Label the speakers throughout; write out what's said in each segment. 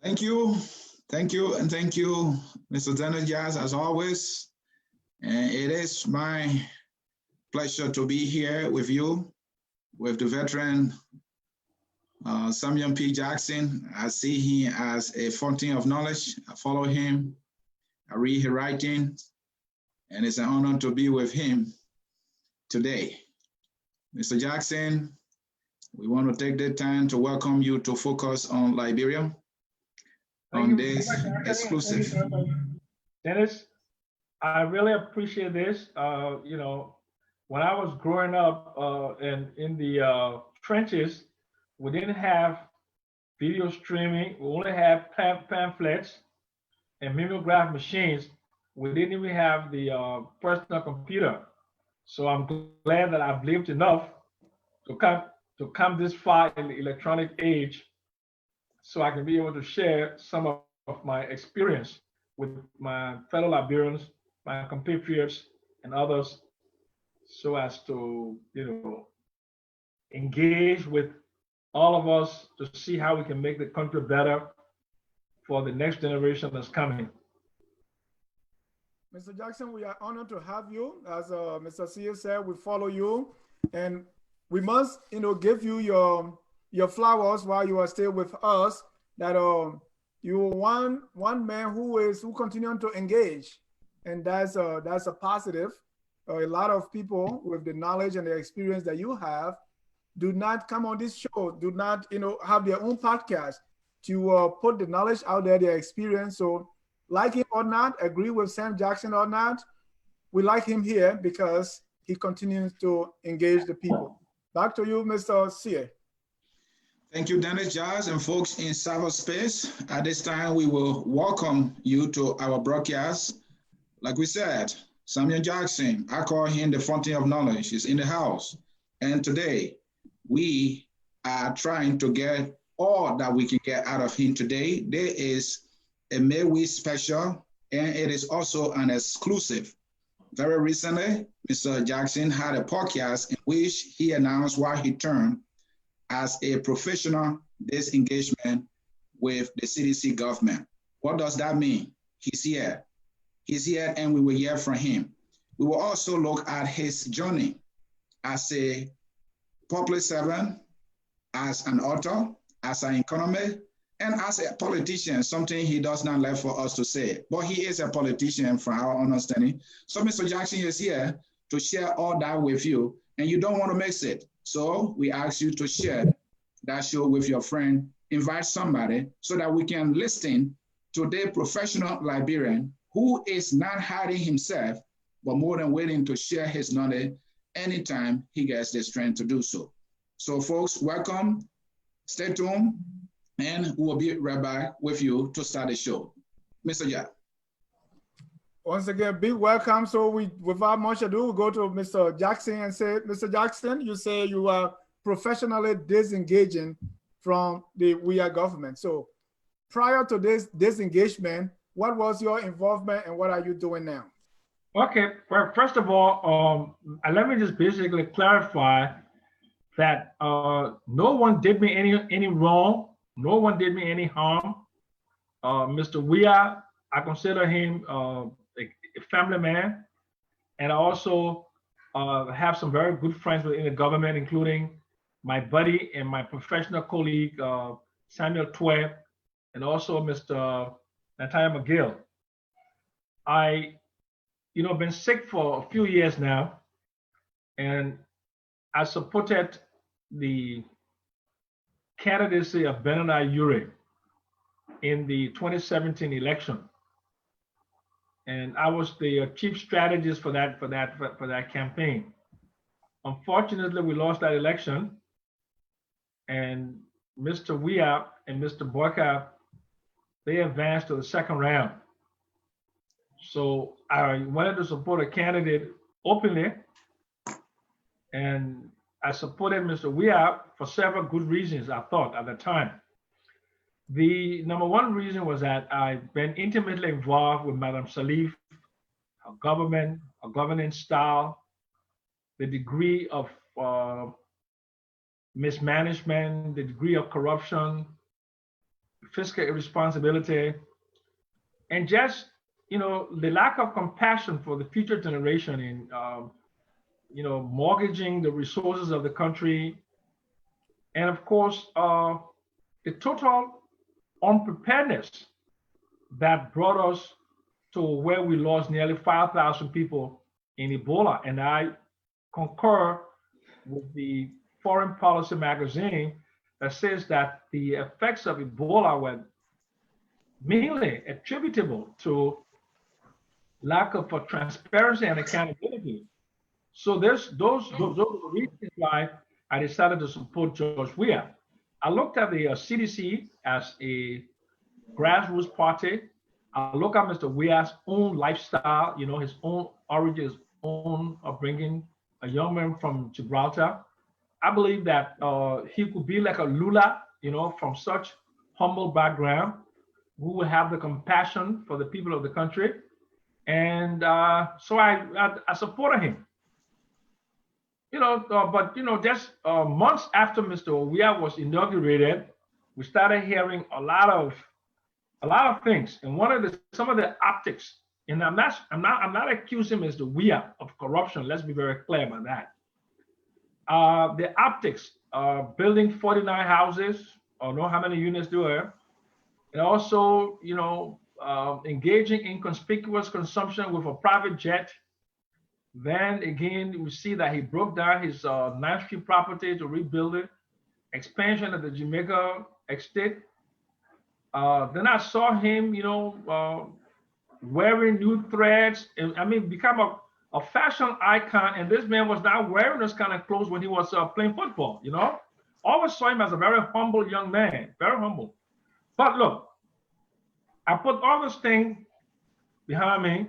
Speaker 1: Thank you. Thank you. And thank you, Mr. Denerjas, as always. And it is my pleasure to be here with you, with the veteran Samuel P. Jackson. I see him as a fountain of knowledge. I follow him. I read his writing, and it's an honor to be with him today. Mr. Jackson, we want to take the time to welcome you to focus on Liberia on this exclusive.
Speaker 2: Dennis, I really appreciate this. You know, when I was growing up in the trenches, we didn't have video streaming. We only had pamphlets and mimeograph machines. We didn't even have the personal computer. So I'm glad that I've lived enough to come this far in the electronic age, so I can be able to share some of my experience with my fellow Liberians, my compatriots, and others, so as to, you know, engage with all of us to see how we can make the country better for the next generation that's coming.
Speaker 3: Mr. Jackson, we are honored to have you. As Mr. C said, we follow you, and we must, you know, give you your flowers while you are still with us. That you are one man who continuing to engage, and that's a positive. A lot of people with the knowledge and the experience that you have do not come on this show, do not, you know, have their own podcast to put the knowledge out there, their experience. So, like him or not, agree with Sam Jackson or not, we like him here because he continues to engage the people. Back to you, Mr. C.
Speaker 1: Thank you, Dennis Jazz and folks in cyberspace. At this time, we will welcome you to our broadcast. Like we said, Samuel Jackson, I call him the fountain of knowledge, is in the house. And today, we are trying to get all that we can get out of him today. There is a May Week special, and it is also an exclusive. Very recently, Mr. Jackson had a podcast in which he announced why he turned as a professional disengagement with the CDC government. What does that mean? He's here. He's here, and we will hear from him. We will also look at his journey as a public servant, as an author, as an economist, and as a politician, something he does not like for us to say, but he is a politician from our understanding. So Mr. Jackson is here to share all that with you, and you don't want to miss it. So we ask you to share that show with your friend, invite somebody so that we can listen to the professional Liberian who is not hiding himself, but more than willing to share his knowledge anytime he gets the strength to do so. So folks, welcome, stay tuned, and we'll be right back with you to start the show. Mr. Jack.
Speaker 3: Once again, big welcome. So without much ado, we'll go to Mr. Jackson and say, Mr. Jackson, you say you are professionally disengaging from the Weah government. So prior to this disengagement, what was your involvement and what are you doing now?
Speaker 2: Okay, well, first of all, let me just basically clarify that no one did me any wrong. No one did me any harm. Mr. Weah, I consider him a family man, and I also have some very good friends within the government, including my buddy and my professional colleague, Samuel Weah, and also Mr. Natalia McGill. I, been sick for a few years now, and I supported the candidacy of Benani Ure in the 2017 election, and I was the chief strategist for that campaign. Unfortunately, we lost that election, and Mr. Weah and Mr. Boyka, they advanced to the second round. So I wanted to support a candidate openly, and I supported Mr. Weah for several good reasons, I thought, at the time. The number one reason was that I've been intimately involved with Madam Salif, her government, her governance style, the degree of mismanagement, the degree of corruption, fiscal irresponsibility, and just, the lack of compassion for the future generation in, mortgaging the resources of the country. And of course, the total unpreparedness that brought us to where we lost nearly 5,000 people in Ebola. And I concur with the Foreign Policy magazine that says that the effects of Ebola were mainly attributable to lack of transparency and accountability. So those are the reasons why I decided to support George Weah. I looked at the CDC as a grassroots party. I look at Mr. Weah's own lifestyle, his own origin, his own upbringing, a young man from Gibraltar. I believe that he could be like a Lula, from such humble background, who would have the compassion for the people of the country. And so I supported him. But just months after Mr. Weah was inaugurated, we started hearing a lot of things. And some of the optics, and I'm not accusing Mr. Weah of corruption. Let's be very clear about that. The optics, building 49 houses, or know how many units there are, and also, engaging in conspicuous consumption with a private jet. Then again, we see that he broke down his 9th Street property to rebuild it, expansion of the Jamaica estate. Then I saw him, wearing new threads. Become a fashion icon. And this man was not wearing this kind of clothes when he was playing football, Always saw him as a very humble young man, very humble. But look, I put all this thing behind me.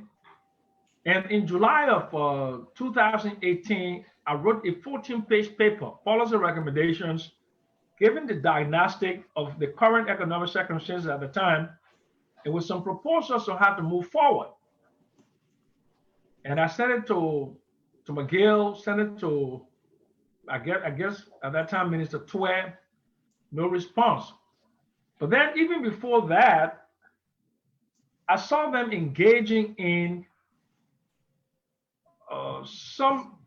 Speaker 2: And in July of 2018, I wrote a 14-page paper, policy recommendations, giving the diagnostic of the current economic circumstances at the time, and with some proposals on how to move forward. And I sent it to McGill, sent it to, I guess at that time, Minister Weah, no response. But then even before that, I saw them engaging in some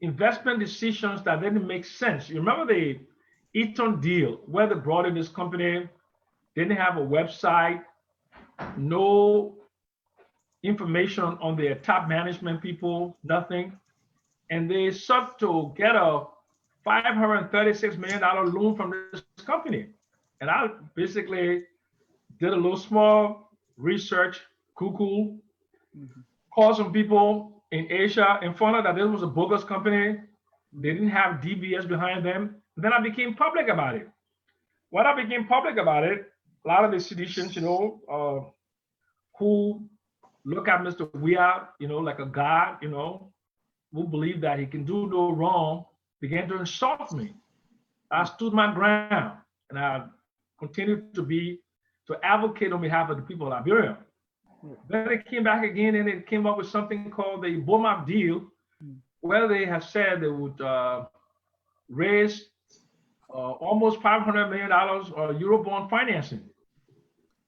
Speaker 2: investment decisions that didn't make sense. You remember the Eaton deal where they brought in this company, didn't have a website, no information on their top management people, nothing. And they sought to get a $536 million loan from this company. And I basically did a little small research, Google, called some people in Asia and found out that this was a bogus company. They didn't have DBS behind them. Then I became public about it. When I became public about it, a lot of the citizens, who look at Mr. Weah, like a god, who believe that he can do no wrong, began to insult me. I stood my ground, and I continued to advocate on behalf of the people of Liberia. Then it came back again, and it came up with something called the BOMAP deal, where they have said they would raise almost $500 million Eurobond financing.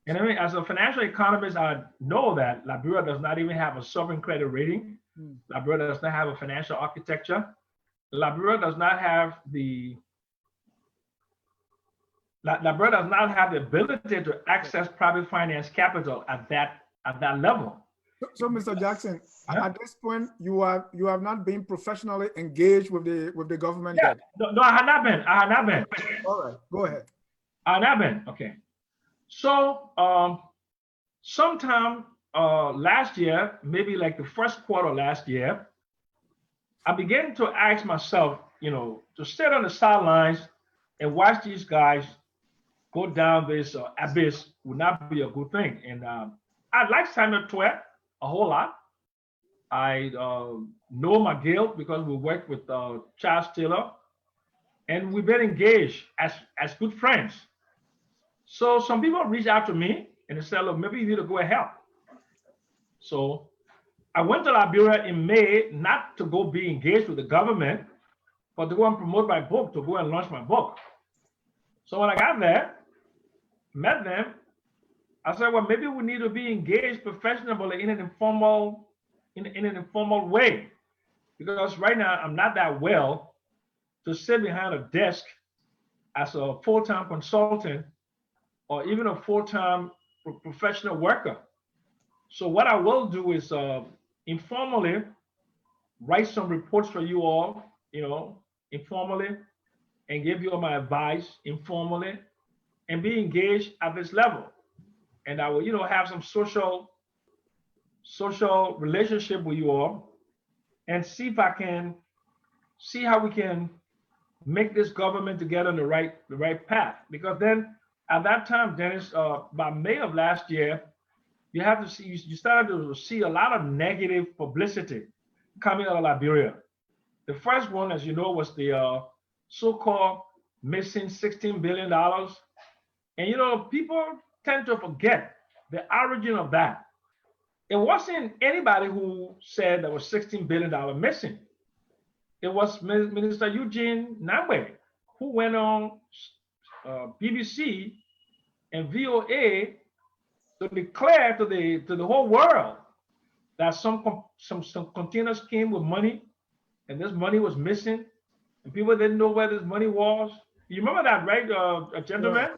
Speaker 2: And as a financial economist, I know that Liberia does not even have a sovereign credit rating. Liberia does not have a financial architecture. Liberia does not have the ability to access private finance capital at that level.
Speaker 3: So, Mr. Jackson, at this point, you have not been professionally engaged with the government.
Speaker 2: Yeah, no, I had not been.
Speaker 3: All right, go ahead.
Speaker 2: I had not been. Okay. So, sometime last year, maybe like the first quarter last year, I began to ask myself, to sit on the sidelines and watch these guys go down this abyss would not be a good thing. And I like Samuel Weah a whole lot. I know McGill because we worked with Charles Taylor, and we've been engaged as good friends. So some people reached out to me and they said, look, maybe you need to go and help. So I went to Liberia in May, not to go be engaged with the government, but to go and promote my book, to go and launch my book. So when I got there, met them, I said, well, maybe we need to be engaged professionally in an informal, in an informal way. Because right now I'm not that well to sit behind a desk as a full-time consultant or even a full-time professional worker. So what I will do is informally write some reports for you all, informally, and give you all my advice informally, and be engaged at this level. And I will, have some social relationship with you all, and see if I can see how we can make this government to get on the right path. Because then at that time, Dennis, by May of last year, you started to see a lot of negative publicity coming out of Liberia. The first one, as you know, was the so-called missing $16 billion. And people tend to forget the origin of that. It wasn't anybody who said there was $16 billion missing. It was Minister Eugene Nangwe, who went on BBC and VOA to declare to the whole world that some containers came with money, and this money was missing, and people didn't know where this money was. You remember that, right, gentlemen?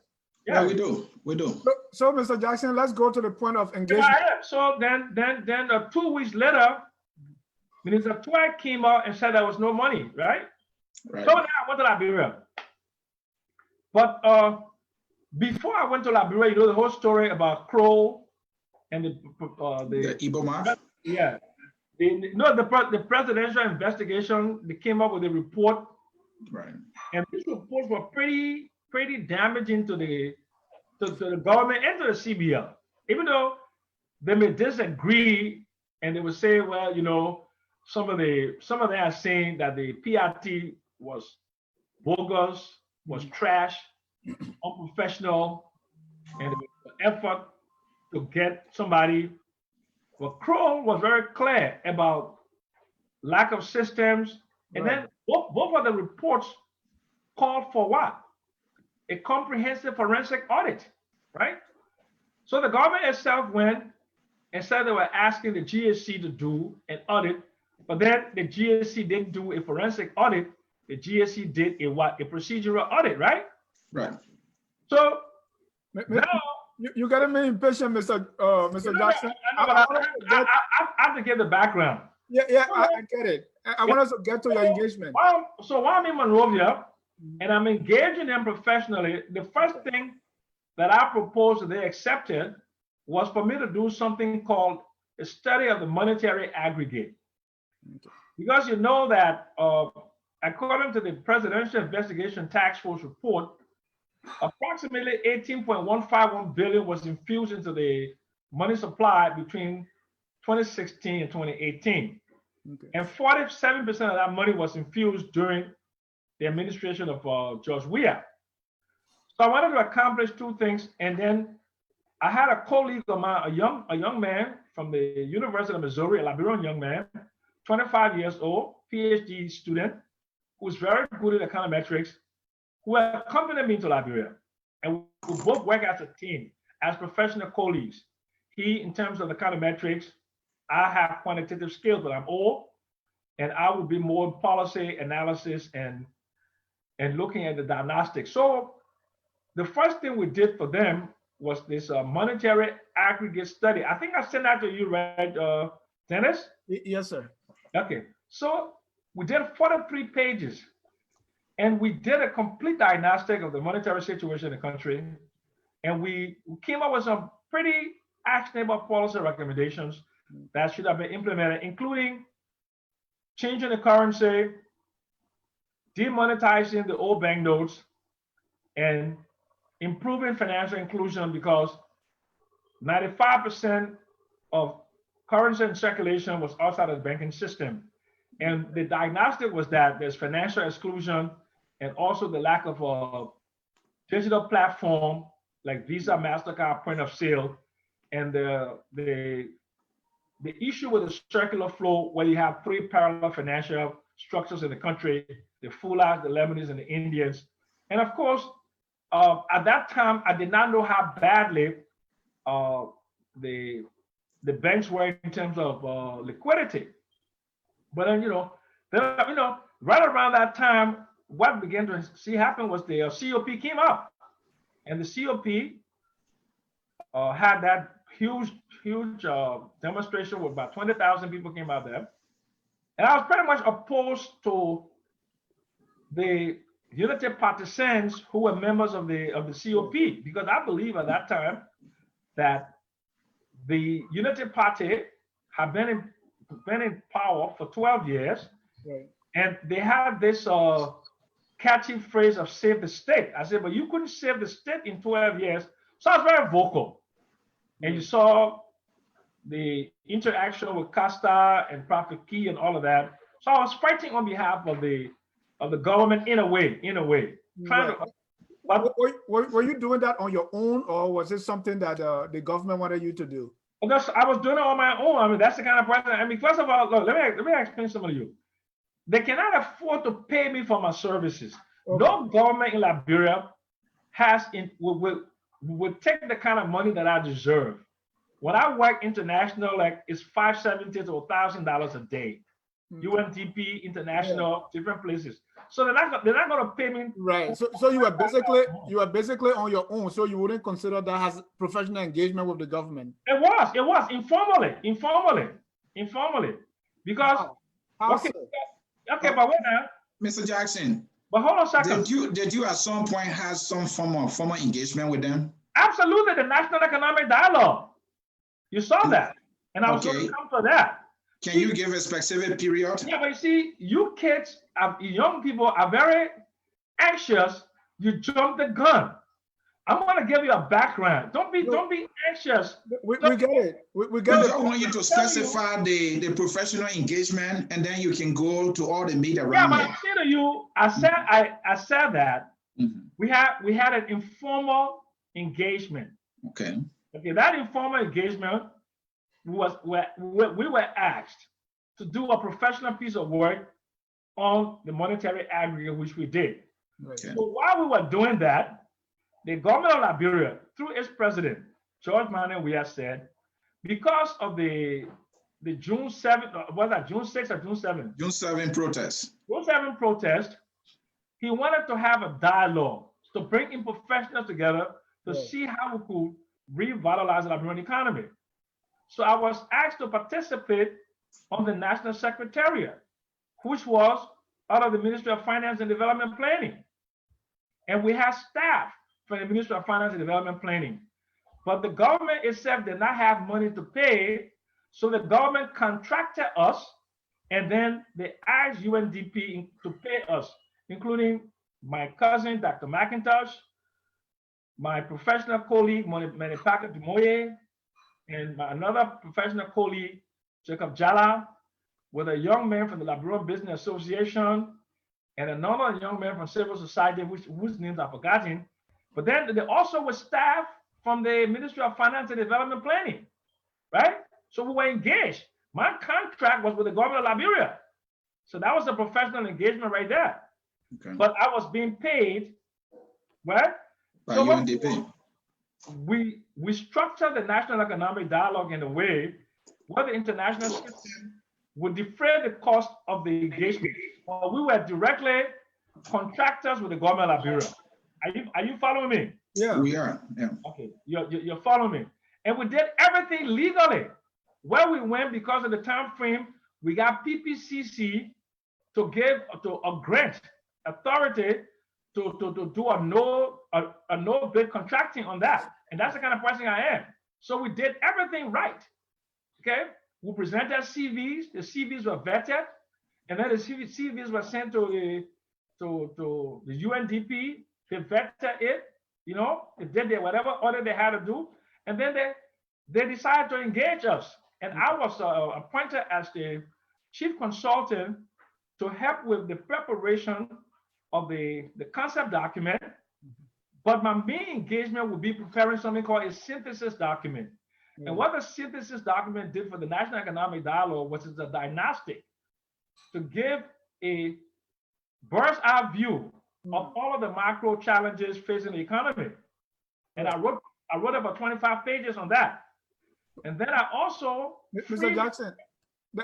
Speaker 1: Yeah, we do.
Speaker 3: So, Mr. Jackson, let's go to the point of engagement.
Speaker 2: Yeah. So then 2 weeks later, Minister Twigg came out and said there was no money, right?
Speaker 1: Right.
Speaker 2: So now I went to Liberia. But before I went to Liberia, the whole story about Kroll and the
Speaker 1: Igbo Mafia?
Speaker 2: Yeah. The presidential investigation, they came up with a report.
Speaker 1: Right.
Speaker 2: And these reports were pretty damaging to the government and to the CBL. Even though they may disagree and they would say, well, some of them are saying that the PRT was bogus, was trash, unprofessional, and it was an effort to get somebody. But Kroll was very clear about lack of systems. And then both of the reports called for what? A comprehensive forensic audit, right? So the government itself went and said they were asking the GSC to do an audit, but then the GSC didn't do a forensic audit. The GSC did a what? A procedural audit, right?
Speaker 1: Right.
Speaker 2: So now
Speaker 3: you got me impatient, Mr. Jackson.
Speaker 2: I have to give the background.
Speaker 3: Yeah, I get it. I want us to get to your engagement.
Speaker 2: So while I'm in Monrovia and I'm engaging them professionally, the first thing that I proposed that they accepted was for me to do something called a study of the monetary aggregate. Okay. Because you know that according to the Presidential Investigation Task Force report, approximately 18.151 billion was infused into the money supply between 2016 and 2018. Okay. And 47% of that money was infused during the administration of George Weah. So I wanted to accomplish two things, and then I had a colleague of mine, a young man from the University of Missouri, a Liberian young man, 25 years old, PhD student, who's very good at econometrics, who accompanied me to Liberia. And we both work as a team, as professional colleagues. He, in terms of econometrics, I have quantitative skills, but I'm old, and I would be more policy analysis and looking at the diagnostics. So the first thing we did for them was this monetary aggregate study. I think I sent that to you, right, Dennis?
Speaker 3: Yes, sir.
Speaker 2: Okay, so we did 43 pages, and we did a complete diagnostic of the monetary situation in the country, and we came up with some pretty actionable policy recommendations that should have been implemented, including changing the currency, demonetizing the old banknotes, and improving financial inclusion, because 95% of currency in circulation was outside of the banking system. And the diagnostic was that there's financial exclusion and also the lack of a digital platform like Visa, MasterCard, point of sale, and the issue with the circular flow, where you have three parallel financial structures in the country, the Fulas, the Lebanese, and the Indians. And of course, At that time, I did not know how badly the banks were in terms of liquidity. But then, right around that time, what began to see happen was the COP came up, and the COP had that huge demonstration with about 20,000 people came out there, and I was pretty much opposed to the Unity partisans who were members of the COP, because I believe at that time that the Unity Party had been in power for 12 years,
Speaker 3: Right.
Speaker 2: and they had this catchy phrase of "save the state." I said, but you couldn't save the state in 12 years, so I was very vocal. And you saw the interaction with Costa and Prophet Key and all of that. So I was fighting on behalf of the government in a way, trying
Speaker 3: Right.
Speaker 2: to. But
Speaker 3: Were you doing that on your own, or was it something that the government wanted you to do?
Speaker 2: I was doing it on my own. I mean, that's the kind of person. I mean, first of all, look, let me explain something to you. They cannot afford to pay me for my services.
Speaker 3: Okay.
Speaker 2: No government in Liberia will take the kind of money that I deserve. When I work international, like it's $570 to $1,000 a day. UNDP, international, different places. So they're not going to pay me.
Speaker 3: Right. So you were basically on your own. So you wouldn't consider that as professional engagement with the government.
Speaker 2: It was informally, because
Speaker 3: How
Speaker 2: okay,
Speaker 3: so?
Speaker 2: okay, but wait now.
Speaker 1: Mr. Jackson,
Speaker 2: But hold on a second.
Speaker 1: did you at some point have some formal engagement with them?
Speaker 2: Absolutely, the National Economic Dialogue. You saw that, and I was going to come to that.
Speaker 1: Can you give a specific period?
Speaker 2: Yeah, but you see, you kids, young people are very anxious. You jump the gun. I'm going to give you a background. Don't be anxious.
Speaker 3: We get it. We get it.
Speaker 1: I want you to specify the professional engagement, and then you can go to all the meat around.
Speaker 2: Yeah, but I said to you, I said that we had an informal engagement.
Speaker 1: Okay.
Speaker 2: Okay, that informal engagement was where we were asked to do a professional piece of work on the monetary aggregate, which we did.
Speaker 3: Okay.
Speaker 2: So while we were doing that, the government of Liberia, through its president, George Weah, said, because of the June 7th, was that June 6th or June 7th?
Speaker 1: June 7 protest.
Speaker 2: June 7 protest, he wanted to have a dialogue to bring in professionals together to see how we could revitalize the Liberian economy. So I was asked to participate on the National Secretariat, which was out of the Ministry of Finance and Development Planning. And we had staff from the Ministry of Finance and Development Planning. But the government itself did not have money to pay, so the government contracted us, and then they asked UNDP to pay us, including my cousin, Dr. McIntosh, my professional colleague, Manipaka Dumoye, and another professional colleague, Jacob Jala, with a young man from the Liberian Business Association, and another young man from civil society, whose names I've forgotten. But then they also were staff from the Ministry of Finance and Development Planning, right? So we were engaged. My contract was with the government of Liberia. So that was a professional engagement right there. Okay. But I was being paid, right?
Speaker 1: By UNDP.
Speaker 2: We structured the National Economic Dialogue in a way where the international system would defray the cost of the engagement. Well, we were directly contractors with the government of Liberia. Are you following me?
Speaker 3: Yeah,
Speaker 1: we are. Yeah.
Speaker 2: Okay, you're following me. And we did everything legally. Where we went, because of the time frame, we got PPCC to give a grant authority to do a no bid contracting on that. And that's the kind of person I am. So we did everything right. Okay, we presented CVs. The CVs were vetted, and then the CVs were sent to the UNDP. They vetted it. You know, they did whatever order they had to do, and then they decided to engage us. And I was appointed as the chief consultant to help with the preparation of the concept document. But my main engagement would be preparing something called a synthesis document. And what the synthesis document did for the National Economic Dialogue was it's a diagnostic to give a bird's eye view of all of the macro challenges facing the economy. And I wrote about 25 pages on that. And then I also
Speaker 3: Mr. Jackson,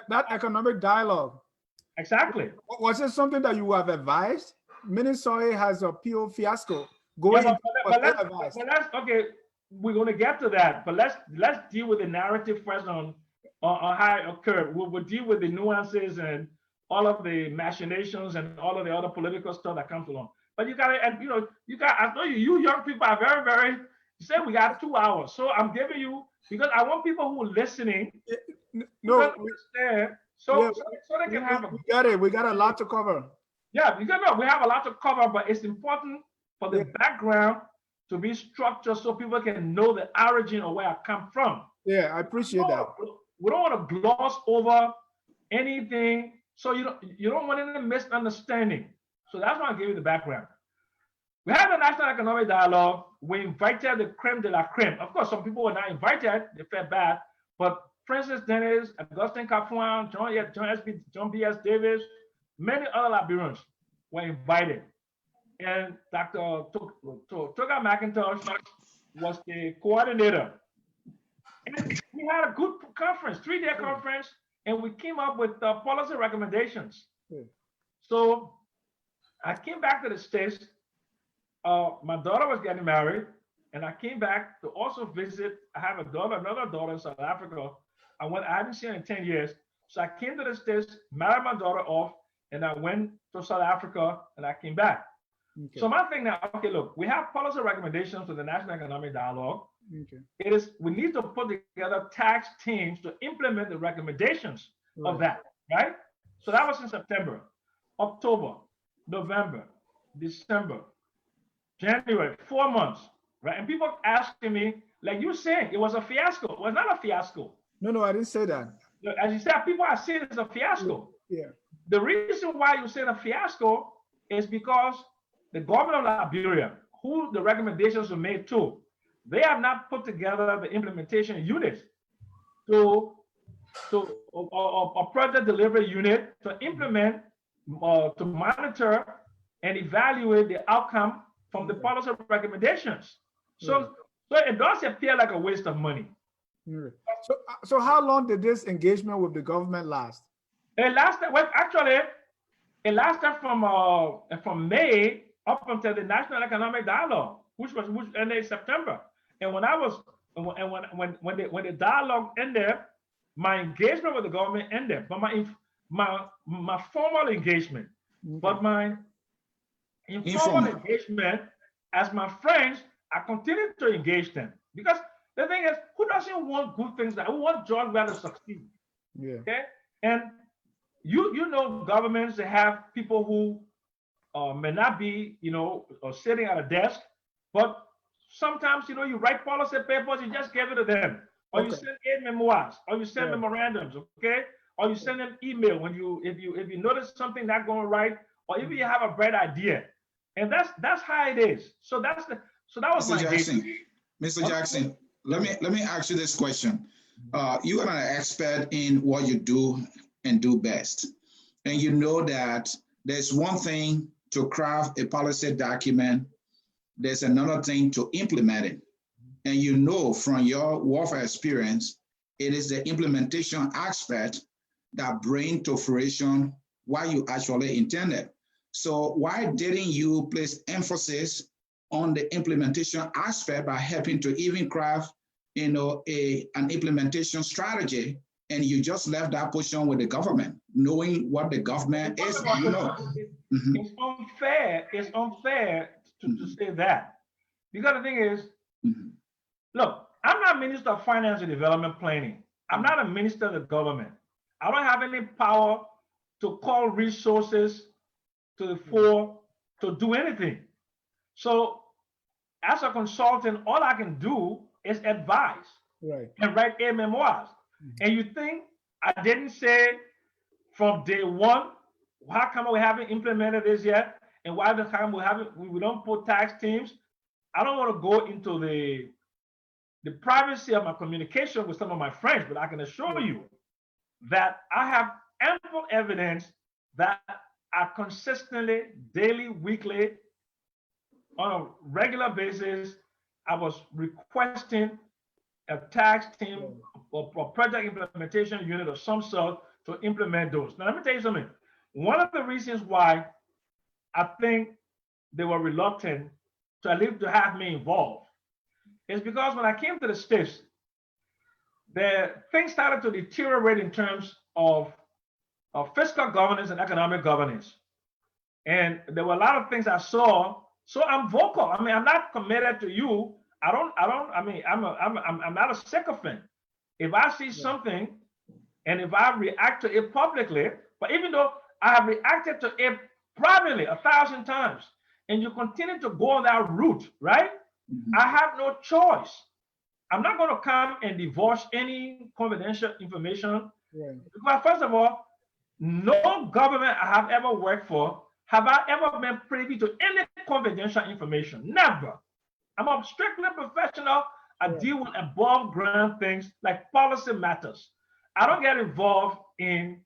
Speaker 3: that economic dialogue.
Speaker 2: Exactly.
Speaker 3: Was it something that you have advised? Minnesota has a pure fiasco. Going
Speaker 2: okay, we're going to get to that, but let's deal with the narrative first on how it occurred. We'll deal with the nuances and all of the machinations and all of the other political stuff that comes along. But you got to, and I know you young people are very, very. You said we got 2 hours, so I'm giving you, because I want people who are listening.
Speaker 3: No,
Speaker 2: understand. So they can have.
Speaker 3: We got it. We got a lot to cover.
Speaker 2: Yeah, we have a lot to cover, but it's important for the background to be structured so people can know the origin of where I come from.
Speaker 3: Yeah, I appreciate that.
Speaker 2: We don't want to gloss over anything, so you don't want any misunderstanding. So that's why I give you the background. We had the National Economic Dialogue. We invited the creme de la creme. Of course, some people were not invited; they felt bad. But Francis Dennis, Augustine Kafuan, John B.S. Davis, many other Liberians were invited. And Dr. Toga McIntosh was the coordinator. And we had a good conference, 3-day conference, and we came up with policy recommendations. So I came back to the States. My daughter was getting married, and I came back to also visit. I have another daughter in South Africa. I hadn't seen her in 10 years. So I came to the States, married my daughter off, and I went to South Africa, and I came back. Okay. So my thing now, okay, look, we have policy recommendations for the National Economic Dialogue. Okay. We need to put together task teams to implement the recommendations of that, right? So that was in September, October, November, December, January, 4 months, right? And people asking me, like you saying, it was a fiasco. It was not a fiasco.
Speaker 3: No, I didn't say that.
Speaker 2: As you said, people are saying it's a fiasco.
Speaker 3: Yeah.
Speaker 2: The reason why you say a fiasco is because the government of Liberia, who the recommendations were made to, they have not put together the implementation unit a project delivery unit to implement, to monitor and evaluate the outcome from the policy recommendations. So it does appear like a waste of money.
Speaker 3: So how long did this engagement with the government last?
Speaker 2: It lasted, well, actually, it lasted from May up until the National Economic Dialogue, which ended in September. And when the dialogue ended, my engagement with the government ended. But my formal engagement, but my informal engagement, as my friends, I continue to engage them, because the thing is, who doesn't want good things? Who want George Weah to succeed? Yeah. Okay. And you know, governments, they have people who may not be, sitting at a desk, but sometimes, you write policy papers, you just give it to them, or you send aid memoirs, or you send memorandums, okay, or you send them email when if you notice something not going right, or if you have a bright idea, and that's how it is. So that was
Speaker 1: Mr.
Speaker 2: my
Speaker 1: Jackson. Mr. Jackson, let me ask you this question. You are an expert in what you do and do best, and you know that there's one thing to craft a policy document, there's another thing to implement it. And you know from your warfare experience, it is the implementation aspect that brings to fruition what you actually intended. So why didn't you place emphasis on the implementation aspect by helping to even craft, an implementation strategy, and you just left that portion with the government, knowing what the government is,
Speaker 2: It's unfair. It's unfair to say that, because the thing is, look, I'm not Minister of Finance and Development Planning. I'm not a minister of the government. I don't have any power to call resources to the fore to do anything. So as a consultant, all I can do is advise and write aid memoirs. And you think I didn't say from day one, how come we haven't implemented this yet? And why the time we don't put tax teams? I don't want to go into the privacy of my communication with some of my friends, but I can assure you that I have ample evidence that I consistently, daily, weekly, on a regular basis, I was requesting a tax team or project implementation unit of some sort to implement those. Now, let me tell you something. One of the reasons why I think they were reluctant to at least to have me involved is because when I came to the States, the things started to deteriorate in terms of fiscal governance and economic governance. And there were a lot of things I saw. So I'm vocal. I mean, I'm not committed to you. I'm not a sycophant. If I see something and if I react to it publicly, but even though I have reacted to it privately 1,000 times, and you continue to go on that route, right? Mm-hmm. I have no choice. I'm not going to come and divulge any confidential information. Yeah. Because first of all, no government I have ever worked for have I ever been privy to any confidential information. Never. I'm a strictly professional. I deal with above ground things like policy matters. I don't get involved in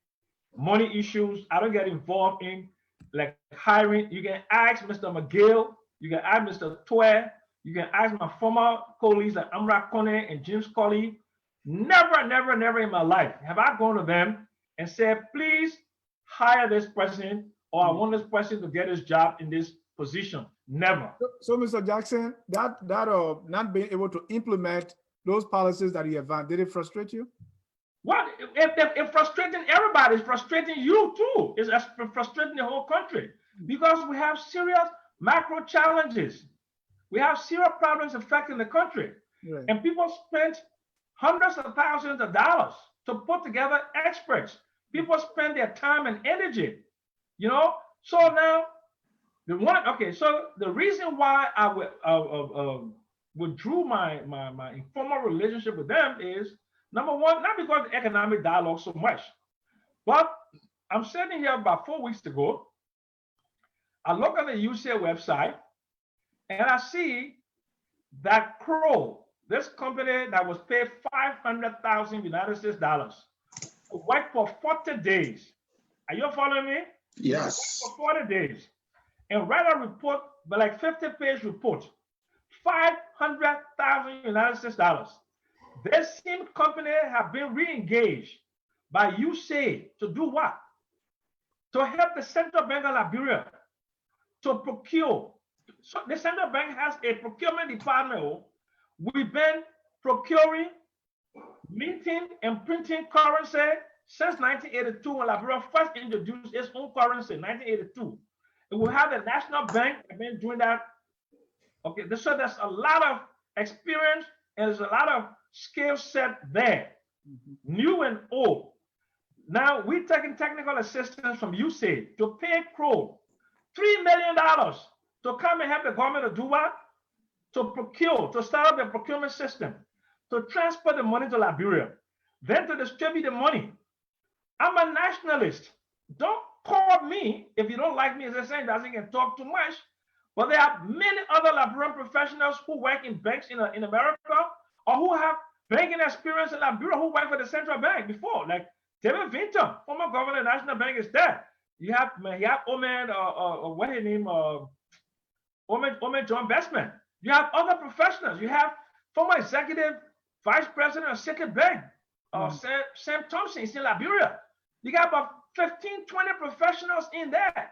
Speaker 2: money issues. I don't get involved in like hiring. You can ask Mr. McGill. You can ask Mr. Twe. You can ask my former colleagues like Amra Kone and James Colley. Never, never, never in my life have I gone to them and said, please hire this person, or I want this person to get his job in this position. Never.
Speaker 3: So Mr. Jackson, that not being able to implement those policies that you advanced, did it frustrate you?
Speaker 2: Well, it's frustrating everybody. It's frustrating you too. It's frustrating the whole country because we have serious macro challenges. We have serious problems affecting the country. Right. And people spent hundreds of thousands of dollars to put together experts. People spend their time and energy, you know? So now, so the reason why I withdrew my informal relationship with them is, number one, not because of the economic dialogue so much, but I'm sitting here about 4 weeks ago. I look at the UCA website and I see that Crow, this company that was paid $500,000 United States dollars to work for 40 days. Are you following me?
Speaker 1: Yes.
Speaker 2: For 40 days. And write a report, but like 50-page report, $500,000 United States dollars. This same company have been re-engaged by USAID to do what? To help the Central Bank of Liberia to procure. So the Central Bank has a procurement department. We've been procuring, minting, and printing currency since 1982 when Liberia first introduced its own currency in 1982. And we have the National Bank have been doing that. Okay, so there's a lot of experience and there's a lot of skill set there, new and old. Now we're taking technical assistance from USAID to pay Crow $3 million to come and help the government to do what? To procure, to start up the procurement system, to transfer the money to Liberia, then to distribute the money. I'm a nationalist. Don't call me if you don't like me as a saying that I can talk too much. But there are many other Liberian professionals who work in banks in America or who have banking experience in Liberia who worked for the central bank before, like David Vinton, former governor of the National Bank, is there. You have Omen, what's his name? Omen John Bestman. You have other professionals. You have former executive vice president of Second Bank, Sam Thompson, is in Liberia. You got about 15, 20 professionals in there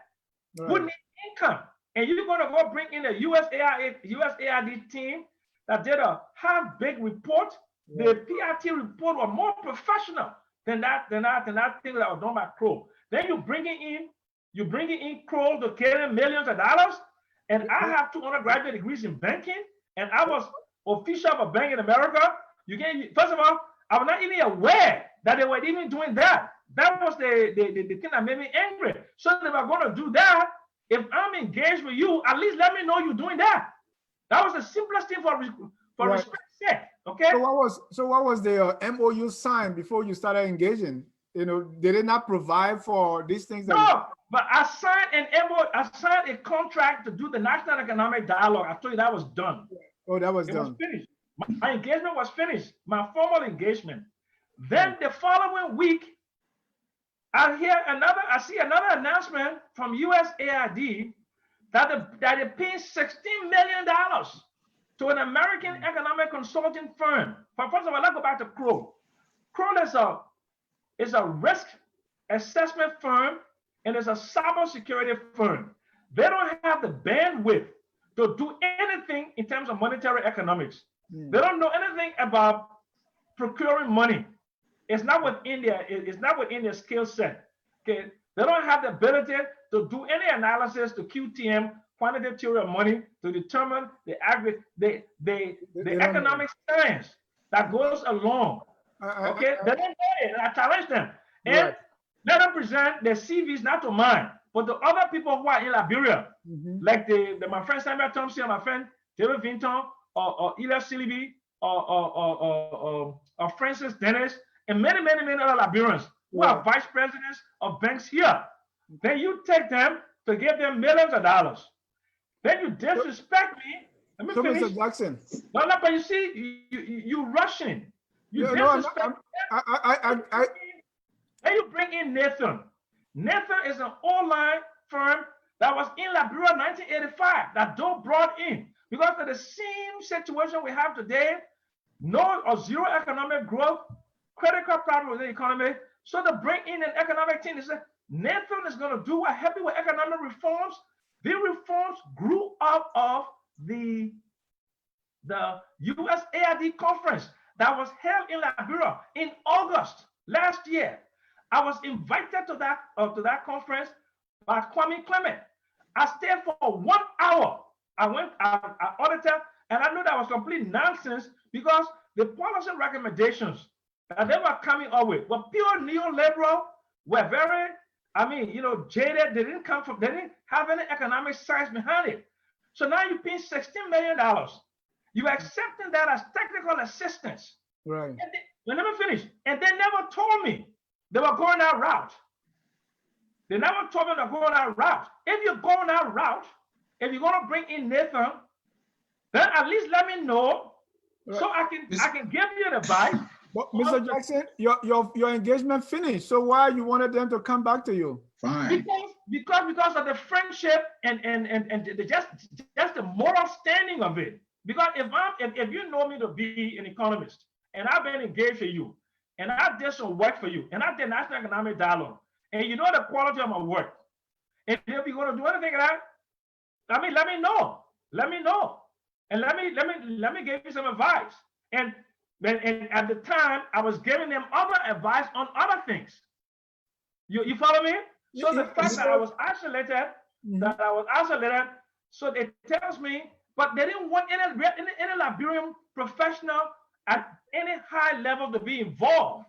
Speaker 2: who need income. And you're going to go bring in a USAID team that did a half-baked report. The PRT report was more professional than that thing that was done by Crow. Then you're bringing in Crow to carry millions of dollars. And I have 2 undergraduate degrees in banking, and I was official of a bank in America. First of all, I was not even aware that they were even doing that. That was the thing that made me angry. So if I'm going to do that, if I'm engaged with you, at least let me know you're doing that. That was the simplest thing for respect's sake. Okay.
Speaker 3: So what was the MOU signed before you started engaging? You know, did it not provide for these things?
Speaker 2: No, but I signed an MOU. I signed a contract to do the National Economic Dialogue. I told you that was done.
Speaker 3: Oh, that was
Speaker 2: done.
Speaker 3: It was
Speaker 2: finished. My engagement was finished. My formal engagement. Then the following week, I see another announcement from USAID that they're paying $16 million to an American economic consulting firm. But first of all, let's go back to Kroll. Kroll is a risk assessment firm and it's a cybersecurity firm. They don't have the bandwidth to do anything in terms of monetary economics. They don't know anything about procuring money. It's not within their skill set. Okay, they don't have the ability to do any analysis to QTM, quantitative theory of money, to determine the economic science that goes along. Okay, they don't know it. I challenge them and let them present their CVs, not to mine, but the other people who are in Liberia, like my friend Samuel Thompson, my friend David Vinton, or Ila Silibi, or Francis Dennis, and many other Liberians who are vice presidents of banks here. Then you take them to give them millions of dollars. Then you disrespect me. Let me finish.
Speaker 3: Mr. Jackson.
Speaker 2: No, but you see, you rushing. You disrespect. Then you bring in Nathan. Nathan is an online firm that was in Liberia 1985 that Doe brought in because of the same situation we have today, no or zero economic growth, credit card problem with the economy. So to bring in an economic team, they said Nathan is going to do what help you with economic reforms. The reforms grew out of the USAID conference that was held in Liberia in August last year. I was invited to that conference by Kwame Clement. I stayed for 1 hour. I audited, and I knew that was complete nonsense because the policy recommendations that they were coming up with were pure neoliberal, were very, jaded. They didn't have any economic science behind it. So now you're paying $16 million. You're accepting that as technical assistance.
Speaker 3: Right.
Speaker 2: And let me finish. And they never told me they were going that route. They never told me they're going that route. If you're going that route, if you're going to bring in Nathan, then at least let me know so I can give you the advice.
Speaker 3: But Mr. Jackson, your engagement finished. So why you wanted them to come back to you?
Speaker 1: Fine.
Speaker 2: Because of the friendship and just the moral standing of it. Because if you know me to be an economist and I've been engaged with you and I did some work for you and I did National Economic Dialogue and you know the quality of my work, and if you're going to do anything like that, let me know. Let me know. And let me give you some advice. And at the time, I was giving them other advice on other things. You follow me? So the fact that I was isolated, so it tells me, but they didn't want any Liberian professional at any high level to be involved.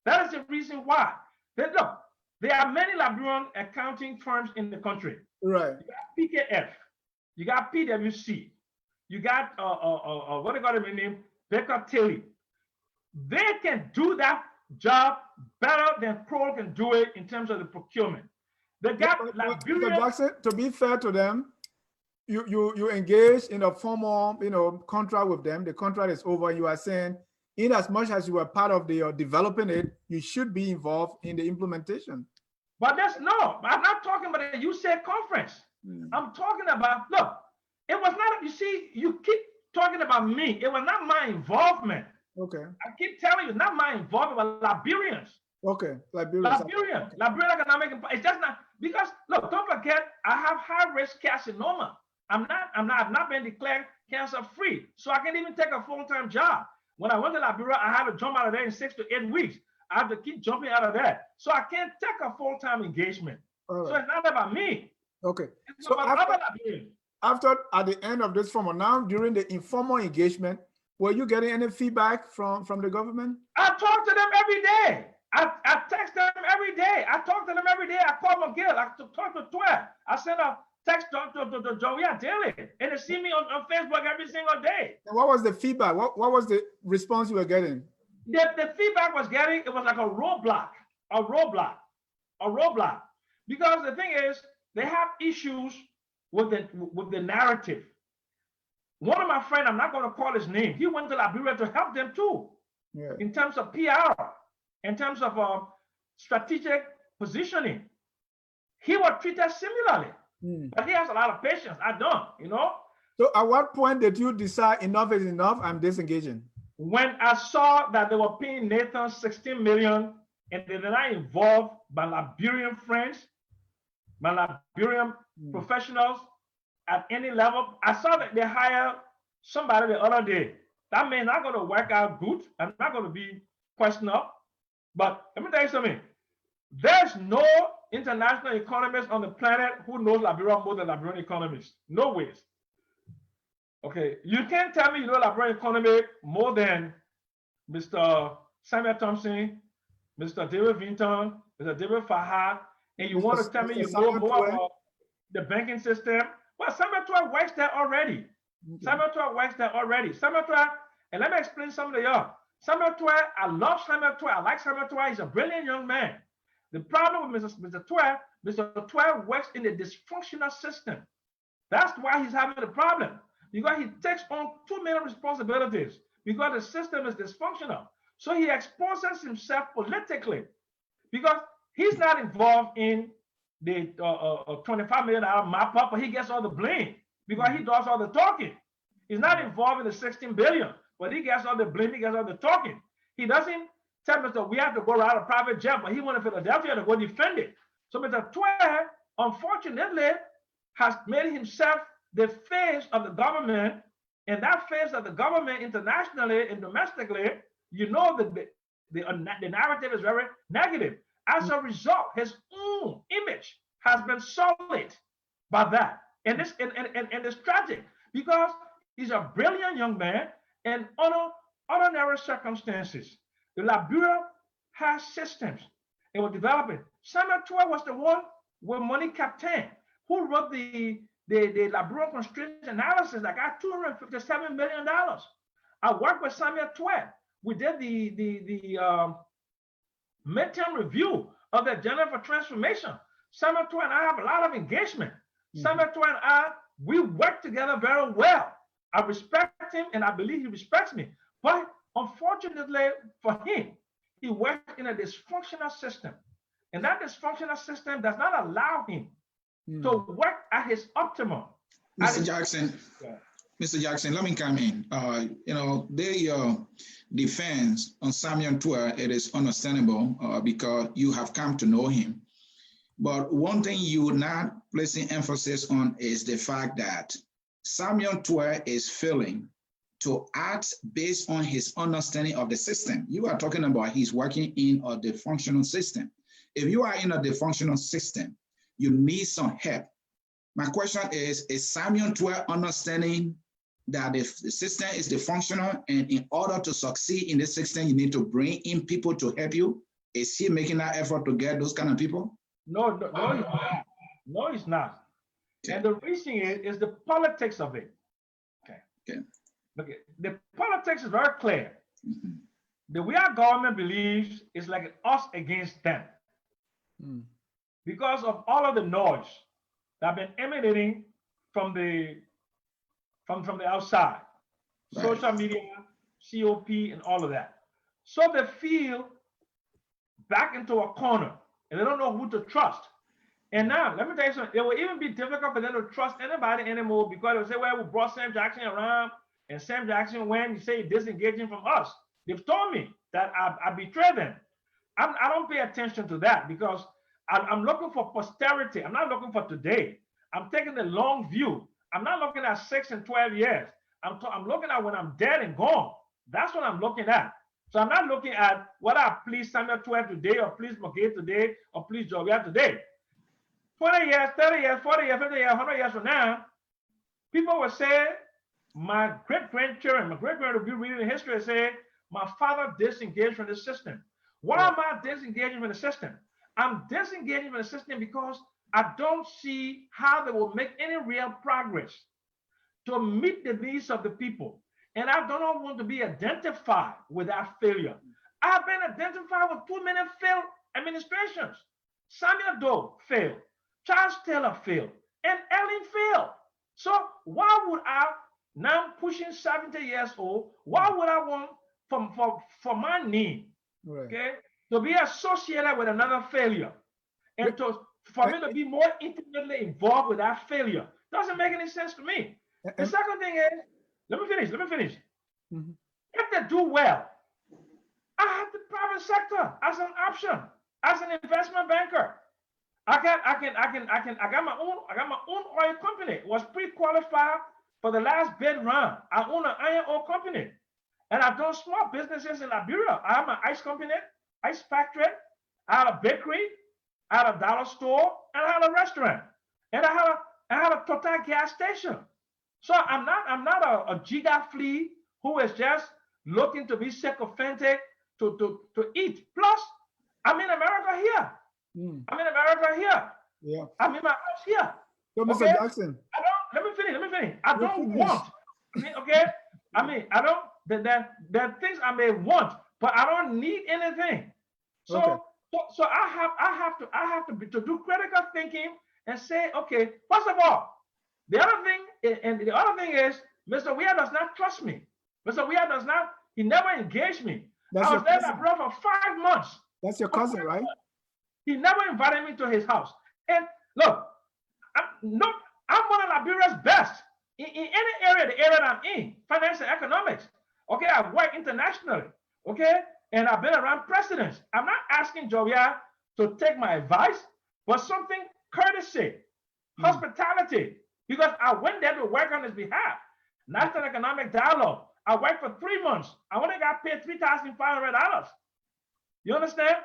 Speaker 2: That is the reason why. Look, there are many Liberian accounting firms in the country.
Speaker 3: Right.
Speaker 2: You got PKF, you got PwC, you got what they got in name, Baker Tilly. They can do that job better than Kroll can do it in terms of the procurement. They got Liberia.
Speaker 3: Jackson, to be fair to them, you engage in a formal contract with them. The contract is over. You are saying, in as much as you were part of the developing it, you should be involved in the implementation.
Speaker 2: But I'm not talking about the USAID conference. I'm talking about, look, it was not, you see, you keep talking about me. It was not my involvement.
Speaker 3: Okay.
Speaker 2: I keep telling you, not my involvement, but Liberians.
Speaker 3: Okay. Liberian economic, it's just not, because look, don't forget, I have high risk carcinoma. I've not been declared cancer free. So I can't even take a full-time job. When I went to Liberia, I had to jump out of there in 6 to 8 weeks. I have to keep jumping out of there. So I can't take a full-time engagement. Right. So it's not about me. Okay.
Speaker 2: It's
Speaker 3: so
Speaker 2: about other Liberians.
Speaker 3: After, at the end of this formal, now during the informal engagement, were you getting any feedback from the government?
Speaker 2: I talk to them every day. I text them every day. I talk to them every day. I call McGill. I talk to Twitter. I send a text to Weah daily. And they see me on Facebook every single day.
Speaker 3: And what was the feedback? What was the response you were getting?
Speaker 2: The feedback was getting, it was like a roadblock. Because the thing is, they have issues with the narrative. One of my friends, I'm not going to call his name, he went to Liberia to help them too. Yeah. In terms of PR, in terms of strategic positioning. He was treated similarly. But he has a lot of patience. I don't, you know.
Speaker 3: So at what point did you decide enough is enough, I'm disengaging?
Speaker 2: When I saw that they were paying Nathan 16 million and they did not involve my Liberian friends, my Liberian professionals at any level, I saw that they hired somebody the other day. That may not going to work out good. I'm not going to be questioned up. But let me tell you something. There's no international economist on the planet who knows Liberia more than Liberian economists. No ways. Okay, you can't tell me you know Liberian economy more than Mr. Samuel Thompson, Mr. David Vinton, Mr. David Fahad, and you want to tell me you know more about the banking system. Well, Samuel Twa works there already. Samuel Twa works there already. Samuel Twa, and let me explain something to y'all. Samuel Twa, I love Samuel Twa. I like Samuel Twa. He's a brilliant young man. The problem with Mr. Twa works in a dysfunctional system. That's why he's having a problem. Because he takes on too many responsibilities because the system is dysfunctional. So he exposes himself politically because he's not involved in the $25 million mop up, but he gets all the blame because he does all the talking. He's not involved in the 16 billion, but he gets all the blame, he gets all the talking. He doesn't tell Mr. Weah to go ride a private jet, but he wanted Philadelphia to go defend it. So Mr. Twa, unfortunately, has made himself the face of the government, and that face of the government internationally and domestically, you know that the narrative is very negative. As a result, his own image has been sullied by that. And this and it's tragic because he's a brilliant young man, and under ordinary circumstances, the Liberia has systems it was developing. Samuel Twa was the one with money captain who wrote the Liberian constraints analysis that got $257 million. I worked with Samuel Twa. We did the midterm review of the agenda for transformation. Samuel Twa and I have a lot of engagement. Samuel Twa and I, we work together very well. I respect him and I believe he respects me. But unfortunately for him, he works in a dysfunctional system. And that dysfunctional system does not allow him to work at his optimum.
Speaker 1: Mr. Jackson, let me come in. Their defense on Samuel Twa, it is understandable because you have come to know him. But one thing you are not placing emphasis on is the fact that Samuel Twa is failing to act based on his understanding of the system. You are talking about he's working in a dysfunctional system. If you are in a dysfunctional system, you need some help. My question is Samuel Twa understanding that if the system is dysfunctional and in order to succeed in this system, you need to bring in people to help you? Is he making that effort to get those kind of people?
Speaker 2: No, he's not. No, he's not. Okay. And the reason is the politics of it. Okay. The politics is very clear. The way our government believes is like us against them. Because of all of the noise that have been emanating from the outside, right. Social media, COP, and all of that. So they feel back into a corner and they don't know who to trust. And now, let me tell you something, it will even be difficult for them to trust anybody anymore because they'll say, well, we brought Sam Jackson around and Sam Jackson went, you say, disengaging from us. They've told me that I betrayed them. I don't pay attention to that because I'm looking for posterity. I'm not looking for today. I'm taking the long view. I'm not looking at 6 and 12 years. I'm looking at when I'm dead and gone. That's what I'm looking at. So I'm not looking at whether I please Samuel Twa today or please McGee today or please Jovial today. 20 years, 30 years, 40 years, 50 years, 100 years from now, people will say, my great-grandchildren, my great-grandchildren will be reading the history and say, my father disengaged from the system. Why am I disengaging from the system? I'm disengaging from the system because I don't see how they will make any real progress to meet the needs of the people. And I don't want to be identified with that failure. I've been identified with too many failed administrations. Samuel Doe failed. Charles Taylor failed. And Ellen failed. So why would I, now I'm pushing 70 years old, why would I want for my name, okay, to be associated with another failure and to for me to be more intimately involved with that failure. Doesn't make any sense to me. The second thing is, let me finish.
Speaker 3: Mm-hmm.
Speaker 2: If they do well, I have the private sector as an option, as an investment banker. I got my own oil company. It was pre-qualified for the last bid round. I own an iron ore company. And I've done small businesses in Liberia. I have my ice company, ice factory, I had a bakery, I had a dollar store, and I had a restaurant. And I had a Total gas station. So I'm not a giga flea who is just looking to be sycophantic to eat. Plus, I'm in America here. I'm in America here.
Speaker 3: Yeah.
Speaker 2: I'm in my house here.
Speaker 3: So, Mr.
Speaker 2: Okay?
Speaker 3: Jackson.
Speaker 2: Let me finish. I don't want. Okay? I don't. There are things I may want, but I don't need anything. So,
Speaker 3: okay.
Speaker 2: so I have to do critical thinking and say, okay, first of all, the other thing is, Mr. Weah does not trust me. Mr. Weah does not. He never engaged me. I was there in Liberia for 5 months.
Speaker 3: That's your cousin, right?
Speaker 2: He never invited me to his house. And look, I'm one of Liberia's best in any area, the area that I'm in, finance and economics. Okay, I've worked internationally. Okay, and I've been around presidents. I'm not asking Joya to take my advice, but something courtesy, hospitality, because I went there to work on his behalf. National Economic Dialogue. I worked for 3 months. I only got paid $3,500. You understand?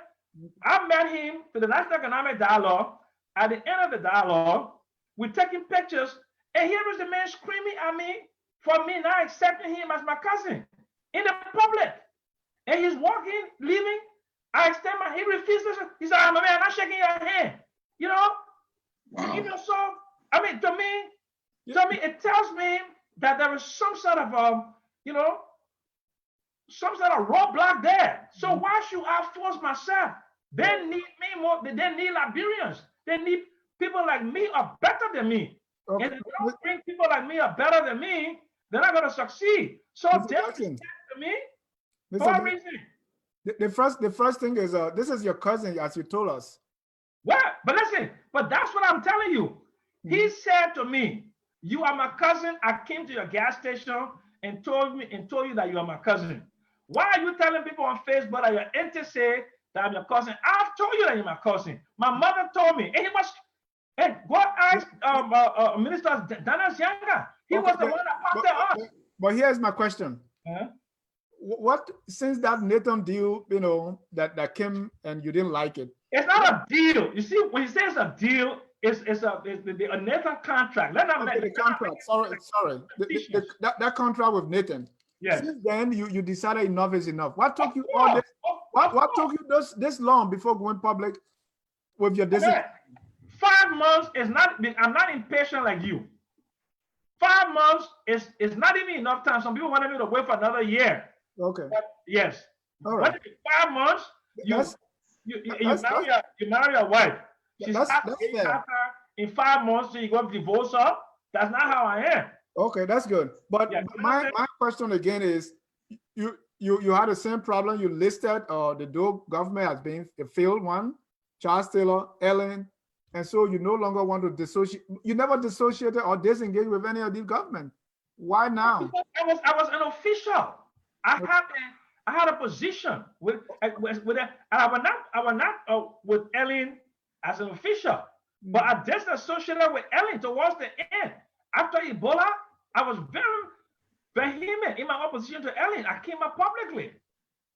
Speaker 2: I met him for the National Economic Dialogue. At the end of the dialogue, we're taking pictures, and here was the man screaming at me for me not accepting him as my cousin in the public. And he's walking, leaving. I extend my, he refuses. He said, "I'm a man, I'm not shaking your hand." You know? Wow. You know, so, I mean, to me, it tells me that there is some sort of, some sort of roadblock there. So why should I force myself? They need me more. They need Liberians. They need people like me or better than me. Okay. And if they don't bring people like me or better than me, they're not going to succeed. So they're to me for a reason.
Speaker 3: The first thing is, this is your cousin, as you told us.
Speaker 2: Well, but listen, but that's what I'm telling you. He said to me, "You are my cousin. I came to your gas station and told you that you are my cousin. Why are you telling people on Facebook that you're NTC that I'm your cousin? I've told you that you're my cousin. My mother told me, and he was, and God asked Minister Daniel Younger. He was the one that passed it on."
Speaker 3: But here's my question. What, since that Nathan deal, that came and you didn't like it?
Speaker 2: It's not a deal. You see, when he says a deal, it's a Nathan contract.
Speaker 3: The contract. Sorry. That contract with Nathan.
Speaker 2: Yes.
Speaker 3: Since then, you decided enough is enough. What took you all this? What took you this long before going public with your decision?
Speaker 2: 5 months is not. I'm not impatient like you. 5 months is not even enough time. Some people wanted me to wait for another year.
Speaker 3: Okay.
Speaker 2: But yes.
Speaker 3: All right.
Speaker 2: But in 5 months, you marry your wife. She's after in 5 months, so you go divorce her. That's not how I am.
Speaker 3: Okay, that's good. But my question again is, you had the same problem you listed. The Doe government has been a failed one. Charles Taylor, Ellen, and so you no longer want to dissociate. You never dissociated or disengaged with any of these government. Why now?
Speaker 2: I was an official. I had a position with I was not with Ellen as an official, but I disassociated with Ellen towards the end. After Ebola, I was very vehement in my opposition to Ellen. I came up publicly,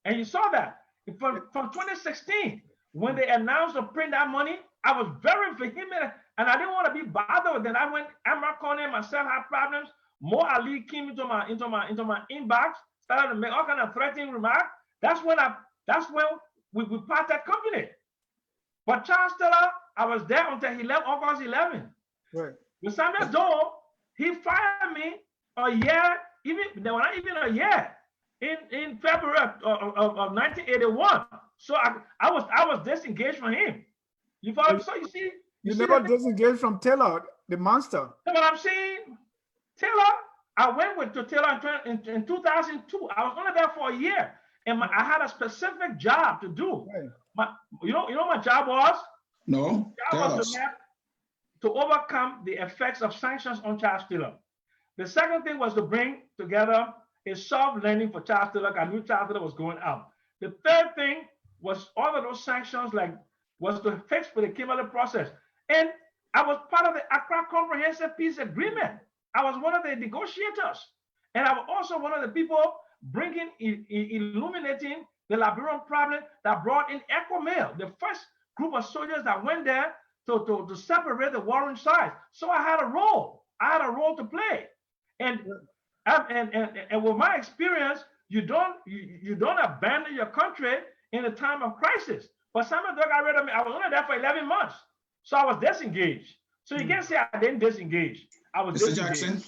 Speaker 2: and you saw that from 2016 when they announced to print that money. I was very vehement, and I didn't want to be bothered with it. I went, Amra Kone myself had problems. Mo Ali came into my inbox, started to make all kind of threatening remarks. That's when we parted company. But Charles Taylor, I was there until he left August 11.
Speaker 3: Right.
Speaker 2: With Samuel Doe, he fired me a year, not even a year, in February of 1981. So I was disengaged from him. You follow? So you see,
Speaker 3: you never disengaged from Taylor, the monster.
Speaker 2: But I'm saying, Taylor, I went to Taylor in 2002. I was only there for a year, and I had a specific job to do. Right. You know my job was?
Speaker 1: No,
Speaker 2: That
Speaker 1: tell
Speaker 2: was the
Speaker 1: us.
Speaker 2: map to overcome the effects of sanctions on child stealer. The second thing was to bring together a soft landing for child stealer. I knew child stealer was going up. The third thing was all of those sanctions, like, was to fix for the Kimberley process. And I was part of the Accra Comprehensive Peace Agreement. I was one of the negotiators. And I was also one of the people bringing, illuminating the Liberian problem that brought in Equimale, the first group of soldiers that went there to separate the warring sides. So I had a role. I had a role to play. And with my experience, you don't abandon your country in a time of crisis. But Samuel Doe got rid of me. I was only there for 11 months. So I was disengaged. So you can't say I didn't disengage. I was
Speaker 1: Mr.
Speaker 2: disengaged.
Speaker 1: Jackson,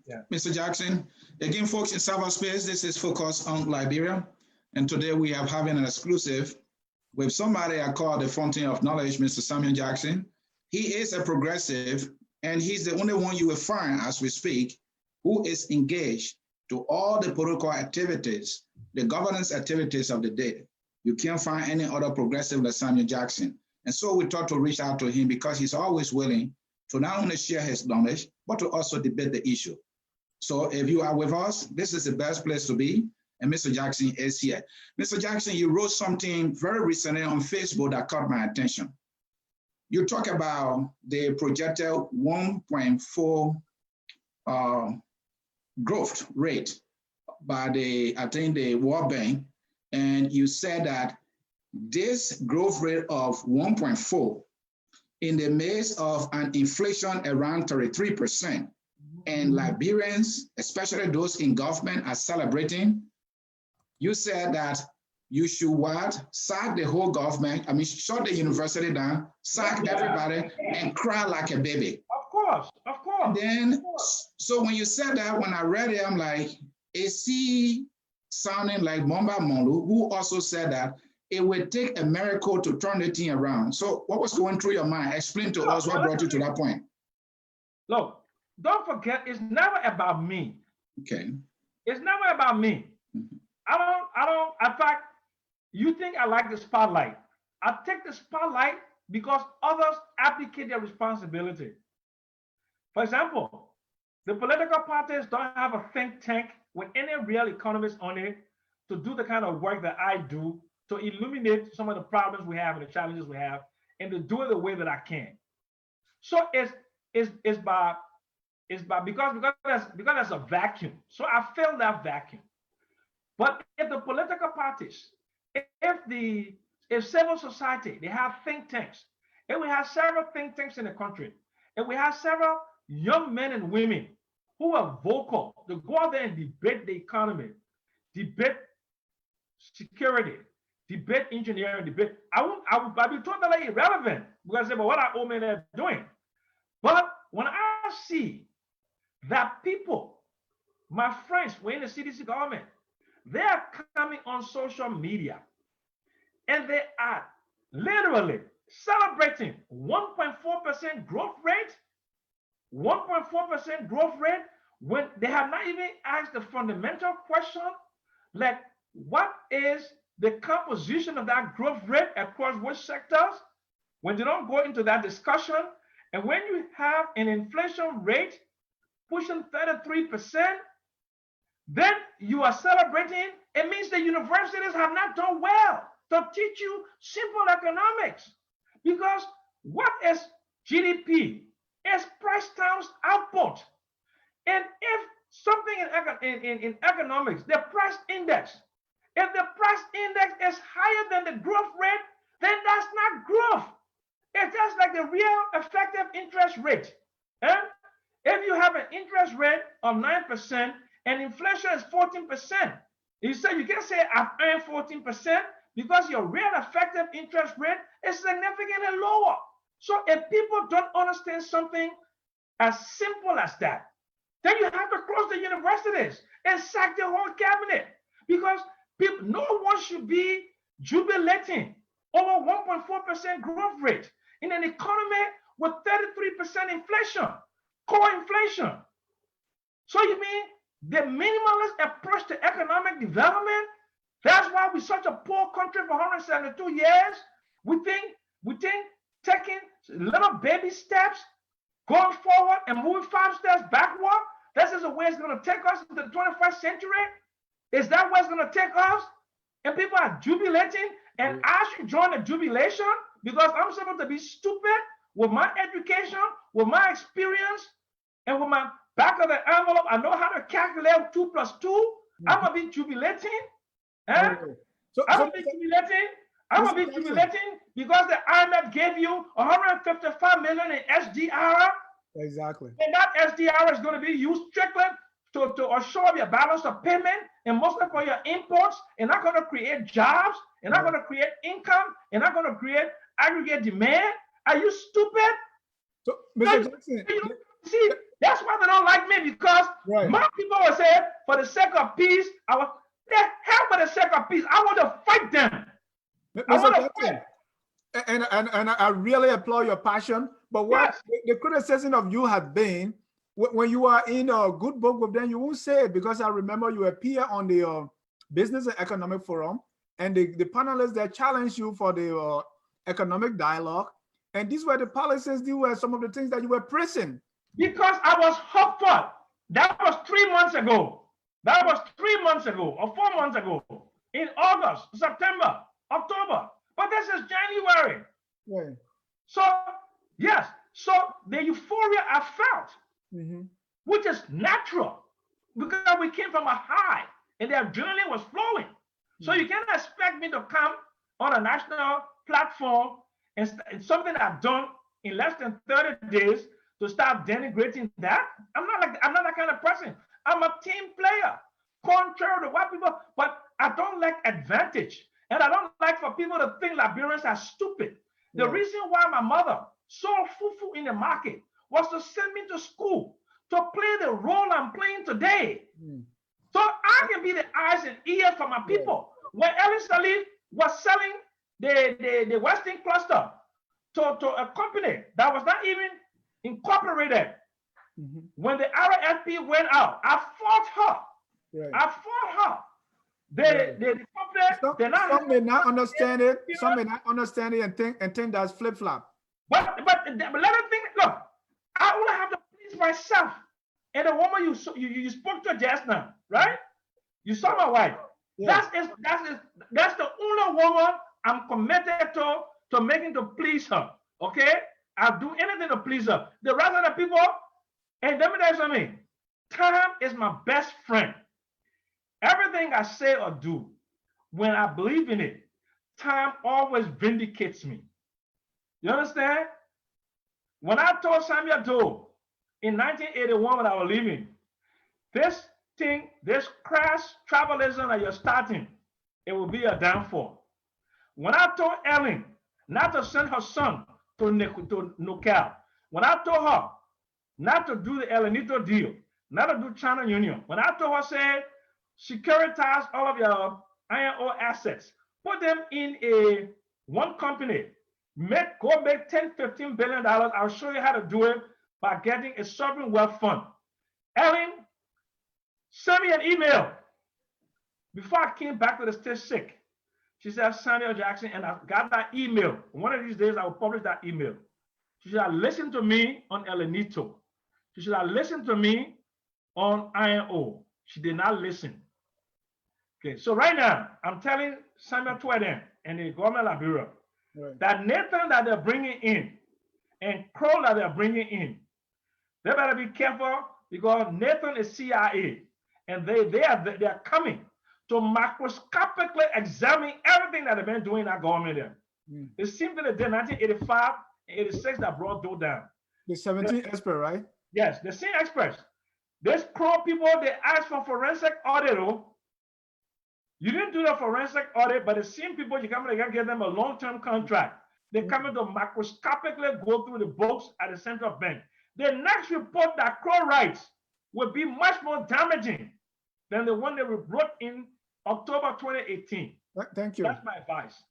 Speaker 2: Yeah.
Speaker 1: Mr. Jackson, again, folks in cyberspace, this is focused on Liberia. And today we are having an exclusive with somebody I call the Fountain of Knowledge, Mr. Samuel Jackson. He is a progressive, and he's the only one you will find as we speak who is engaged to all the political activities, the governance activities of the day. You can't find any other progressive like Samuel Jackson. And so we thought to reach out to him because he's always willing to not only share his knowledge, but to also debate the issue. So if you are with us, this is the best place to be. And Mr. Jackson is here. Mr. Jackson, you wrote something very recently on Facebook that caught my attention. You talk about the projected 1.4 growth rate by I think the World Bank, and you said that this growth rate of 1.4 in the midst of an inflation around 33%, and Liberians, especially those in government, are celebrating. You said that you should what? Sack the whole government, shut the university down, sack everybody, and cry like a baby.
Speaker 2: Of course, of course.
Speaker 1: And then,
Speaker 2: of course.
Speaker 1: So when you said that, when I read it, I'm like, is he sounding like Momba Molu, who also said that it would take a miracle to turn the thing around? So what was going through your mind? Explain to us what brought you to that point.
Speaker 2: Look, don't forget, it's never about me.
Speaker 1: Okay.
Speaker 2: It's never about me.
Speaker 1: Mm-hmm.
Speaker 2: I don't, in fact, you think I like the spotlight. I take the spotlight because others abdicate their responsibility. For example, the political parties don't have a think tank with any real economists on it to do the kind of work that I do to illuminate some of the problems we have and the challenges we have, and to do it the way that I can. So it's because there's a vacuum. So I fill that vacuum. But if the political parties, if civil society, they have think tanks, and we have several think tanks in the country, and we have several young men and women who are vocal to go out there and debate the economy, debate security, debate engineering, debate. I'd be totally irrelevant because but what are old men are doing? But when I see that people, my friends, were in the CDC government, they are coming on social media and they are literally celebrating 1.4% growth rate, 1.4% growth rate, when they have not even asked the fundamental question, like what is the composition of that growth rate across which sectors? When they don't go into that discussion, and when you have an inflation rate pushing 33%, then you are celebrating. It means the universities have not done well to teach you simple economics. Because what is GDP? It's price times output. And if something in economics, the price index, if the price index is higher than the growth rate, then that's not growth. It's just like the real effective interest rate. If you have an interest rate of 9% and inflation is 14%, you say you can say I've earned 14% because your real effective interest rate is significantly lower. So if people don't understand something as simple as that, then you have to close the universities and sack the whole cabinet, because people, no one should be jubilating over 1.4% growth rate in an economy with 33% inflation, core inflation. So you mean the minimalist approach to economic development? That's why we're such a poor country for 172 years. We think taking little baby steps, going forward and moving 5 steps backward? This is the way it's going to take us into the 21st century? Is that where it's going to take us? And people are jubilating, and I should join the jubilation because I'm supposed to be stupid with my education, with my experience, and with my back of the envelope. I know how to calculate 2 plus 2. I'm going to be jubilating. Eh? I'm going to be jubilating. I'm going to be jubilating because the IMF gave you 155 million in SDR.
Speaker 3: Exactly.
Speaker 2: And that SDR is going to be used strictly to assure your balance of payment and mostly for your imports, and not going to create jobs, and not going to create income, and not going to create aggregate demand. Are you stupid?
Speaker 3: So, Mr. Jackson,
Speaker 2: see, that's why they don't like me, because my people will say, for the sake of peace, the hell for the sake of peace, I want to fight them.
Speaker 3: Mr. Jackson, and I really applaud your passion, but what the criticism of you has been, when you are in a good book with them, you won't say it, because I remember you appear on the Business and Economic Forum, and the panelists that challenged you for the economic dialogue, and these were the policies, these were some of the things that you were pressing.
Speaker 2: Because I was hopeful. That was 3 months ago. That was 3 months ago or 4 months ago, in August, September, October. But this is January.
Speaker 3: Right.
Speaker 2: So, yes. So the euphoria I felt, which is natural, because we came from a high and the adrenaline was flowing. So you can't expect me to come on a national platform and something I've done in less than 30 days to start denigrating that. I'm not that kind of person. I'm a team player, contrary to what people, but I don't like advantage. And I don't like for people to think Liberians are stupid. The reason why my mother sold fufu in the market was to send me to school to play the role I'm playing today. So I can be the eyes and ears for my people. When Ellen Salif was selling the Western cluster to a company that was not even incorporated, when the RFP went out, I fought her. I fought her. The company,
Speaker 3: some may not understand it. Some may not understand it and think that's flip flop.
Speaker 2: But let them think. Look, I only have to please myself. And the woman you spoke to just now, right? You saw my wife. That's the only woman I'm committed to making to please her. Okay, I'll do anything to please her. The rest of the people, and let me tell you something. Time is my best friend. Everything I say or do, when I believe in it, time always vindicates me. You understand? When I told Samuel Doe in 1981 when I was leaving, this crass travelism that you're starting, it will be a downfall. When I told Ellen not to send her son to NoCal, when I told her not to do the Elenito deal, not to do China Union, when I told her, say, securitize all of your iron ore assets, put them in one company, go make $10-15 billion. I'll show you how to do it by getting a sovereign wealth fund. Ellen sent me an email before I came back to the state sick. She said, Samuel Jackson, and I got that email. One of these days, I will publish that email. She said, listen to me on Elenito. She said, listen to me on iron ore. She did not listen. Okay, so right now, I'm telling Samuel Tweden and the government of Liberia that Nathan that they're bringing in and Crow that they're bringing in, they better be careful, because Nathan is CIA, and they are coming to macroscopically examine everything that they've been doing in our government there. The same thing they did in 1985 and 86 that brought Doe down.
Speaker 3: The 17 experts, right?
Speaker 2: Yes, the same experts. These Crow people, they asked for forensic audit. You didn't do the forensic audit, but the same people, you come to give them a long-term contract. They come in to macroscopically go through the books at the central bank. The next report that Crow writes will be much more damaging than the one that we wrote in October 2018.
Speaker 3: Thank you.
Speaker 2: That's my advice.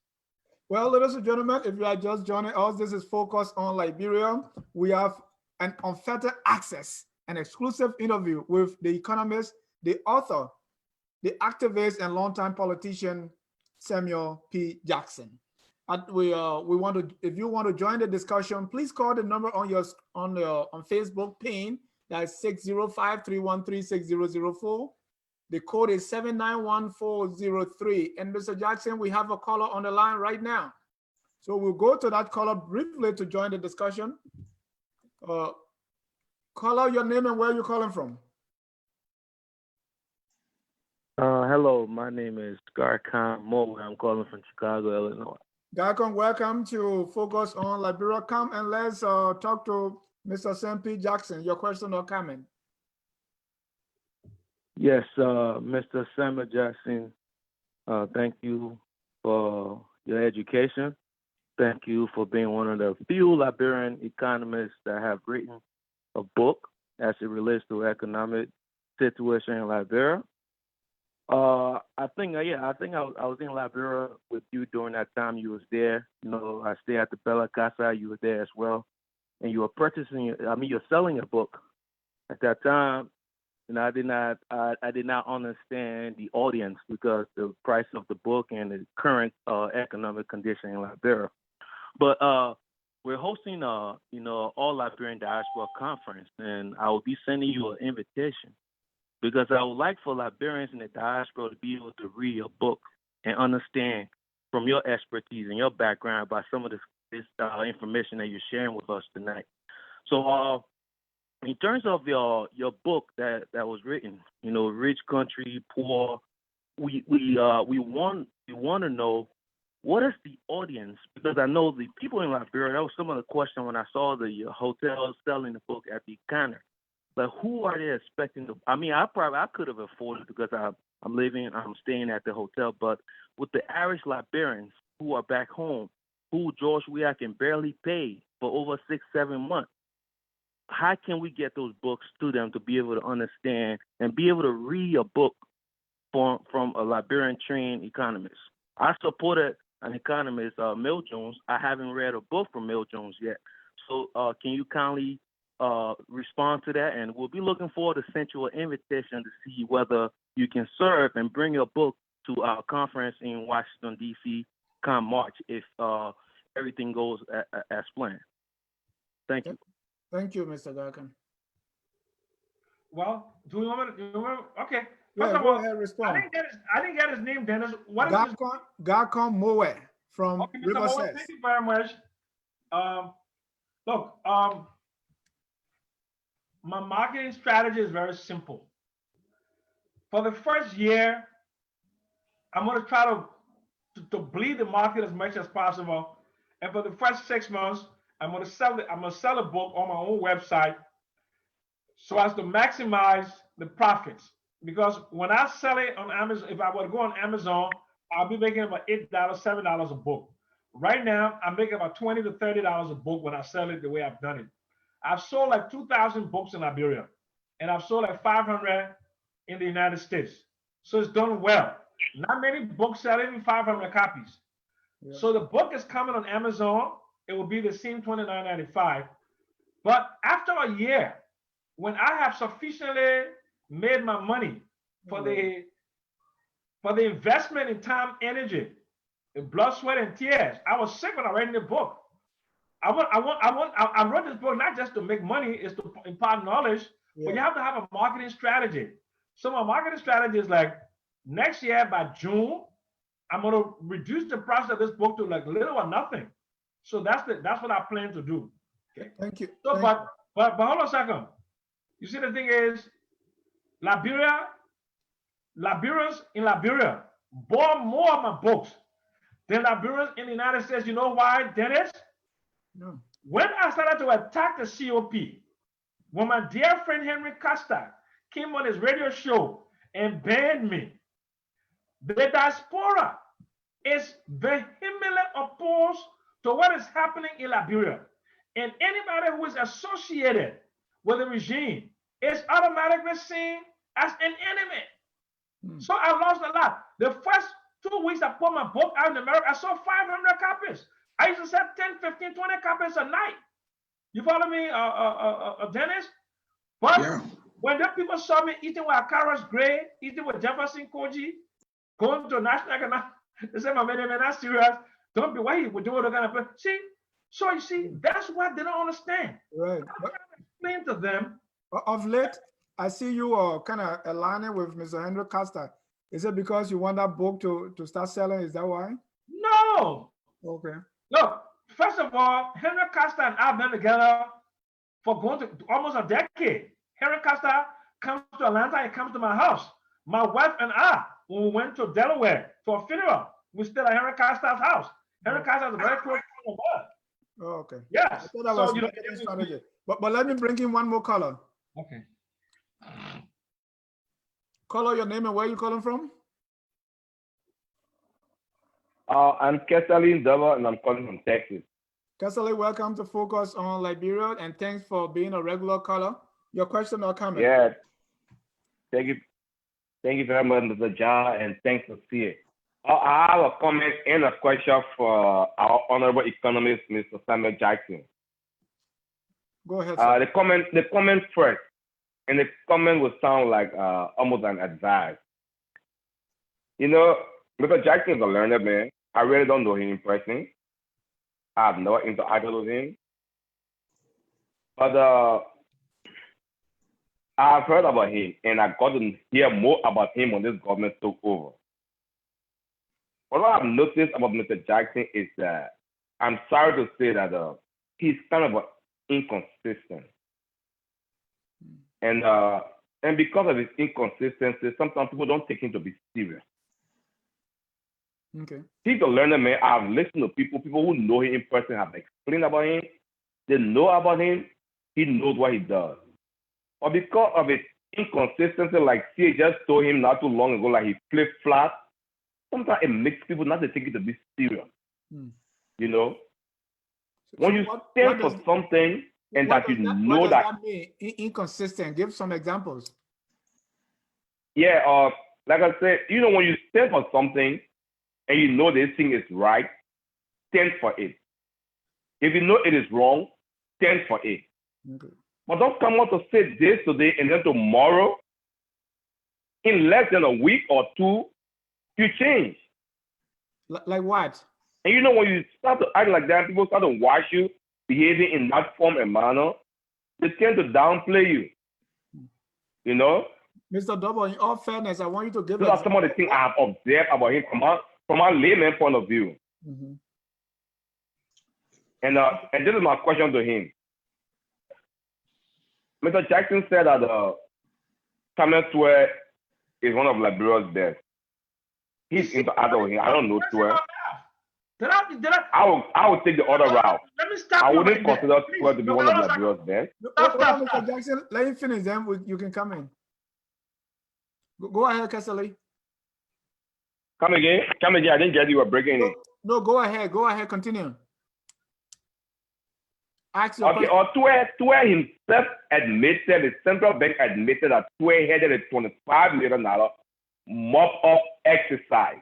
Speaker 3: Well, ladies and gentlemen, if you are just joining us, this is Focus on Liberia. We have an unfettered access, an exclusive interview with the economist, the author, the activist and longtime politician, Samuel P. Jackson. we want to, if you want to join the discussion, please call the number on your on Facebook pin. That's 605-313-6004. The code is 791403. And Mr. Jackson, we have a caller on the line right now. So we'll go to that caller briefly to join the discussion. Caller, your name and where you're calling from.
Speaker 4: Hello, my name is Garcon Moe. I'm calling from Chicago, Illinois.
Speaker 3: Garcon, welcome to Focus on Liberia. Come and let's talk to Mr. Sam P. Jackson. Your question or comment?
Speaker 4: Yes, Mr. Samuel Jackson, thank you for your education. Thank you for being one of the few Liberian economists that have written a book as it relates to economic situation in Liberia. I think I was in Liberia with you during that time you was there. You know, I stayed at the Bella Casa. You were there as well, and you were you're selling a book at that time. And I did not understand the audience because the price of the book and the current economic condition in Liberia. But we're hosting all Liberian diaspora conference, and I will be sending you an invitation because I would like for Liberians in the diaspora to be able to read your book and understand from your expertise and your background about some of this information that you're sharing with us tonight. So. In terms of your book that was written, you know, Rich Country, Poor, we want to know what is the audience, because I know the people in Liberia, that was some of the question when I saw the hotels selling the book at the counter. But who are they expecting to? I mean, I could have afforded it because I'm staying at the hotel, but with the Irish Liberians who are back home, who George Weah can barely pay for over 6-7 months. How can we get those books to them to be able to understand and be able to read a book from a Liberian trained economist? I supported an economist, Mill Jones. I haven't read a book from Mill Jones yet. So can you kindly respond to that? And we'll be looking forward to send you an invitation to see whether you can serve and bring your book to our conference in Washington, D.C. come March if everything goes as planned. Thank you.
Speaker 3: Thank you, Mr. Garcon.
Speaker 2: Well, do you want me to? Okay.
Speaker 3: First of all, respond.
Speaker 2: I didn't get his name, Dennis. What is
Speaker 3: Garcon Moe from Riverside.
Speaker 2: Thank you very much. Look, my marketing strategy is very simple. For the first year, I'm going to try to bleed the market as much as possible. And for the first 6 months, I'm going to sell a book on my own website so as to maximize the profits. Because when I sell it on Amazon, if I were to go on Amazon, I'll be making about $8, $7 a book. Right now, I'm making about $20 to $30 a book when I sell it the way I've done it. I've sold like 2,000 books in Liberia, and I've sold like 500 in the United States. So it's done well. Not many books sell even 500 copies. Yeah. So the book is coming on Amazon. It will be the same $29.95. But after a year, when I have sufficiently made my money for the investment in time, energy, in blood, sweat, and tears, I was sick when I read the book. I wrote this book not just to make money, it's to impart knowledge, but you have to have a marketing strategy. So my marketing strategy is like next year by June, I'm going to reduce the price of this book to like little or nothing. So that's what I plan to do. Okay.
Speaker 3: Thank you.
Speaker 2: So, but hold on a second. You see, the thing is, Liberians in Liberia bought more of my books than Liberians in the United States. You know why, Dennis?
Speaker 3: No.
Speaker 2: When I started to attack the COP, when my dear friend Henry Costa came on his radio show and banned me, the diaspora is vehemently opposed to what is happening in Liberia. And anybody who is associated with the regime is automatically seen as an enemy. So I lost a lot. The first 2 weeks I put my book out in America, I sold 500 copies. I used to sell 10, 15, 20 copies a night. You follow me, Dennis? But when the people saw me eating with Akaras Gray, eating with Jefferson Koji, going to national economic, they said, my man, that's serious. Don't be why he would do it kind of see. So you see, that's what they don't understand.
Speaker 3: Right.
Speaker 2: I'm trying to explain to them.
Speaker 3: Of late, I see you are kind of aligning with Mr. Henry Costa. Is it because you want that book to start selling? Is that why?
Speaker 2: No.
Speaker 3: Okay.
Speaker 2: Look, first of all, Henry Costa and I have been together for going to almost a decade. Henry Costa comes to Atlanta, he comes to my house. My wife and I, when we went to Delaware for a funeral, we stayed at Henry Costa's house. Henry Costa is a very close friend of mine.
Speaker 3: Oh, okay.
Speaker 2: Yes.
Speaker 3: I thought that was strategy. But let me bring in one more caller.
Speaker 2: Okay.
Speaker 3: Caller, your name and where you calling from?
Speaker 5: I'm Kesalin Dava, and I'm calling from Texas.
Speaker 3: Kesali, welcome to Focus on Liberia, and thanks for being a regular caller. Your question or comment?
Speaker 5: Yeah, thank you very much, Mr. Ja, and thanks for seeing. I have a comment and a question for our honorable economist, Mr. Samuel Jackson.
Speaker 3: Go ahead, sir.
Speaker 5: The comment first, and the comment will sound like almost an advice. You know, Mr. Jackson is a learned man. I really don't know him in person. I have never interacted with him. But I've heard about him, and I got to hear more about him when this government took over. What I've noticed about Mr. Jackson is that I'm sorry to say that he's kind of inconsistent. And because of his inconsistency, sometimes people don't take him to be serious.
Speaker 3: Okay.
Speaker 5: He's a learner, man. I've listened to people who know him in person have explained about him. They know about him. He knows what he does. But because of his inconsistency, like CA just told him not too long ago, like he flip-flops, sometimes it makes people not to take it to be serious. You know? When you stand for something and that you know
Speaker 3: what does
Speaker 5: that
Speaker 3: mean? Inconsistent. Give some examples.
Speaker 5: Yeah, like I said, you know, when you stand for something and you know this thing is right, stand for it. If you know it is wrong, stand for it.
Speaker 3: Okay.
Speaker 5: But don't come out to say this today and then tomorrow, in less than a week or two, you change.
Speaker 3: Like what?
Speaker 5: And you know, when you start to act like that, people start to watch you behaving in that form and manner, they tend to downplay you. You know?
Speaker 3: Mr. Double, in all fairness, I want you to give
Speaker 5: These are some of the things I have observed about him from a layman point of view.
Speaker 3: Mm-hmm.
Speaker 5: And this is my question to him. Mr. Jackson said that Samuel Weah is one of Liberia's best. He's interacting with him. I don't know Weah. I would take the other route.
Speaker 2: Let me stop.
Speaker 5: I wouldn't consider Weah to be one of Liberia's best.
Speaker 3: Stop. Mr. Jackson, let him finish, then you can come in. Go ahead, Kesali.
Speaker 5: Come again. I didn't get you were breaking it.
Speaker 3: No, go ahead. Continue. Ask your
Speaker 5: okay, or Weah himself admitted, the central bank admitted that Weah headed a $25 million mop-up exercise.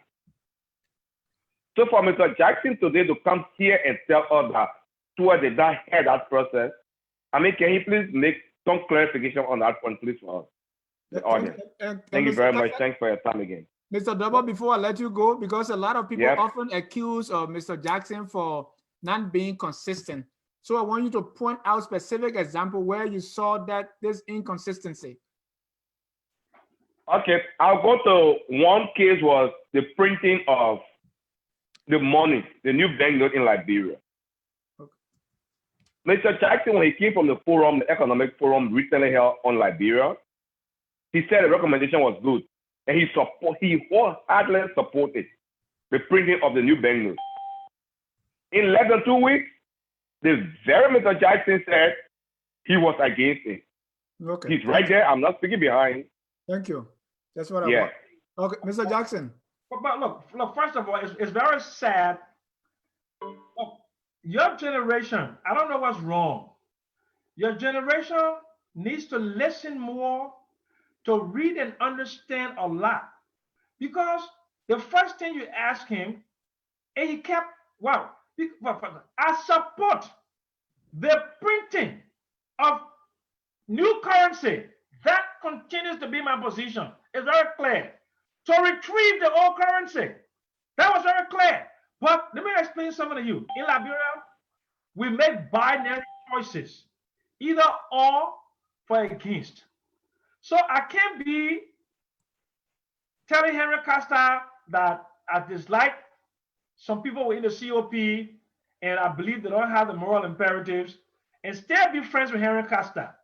Speaker 5: So for Mr. Jackson today to come here and tell us that Weah did not head that process, I mean, can he please make some clarification on that point, please, for us, the audience? Thank you very much. Thanks for your time again.
Speaker 3: Mr. Double, before I let you go, because a lot of people often accuse Mr. Jackson for not being consistent. So I want you to point out specific example where you saw that this inconsistency.
Speaker 5: Okay, I'll go to one case was the printing of the money, the new banknote in Liberia. Okay. Mr. Jackson, when he came from the forum, the economic forum recently held on Liberia, he said the recommendation was good, and he wholeheartedly supported the printing of the new banknote. In less than 2 weeks, the very Mr. Jackson said he was against it.
Speaker 3: Okay.
Speaker 5: He's right there. I'm not speaking behind.
Speaker 3: Thank you. That's what I want. Okay, Mr. Jackson.
Speaker 2: But look, first of all, it's very sad. Look, your generation, I don't know what's wrong. Your generation needs to listen more, to read and understand a lot. Because the first thing you ask him, and he kept, I support the printing of new currency. That continues to be my position. It's very clear. To retrieve the old currency. That was very clear. But let me explain something to you. In Liberia, we make binary choices, either or for against. So I can't be telling Henry Costa that I dislike some people in the COP and I believe they don't have the moral imperatives and still be friends with Henry Costa,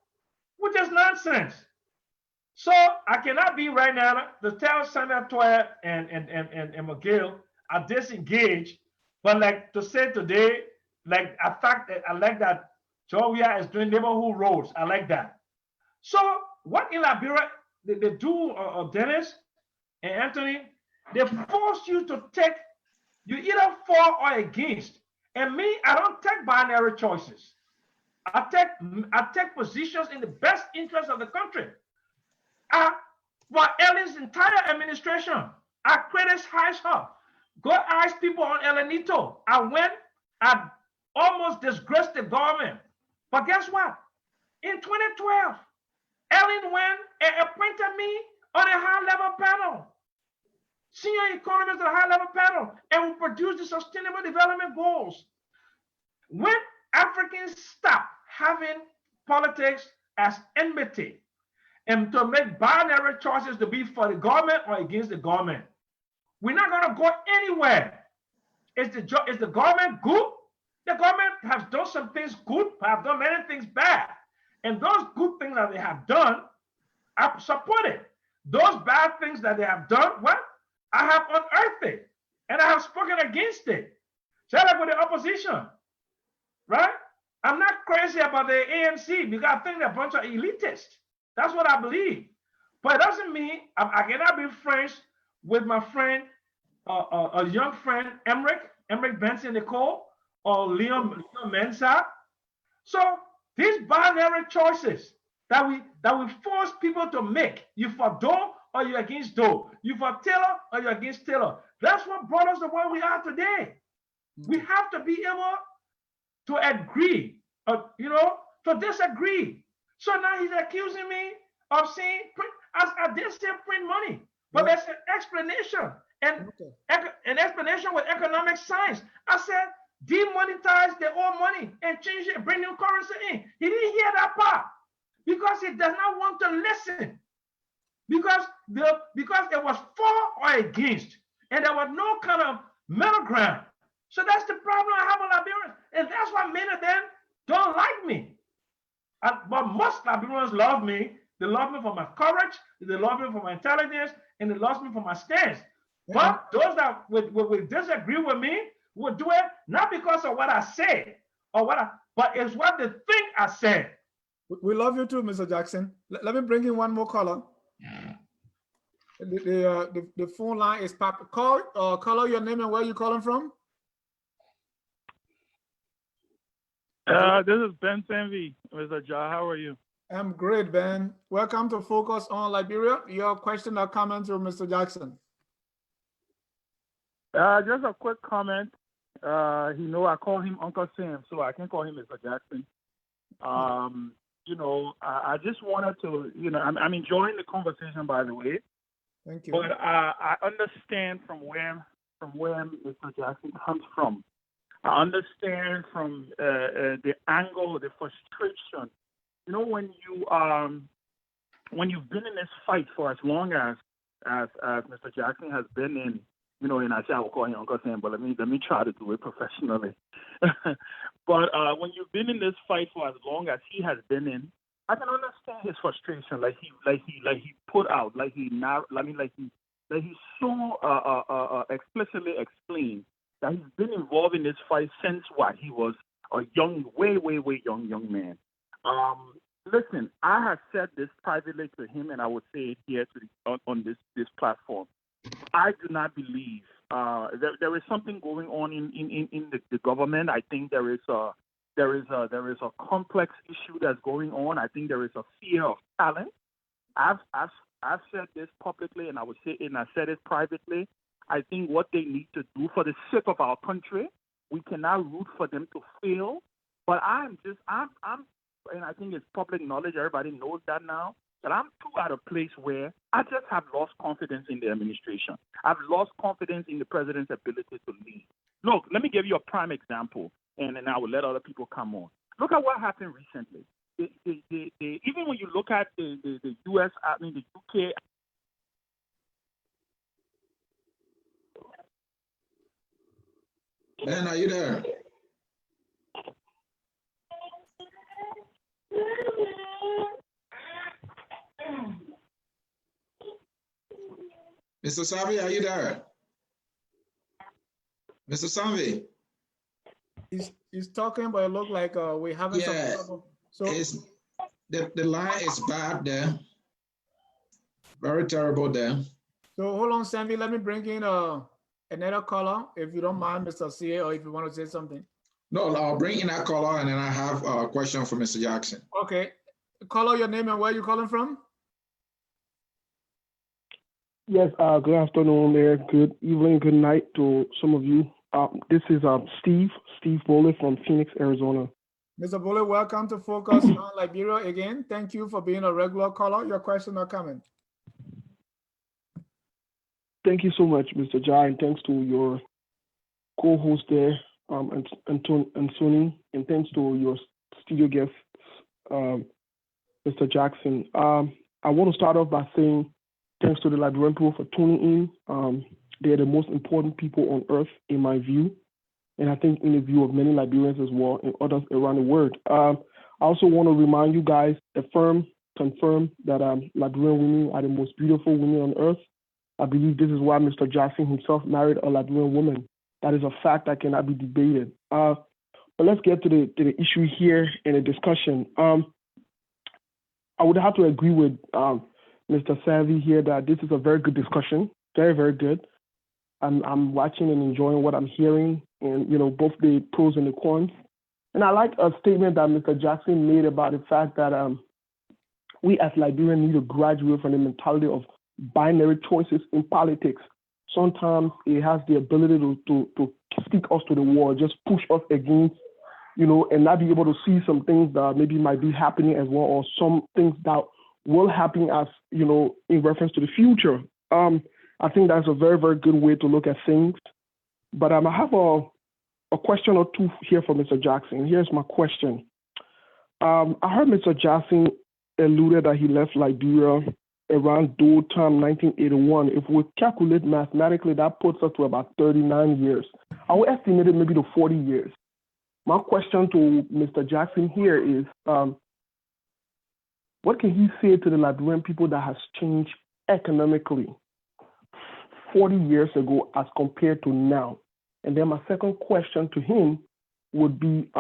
Speaker 2: which is nonsense. So I cannot be right now to tell Senator Toya and McGill I disengage, but like to say today, like I fact that I like that Weah is doing neighborhood roads. I like that. So what in Liberia they do, Dennis and Anthony, they force you to take, you either for or against. And me, I don't take binary choices. I take positions in the best interest of the country. For Ellen's entire administration, I criticized her. Go ask people on Elenito. I almost disgraced the government. But guess what? In 2012, Ellen went and appointed me on a high-level panel, senior economist on a high-level panel, and we produced the Sustainable Development Goals. When Africans stop having politics as enmity and to make binary choices to be for the government or against the government, we're not going to go anywhere. Is the government good? The government has done some things good, but have done many things bad. And those good things that they have done, I support it. Those bad things that they have done, well, I have unearthed it. And I have spoken against it. Just like with the opposition, right? I'm not crazy about the ANC because I think they're a bunch of elitists. That's what I believe. But it doesn't mean I cannot be friends with my friend, a young friend, Emmerich Benson Nicole, or Leon Mensa. So these binary choices that we force people to make, you for Doe or you against Doe, you for Taylor or you against Taylor. That's what brought us to where we are today. We have to be able to agree, to disagree. So now he's accusing me of saying, I did say print money, but there's an explanation, and an explanation with economic science. I said, demonetize their own money and change it, bring new currency in. He didn't hear that part because he does not want to listen. Because it was for or against, and there was no kind of middle ground. So that's the problem I have with Liberians, and that's why many of them don't like me. But most Liberians love me. They love me for my courage, they love me for my intelligence, and they love me for my stance. But those that would disagree with me will do it not because of what I say but it's what they think I said.
Speaker 3: We love you too, Mr. Jackson. Let me bring in one more caller. The phone line is popping. Caller, your name and where you calling from?
Speaker 6: This is Ben Sanvi, Mr. Ja. How are you?
Speaker 3: I'm great, Ben. Welcome to Focus on Liberia. Your question or comment to Mr. Jackson?
Speaker 6: Just a quick comment. I call him Uncle Sam, so I can call him Mr. Jackson. I just wanted to, I'm enjoying the conversation, by the way.
Speaker 3: Thank you.
Speaker 6: But I understand from where Mr. Jackson comes from. I understand from the angle, the frustration. When you've been in this fight for as long as Mr. Jackson has been in, and I say I will call him Uncle Sam, but let me try to do it professionally. But when you've been in this fight for as long as he has been in, I can understand his frustration, like he put out, like he so explicitly explained that he's been involved in this fight since he was a young, way young man. Listen, I have said this privately to him, and I would say it here on this platform. I do not believe there is something going on in the government. I think there is a complex issue that's going on. I think there is a fear of talent. I've said this publicly, and I said it privately. I think what they need to do for the sake of our country, we cannot root for them to fail. But I'm and I think it's public knowledge. Everybody knows that now. That I'm too at a place where I just have lost confidence in the administration. I've lost confidence in the president's ability to lead. Look, let me give you a prime example, and then I will let other people come on. Look at what happened recently. Even when you look at the U.S., I mean the U.K.
Speaker 1: Ben, are you there? Mr. Savi, are you there? Mr. Savi?
Speaker 3: He's talking, but it looks like we're having some trouble. So
Speaker 1: the line is bad there. Very terrible there.
Speaker 3: So hold on, Sammy. Let me bring in another caller, if you don't mind, Mr. CA, or if you want to say something.
Speaker 1: No, I'll bring in that caller, and then I have a question for Mr. Jackson.
Speaker 3: Okay. Caller, your name and where you calling from?
Speaker 7: Yes, good afternoon there. Good evening, good night to some of you. This is Steve Bowley from Phoenix, Arizona.
Speaker 3: Mr. Bowley, welcome to Focus on Liberia again. Thank you for being a regular caller. Your question or comment?
Speaker 7: Thank you so much, Mr. Jai, and thanks to your co-host there, and Sony, and thanks to your studio guest, Mr. Jackson. I want to start off by saying thanks to the Liberian people for tuning in. They're the most important people on earth, in my view, and I think in the view of many Liberians as well and others around the world. I also want to remind you guys, confirm that Liberian women are the most beautiful women on earth. I believe this is why Mr. Jackson himself married a Liberian woman. That is a fact that cannot be debated. But let's get to the issue here in the discussion. I would have to agree with Mr. Savvy here that this is a very good discussion, very, very good. I'm watching and enjoying what I'm hearing, and both the pros and the cons. And I like a statement that Mr. Jackson made about the fact that we as Liberians need to graduate from the mentality of binary choices in politics. Sometimes it has the ability to stick us to the wall, just push us against, and not be able to see some things that maybe might be happening as well, or some things that will happen as, in reference to the future. I think that's a very, very good way to look at things. But I have a question or two here for Mr. Jackson. Here's my question. I heard Mr. Jackson alluded that he left Liberia around due time 1981. If we calculate mathematically, that puts us to about 39 years. I would estimate it maybe to 40 years. My question to Mr. Jackson here is, what can he say to the Liberian people that has changed economically 40 years ago as compared to now? And then my second question to him would be,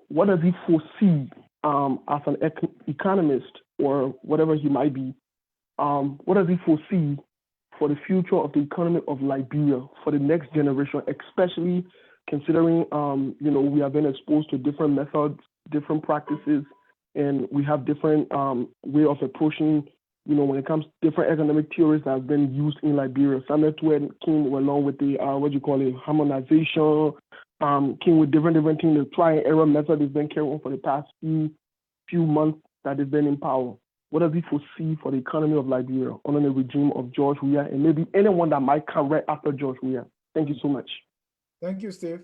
Speaker 7: what does he foresee as an economist or whatever he might be? What does he foresee for the future of the economy of Liberia for the next generation, especially considering, we have been exposed to different methods, different practices, and we have different way of approaching, when it comes to different economic theories that have been used in Liberia. Samuel Tweed came along with the, harmonization, came with different things. The try and error method has been carried on for the past few months that has been in power. What does he foresee for the economy of Liberia under the regime of George Weah, and maybe anyone that might come right after George Weah? Thank you so much.
Speaker 3: Thank you, Steve.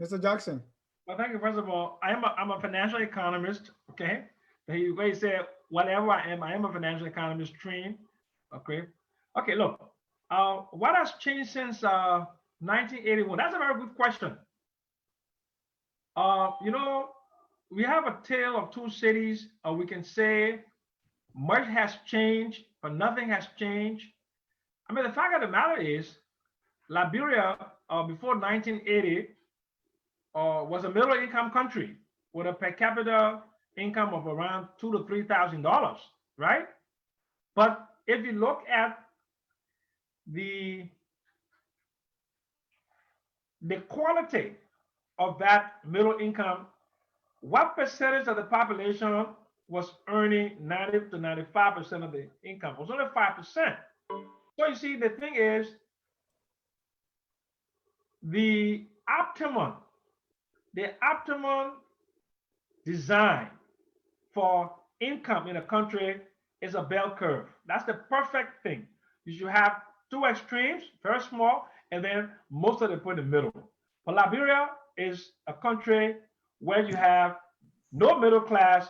Speaker 3: Mr. Jackson.
Speaker 2: Well, thank you. First of all, I'm a financial economist. Okay, he said whatever I am a financial economist trained. Okay. Look, what has changed since 1981? That's a very good question. We have a tale of two cities. We can say much has changed, but nothing has changed. I mean, the fact of the matter is, Liberia before 1980 was a middle income country with a per capita income of around $2,000 to $3,000, right? But if you look at the quality of that middle income, what percentage of the population was earning 90 to 95% of the income? It was only 5%. So you see, the thing is, the optimum design for income in a country is a bell curve. That's the perfect thing. You should have two extremes, very small, and then most of them put in the middle. But Liberia is a country where you have no middle class,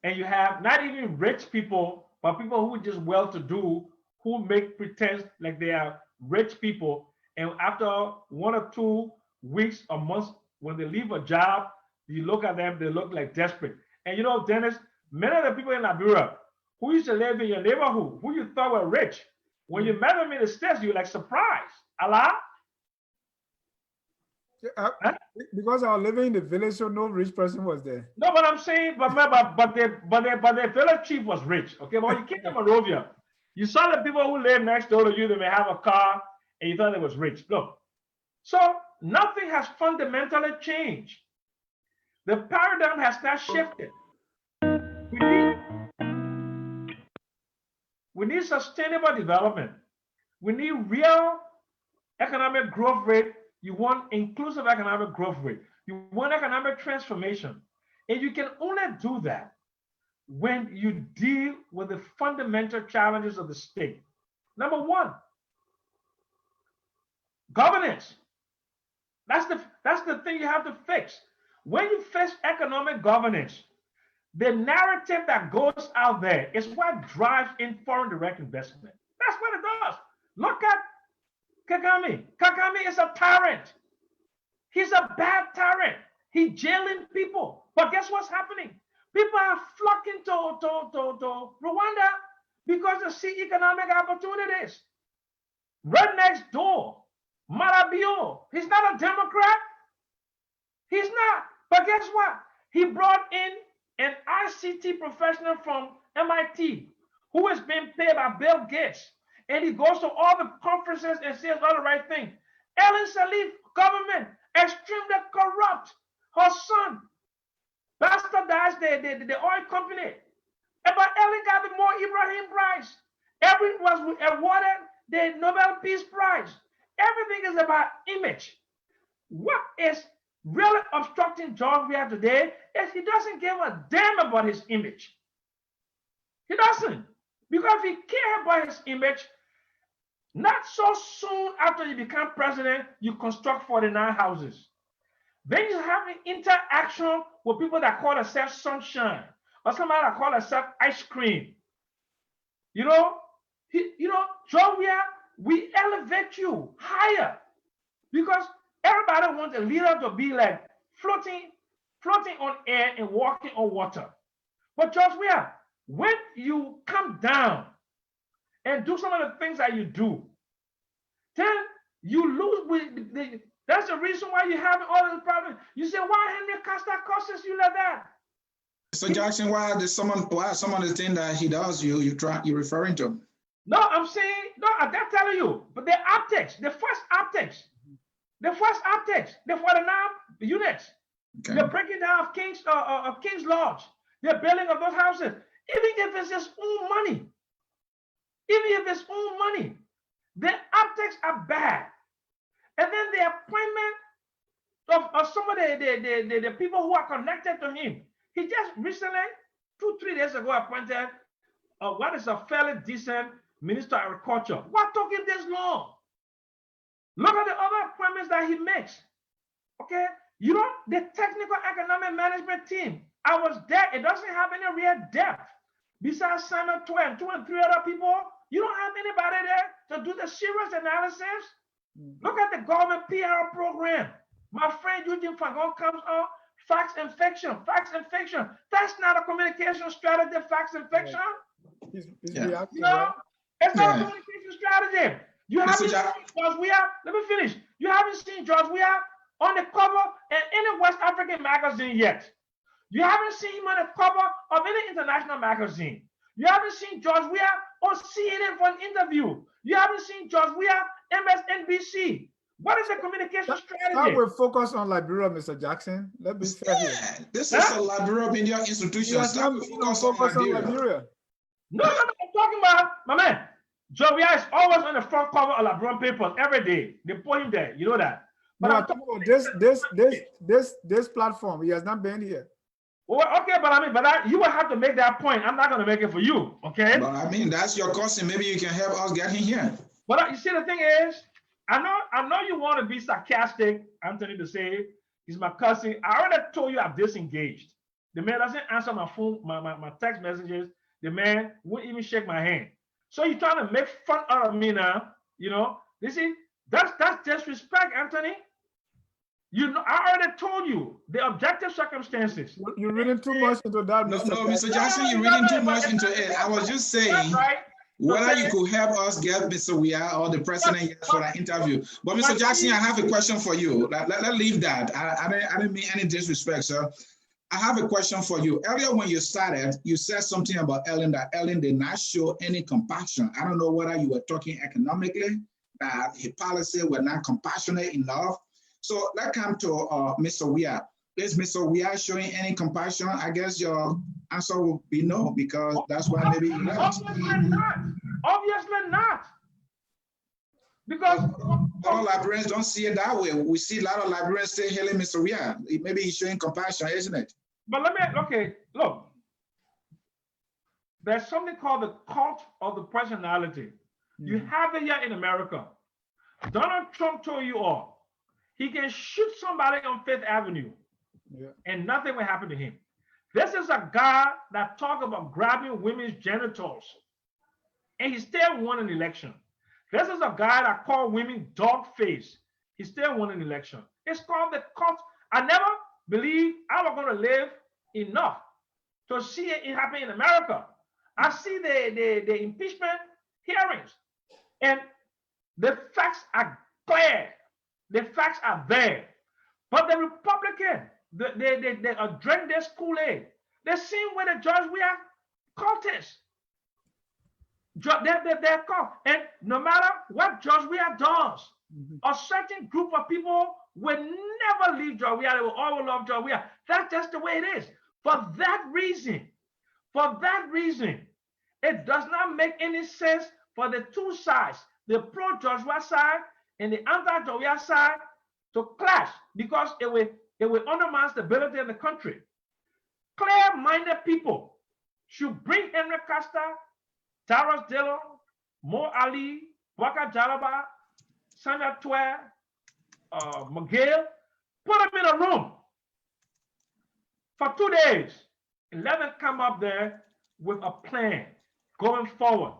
Speaker 2: and you have not even rich people, but people who are just well-to-do, who make pretense like they are rich people. And after 1 or 2 weeks or months, when they leave a job, you look at them, they look like desperate. And you know, Dennis, many of the people in Liberia who used to live in your neighborhood, who you thought were rich, when you met them in the States, you're like surprised. Allah?
Speaker 3: Huh? Because I was living in the village, so no rich person was there.
Speaker 2: No, but I'm saying, but the village chief was rich. Okay, but when you came to Monrovia, you saw the people who live next door to you, they may have a car, and you thought they was rich. Look, so nothing has fundamentally changed. The paradigm has not shifted. We need sustainable development. We need real economic growth rate. You want inclusive economic growth rate. You want economic transformation. And you can only do that when you deal with the fundamental challenges of the state. Number one, governance. That's the thing you have to fix. When you fix economic governance, the narrative that goes out there is what drives in foreign direct investment. That's what it does. Look at Kagame. Kagame is a tyrant. He's a bad tyrant. He's jailing people. But guess what's happening? People are flocking to Rwanda because they see economic opportunities. Right next door, Marabio. He's not a Democrat. He's not. But guess what? He brought in an ICT professional from MIT who is being paid by Bill Gates. And he goes to all the conferences and says all the right thing. Ellen Salif, government, extremely corrupt. Her son bastardized the oil company. But Ellen got the Mo Ibrahim Prize. Everyone was awarded the Nobel Peace Prize. Everything is about image. What is really obstructing George Weah today is he doesn't give a damn about his image. He doesn't. Because if he cared about his image, not so soon after you become president, you construct 49 houses. Then you have an interaction with people that call themselves sunshine, or somebody that call themselves ice cream. You know, George Weah, we elevate you higher because everybody wants a leader to be like floating on air and walking on water. But George Weah, when you come down and do some of the things that you do, then you lose. That's the reason why you have all these problems. You say, why Henry Costa causes you like that?
Speaker 1: So Jackson, why some of the things that he does you're referring to?
Speaker 2: No, I'm saying, no, I'm not telling you, but the optics, the first optics, the 49 units, okay. The breaking down of King's Lodge, the building of those houses, even if it's his own money, the optics are bad. And then the appointment of some of the people who are connected to him. He just recently, 2-3 days ago, appointed what is a fairly decent Minister of Agriculture. What took him this long? Look at the other appointments that he makes. Okay, you know, the technical economic management team, I was there. It doesn't have any real depth. Besides Simon Twain, 2 and 3 other people, you don't have anybody there to do the serious analysis. Look at the government PR program. My friend Eugene Fagon comes on facts and fiction. That's not a communication strategy, facts and fiction.
Speaker 3: He's reacting,
Speaker 2: you know, it's not a communication strategy. You haven't seen George Weah. Let me finish. You haven't seen George Weah on the cover of any West African magazine yet. You haven't seen him on the cover of any international magazine. You haven't seen George Weah on CNN for an interview. You haven't seen George Weah MSNBC. What is the communication strategy?
Speaker 3: Now we're focused on Liberia, Mr. Jackson. Let me fair here.
Speaker 1: This is a Liberia media institution.
Speaker 3: Yes, now we're focused on Liberia.
Speaker 2: No, I'm talking about, my man, George Weah is always on the front cover of Liberian papers every day. They put him there, you know that. But
Speaker 3: no, I'm talking about this platform. He has not been here.
Speaker 2: Well, okay, but you will have to make that point. I'm not going to make it for you, okay?
Speaker 1: But I mean, that's your cousin. Maybe you can help us get him here.
Speaker 2: But you see, the thing is, I know you want to be sarcastic, Anthony, to say he's my cousin. I already told you I've disengaged. The man doesn't answer my phone, my text messages. The man won't even shake my hand. So you're trying to make fun out of me now, you know? You see, that's disrespect, Anthony. You know, I already told you the objective circumstances.
Speaker 3: You're reading too much into that,
Speaker 1: No,
Speaker 3: Mr.
Speaker 1: no, Mr. Jackson, you're reading too much into it. I was just saying whether you could help us get Mr. Weah or the president for that interview. But Mr. Jackson, I have a question for you. Let's leave that. I didn't mean any disrespect, sir. I have a question for you. Earlier when you started, you said something about Ellen, that Ellen did not show any compassion. I don't know whether you were talking economically, that his policy were not compassionate enough. So let's come to Mr. Weah. Is Mr. Weah showing any compassion? I guess your answer will be no, because that's why maybe you left.
Speaker 2: Obviously not. Obviously not. Because
Speaker 1: a lot of Liberians don't see it that way. We see a lot of Liberians still hailing Mr. Weah. Maybe he's showing compassion, isn't it?
Speaker 2: But okay, look. There's something called the cult of the personality. You have it here in America. Donald Trump told you all, he can shoot somebody on Fifth Avenue and nothing will happen to him. This is a guy that talked about grabbing women's genitals and he still won an election. This is a guy that called women dog face. He still won an election. It's called the cult. I never believed I was going to live enough to see it happen in America. I see the impeachment hearings and the facts are clear. The facts are there. But the Republican, they are drinking their Kool-Aid. The same way the George Weah cultists. They're called. And no matter what George Weah does, a certain group of people will never leave George Weah. They will always love George Weah. That's just the way it is. For that reason, it does not make any sense for the two sides, the pro-George Weah side and the anti-George Weah side, to clash, because it will undermine stability in the country. Clear-minded people should bring Henry Costa, Taras Dillon, Mo Ali, Waka Jalaba, Sandra Twain, McGill, put them in a room for 2 days and let them come up there with a plan going forward.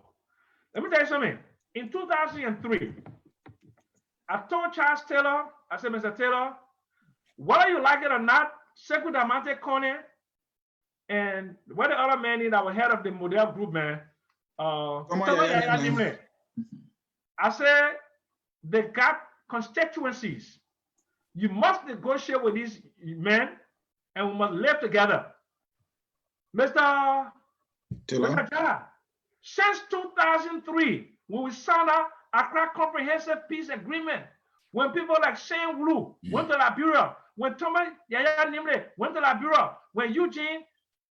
Speaker 2: Let me tell you something. In 2003, I told Charles Taylor, I said, Mr. Taylor, whether you like it or not, Sekou Damante Kone and what the other man that was head of the Model Group, man, I said, they got constituencies. You must negotiate with these men and we must live together. Mr. Taylor, since 2003, when we signed out Accra Comprehensive Peace Agreement, when people like Shane Wu went to Liberia, when Thomas Yaya Nimle went to Liberia, when Eugene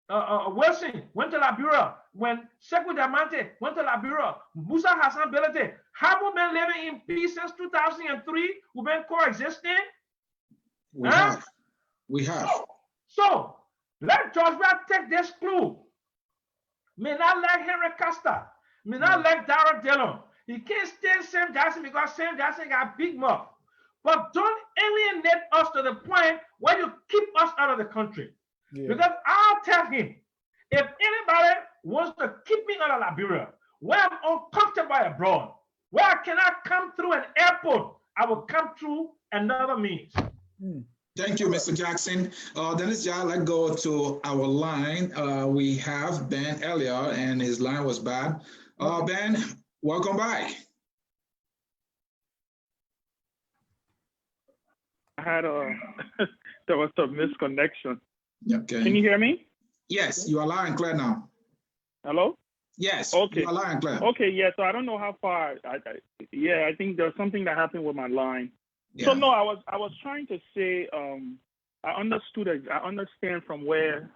Speaker 2: Wilson went to Liberia, when Sekou Damante went to Liberia, Musa Hassan Belete, have we been living in peace since 2003? We've been coexisting?
Speaker 1: We have.
Speaker 2: So let George Weah take this clue. May not like Henry Costa, may not like Dara Dillon. He can't stand Sam Jackson because Sam Jackson got big mouth. But don't alienate us to the point where you keep us out of the country. Because I'll tell him, if anybody wants to keep me out of Liberia, where I'm uncomfortable abroad, where I cannot come through an airport, I will come through another means.
Speaker 1: Thank you, Mr. Jackson. Dennis, let's go to our line. We have Ben earlier, and his line was bad. Ben, welcome back.
Speaker 6: I had there was a misconnection.
Speaker 1: Okay.
Speaker 6: Can you hear me?
Speaker 1: Yes, you are loud and clear now.
Speaker 6: Hello?
Speaker 1: Yes.
Speaker 6: Okay.
Speaker 1: You are loud and clear.
Speaker 6: Okay. Yeah. So I don't know how far. I think there's something that happened with my line.
Speaker 1: Yeah.
Speaker 6: So no, I was trying to say I understand from where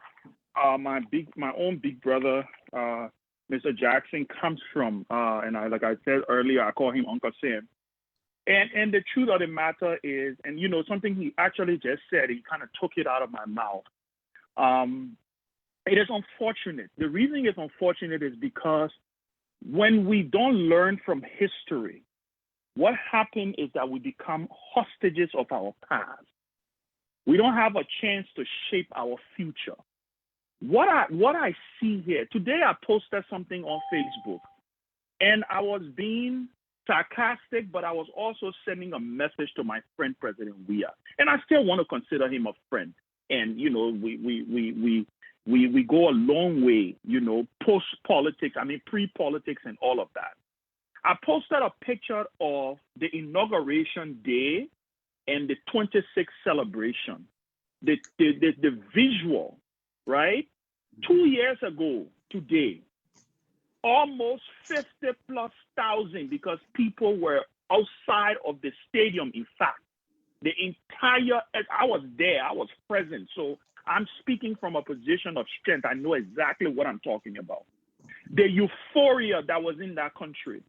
Speaker 6: my own big brother Mr. Jackson comes from, and like I said earlier, I call him Uncle Sam. And the truth of the matter is, and something he actually just said, he kind of took it out of my mouth. It is unfortunate. The reason it's unfortunate is because when we don't learn from history, what happened is that we become hostages of our past. We don't have a chance to shape our future. What I see here, today I posted something on Facebook, and I was being sarcastic, but I was also sending a message to my friend, President Weah. And I still want to consider him a friend. And, you know, we go a long way, you know, post-politics, pre-politics and all of that. I posted a picture of the inauguration day and the 26th celebration. The visual, right? 2 years ago today, almost 50,000 because people were outside of the stadium. In fact, the entire, I was there, I was present. So I'm speaking from a position of strength. I know exactly what I'm talking about. The euphoria that was in that country.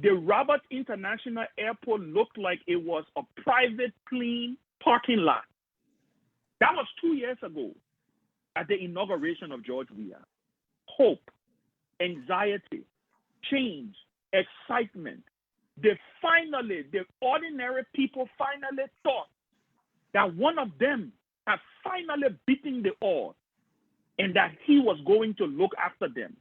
Speaker 6: The Rabat International Airport looked like it was a private plane parking lot. That was 2 years ago at the inauguration of George Weah. Hope, anxiety, change, excitement. The ordinary people finally thought that one of them had finally beaten the odds and that he was going to look after them.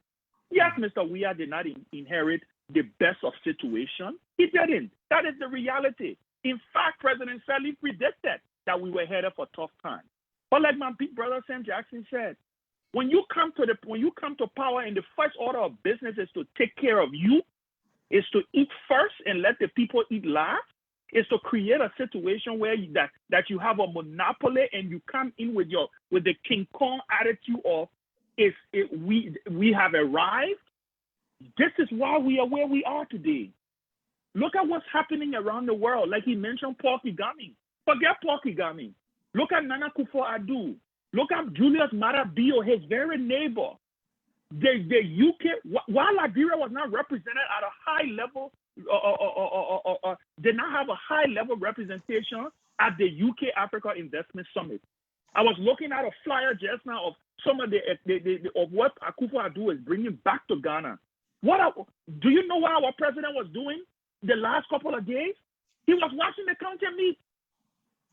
Speaker 6: Yes, Mr. Weah did not inherit the best of situation. He didn't. That is the reality. In fact, President Sally predicted that we were headed for tough times. But like my big brother Sam Jackson said, when you come to power and the first order of business is to take care of you, is to eat first and let the people eat last, is to create a situation where that you have a monopoly and you come in with the King Kong attitude of we have arrived. This is why we are where we are today. Look at what's happening around the world. Like he mentioned Paul Kagame. Forget Paul Kagame. Look at Nana Akufo-Addo. Look at Julius Maada Bio, his very neighbor. The UK, while Liberia was not represented at a high level, did not have a high level representation at the UK Africa Investment Summit. I was looking at a flyer just now of some of of what Akufo-Addo is bringing back to Ghana. Do you know what our president was doing the last couple of days? He was watching the county meet.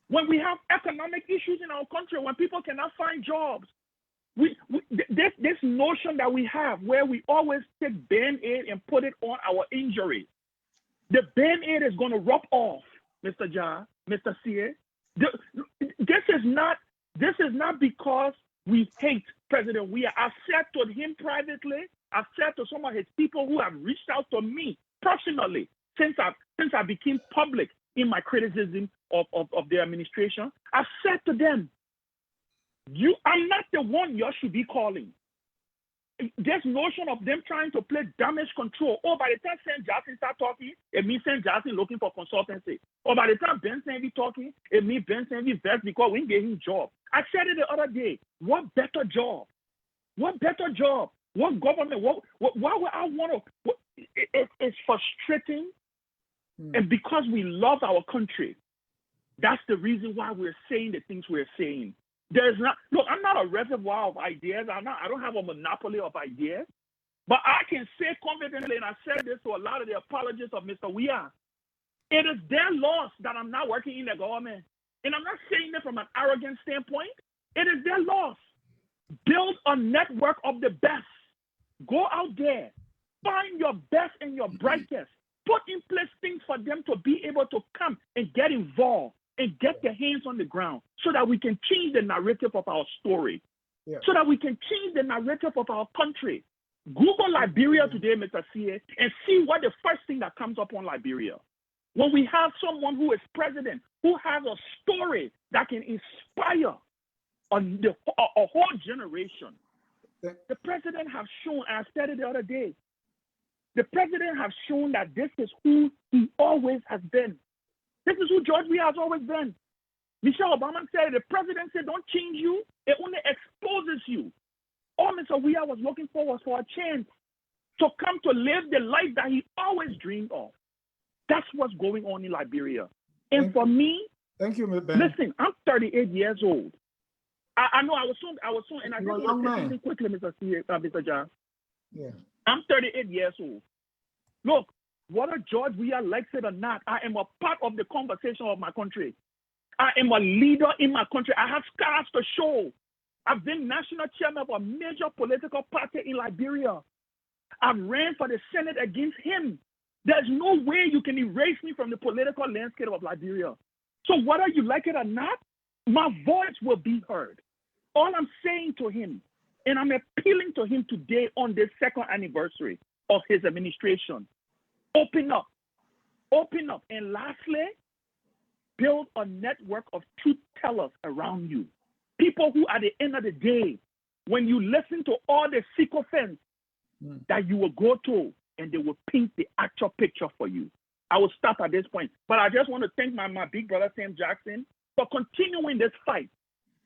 Speaker 6: When we have economic issues in our country, when people cannot find jobs, this notion that we have where we always take Band-Aid and put it on our injury. The Band-Aid is going to rub off, Mr. Ja, Mr. Sie. This is not because we hate President Weah. I've said to him privately, I've said to some of his people who have reached out to me personally since I became public in my criticism of their administration. I've said to them, I'm not the one you should be calling. This notion of them trying to play damage control. Oh, by the time St. Jackson start talking, it means St. Jackson looking for consultancy. Or by the time Ben Sanvi talking, it means Ben Sanvi vexed because we gave him job. I said it the other day. What better job? What better job? What government? Why would I want to? It's frustrating. And because we love our country, that's the reason why we're saying the things we're saying. I'm not a reservoir of ideas. I don't have a monopoly of ideas. But I can say confidently, and I said this to a lot of the apologists of Mr. Weah, it is their loss that I'm not working in the government. And I'm not saying it from an arrogant standpoint. It is their loss. Build a network of the best. Go out there. Find your best and your brightest. Put in place things for them to be able to come and get involved and get their hands on the ground so that we can change the narrative of our story, so that we can change the narrative of our country. Google Liberia today, Mr. CA, and see what the first thing that comes up on Liberia. When we have someone who is president, who has a story that can inspire a whole generation. The president has shown, I said it the other day, the president has shown that this is who he always has been. This is who George Weah has always been. Michelle Obama said, the president said, don't change you. It only exposes you. All Mr. Weah was looking for was for a chance to come to live the life that he always dreamed of. That's what's going on in Liberia. And for me,
Speaker 3: thank you, Ben.
Speaker 6: Listen, I'm 38 years old. I know I was soon, and I just want to say something quickly, Mr. John.
Speaker 3: Yeah.
Speaker 6: I'm 38 years old. Look, whether George Weah likes it or not, I am a part of the conversation of my country. I am a leader in my country. I have scars to show. I've been national chairman of a major political party in Liberia. I've ran for the Senate against him. There's no way you can erase me from the political landscape of Liberia. So whether you like it or not, my voice will be heard. All I'm saying to him, and I'm appealing to him today on the 2nd anniversary of his administration, open up. Open up. And lastly, build a network of truth tellers around you. People who, at the end of the day, when you listen to all the sycophants that you will go to, and they will paint the actual picture for you. I will stop at this point. But I just want to thank my big brother, Sam Jackson, for continuing this fight,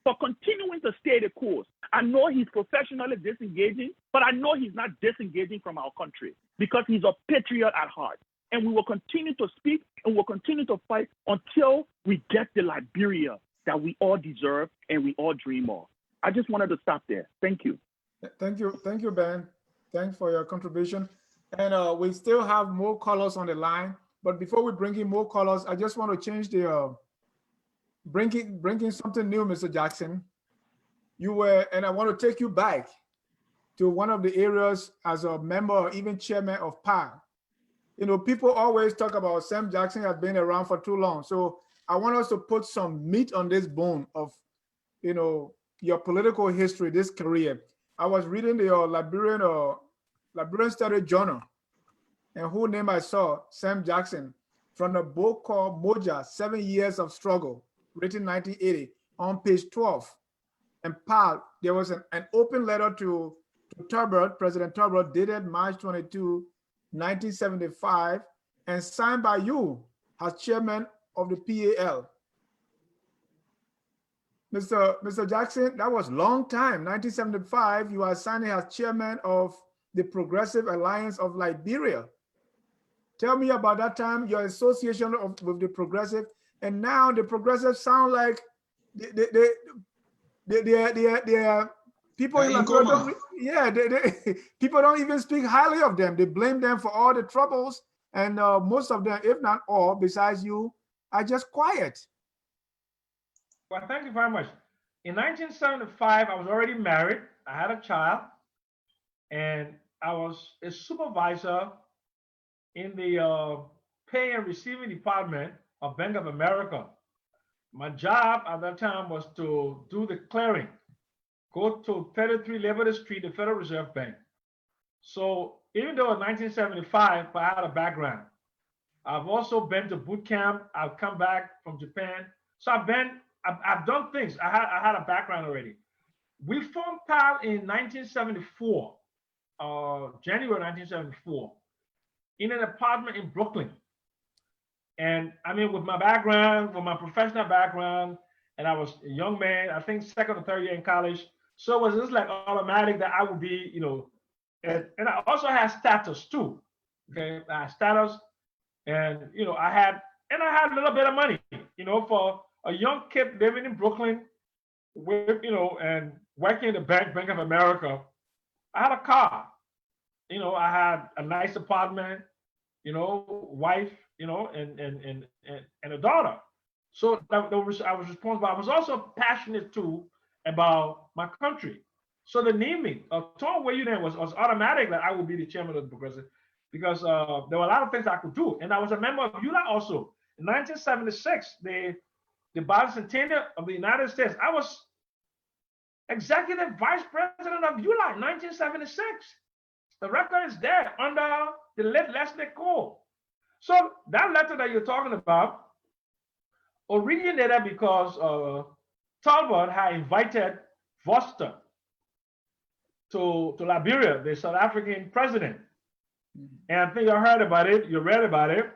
Speaker 6: for continuing to stay the course. I know he's professionally disengaging, but I know he's not disengaging from our country because he's a patriot at heart. And we will continue to speak and we'll continue to fight until we get the Liberia that we all deserve and we all dream of. I just wanted to stop there. Thank you.
Speaker 3: Thank you, Ben. Thanks for your contribution. And we still have more callers on the line. But before we bring in more callers, I just want to change the bringing something new, Mr. Jackson. You were, and I want to take you back to one of the areas as a member or even chairman of PAL. You know, people always talk about Sam Jackson has been around for too long. So I want us to put some meat on this bone of, you know, your political history, this career. I was reading the Liberian Study Journal, and who name I saw, Sam Jackson, from a book called Moja, 7 Years of Struggle, written 1980, on page 12. And PAL, there was an open letter to Turbot, President Turbot, dated March 22, 1975, and signed by you as chairman of the PAL. Mr. Jackson, that was a long time. 1975, you are signing as chairman of the Progressive Alliance of Liberia. Tell me about that time, your association with the Progressive, and now the Progressive sound like they people in Liberia. People don't even speak highly of them. They blame them for all the troubles, and most of them, if not all, besides you, are just quiet.
Speaker 2: Well, thank you very much. In 1975, I was already married. I had a child, and I was a supervisor in the pay and receiving department of Bank of America. My job at that time was to do the clearing, go to 33 Liberty Street, the Federal Reserve Bank. So even though in 1975, I had a background. I've also been to boot camp. I've come back from Japan. So I've done things. I had a background already. We formed PAL in 1974, January 1974, in an apartment in Brooklyn. And I mean, with my background, with my professional background, and I was a young man, I think second or third year in college. So it was just like automatic that I would be, you know, and I also had status too. Okay, I had status, and you know, I had a little bit of money, you know, for a young kid living in Brooklyn, with, you know, and working in the Bank of America. I had a car, you know, I had a nice apartment, you know, wife, you know, and a daughter. So I was responsible. I was also passionate too about my country. So the naming of Tom Weah was automatic that I would be the chairman of the Progressive, because there were a lot of things I could do. And I was a member of ULA also. In 1976, the bicentennial of the United States, I was executive vice president of ULA in 1976. The record is there under the late Leslie Cole. So that letter that you're talking about originated because Talbot had invited Vorster to Liberia, the South African president. And I think you heard about it, you read about it,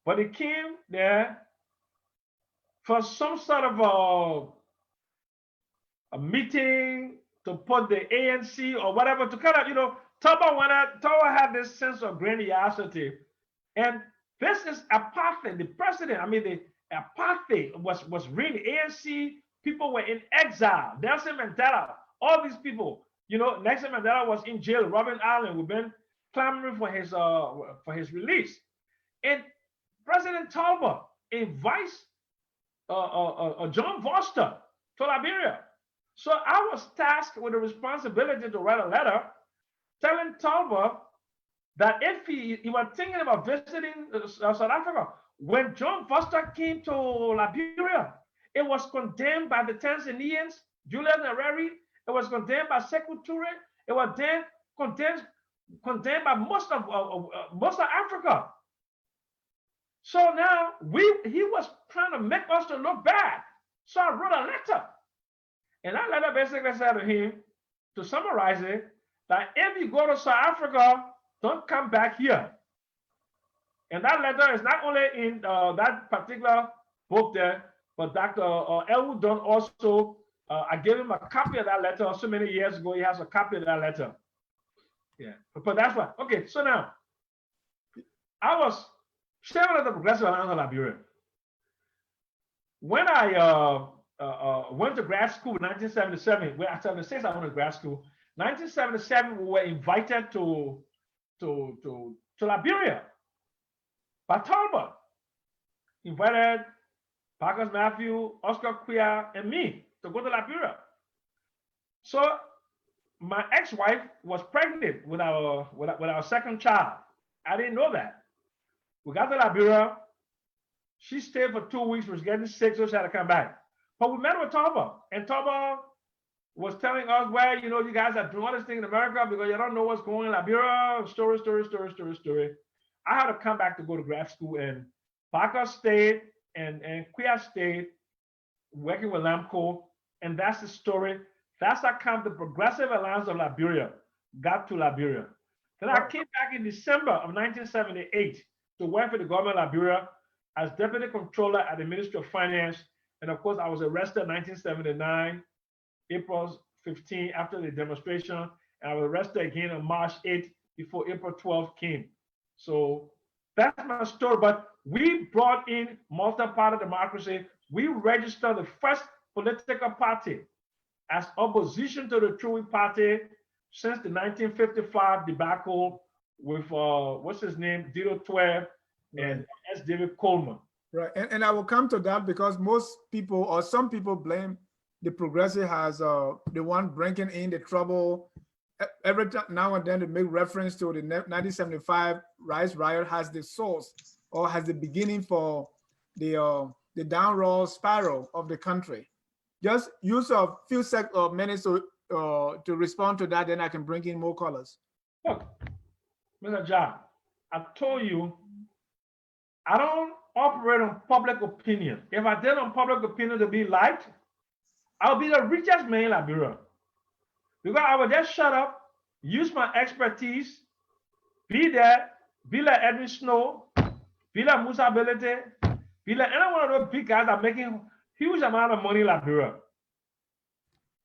Speaker 2: but it came there for some sort of a meeting to put the ANC or whatever to kind of, you know, Talbot had this sense of grandiosity. And this is apartheid. The president, I mean, the apartheid was really ANC. People were in exile. Nelson Mandela, all these people, you know, Nelson Mandela was in jail. Robin Allen, we've been clamoring for his release. And President Talbot invites John Foster to Liberia. So I was tasked with the responsibility to write a letter telling Talbot that if he was thinking about visiting South Africa, when John Foster came to Liberia, it was condemned by the Tanzanians, Julius Nyerere. It was condemned by Sekou Toure. It was then condemned by most of Africa. So now he was trying to make us to look bad. So I wrote a letter. And that letter basically said to him, to summarize it, that if you go to South Africa, don't come back here. And that letter is not only in that particular book there, but Dr. Elwood Dunn also, I gave him a copy of that letter so many years ago. He has a copy of that letter. Yeah, but that's why. Okay, so now, I was chairman of the Progressive Alliance of Liberia. When I went to grad school in 1977, well, 1976 I went to grad school. 1977, we were invited to Liberia by Talbot. Invited Parkers Matthew, Oscar Weah, and me to go to Liberia. So my ex-wife was pregnant with our second child. I didn't know that. We got to Liberia. She stayed for 2 weeks, was getting sick, so she had to come back. But we met with Talbot, and Talbot was telling us, well, you know, you guys are doing all this thing in America because you don't know what's going on in Liberia. Story. I had to come back to go to grad school, and Parker stayed, and Weah stayed, working with LAMCO, and that's the story. That's how come the Progressive Alliance of Liberia got to Liberia. Then I came back in December of 1978 to work for the government of Liberia as deputy controller at the Ministry of Finance. And of course, I was arrested in 1979, April 15, after the demonstration. And I was arrested again on March 8 before April 12 came. So that's my story. But we brought in multi-party democracy. We registered the first political party as opposition to the True Party since the 1955 debacle with, what's his name, Dito 12 and S. David Coleman.
Speaker 3: Right, and I will come to that because most people or some people blame the Progressive as the one bringing in the trouble. Every time now and then they make reference to the 1975 rice riot as the source or has the beginning for the downward spiral of the country. Just use a few minutes to respond to that, then I can bring in more colors.
Speaker 2: Look, Mr. John, I told you, I don't operate on public opinion. If I did on public opinion to be liked, I'll be the richest man in Liberia. Because I would just shut up, use my expertise, be there, be like Edwin Snow, be like Musa Belete, be like any one of those big guys that are making huge amount of money in Liberia.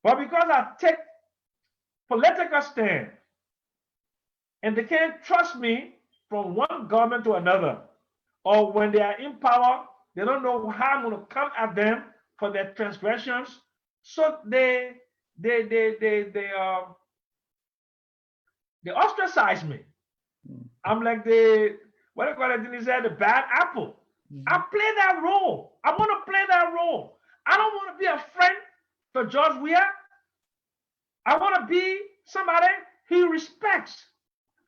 Speaker 2: But because I take political stand and they can't trust me from one government to another, or when they are in power, they don't know how I'm going to come at them for their transgressions. So they ostracize me. I'm like the bad apple. I play that role. I want to play that role. I don't want to be a friend for George Weah. I want to be somebody he respects.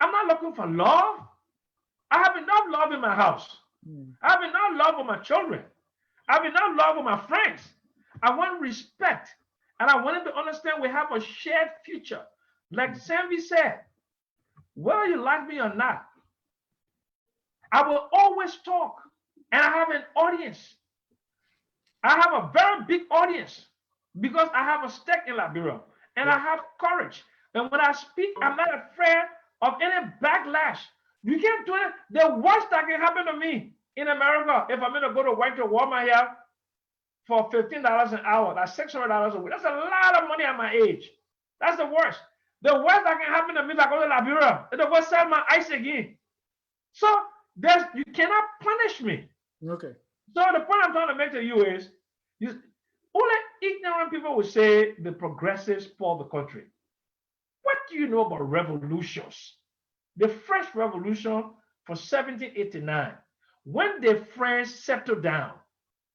Speaker 2: I'm not looking for love. I have enough love in my house. I have enough love for my children. I have enough love for my friends. I want respect. And I want them to understand we have a shared future. Like Sammy said, whether you like me or not, I will always talk. And I have an audience. I have a very big audience because I have a stake in Liberia. And I have courage. And when I speak, I'm not afraid of any backlash. You can't do it. The worst that can happen to me in America, if I'm going to go to work to Walmart here for $15 an hour, that's $600 a week. That's a lot of money at my age. That's the worst. The worst that can happen to me is I go to Liberia. It'll go sell my ice again. So you cannot punish me.
Speaker 3: Okay.
Speaker 2: So the point I'm trying to make to you is, only ignorant people will say the progressives spoil the country. What do you know about revolutions? the French Revolution for 1789, when the French settled down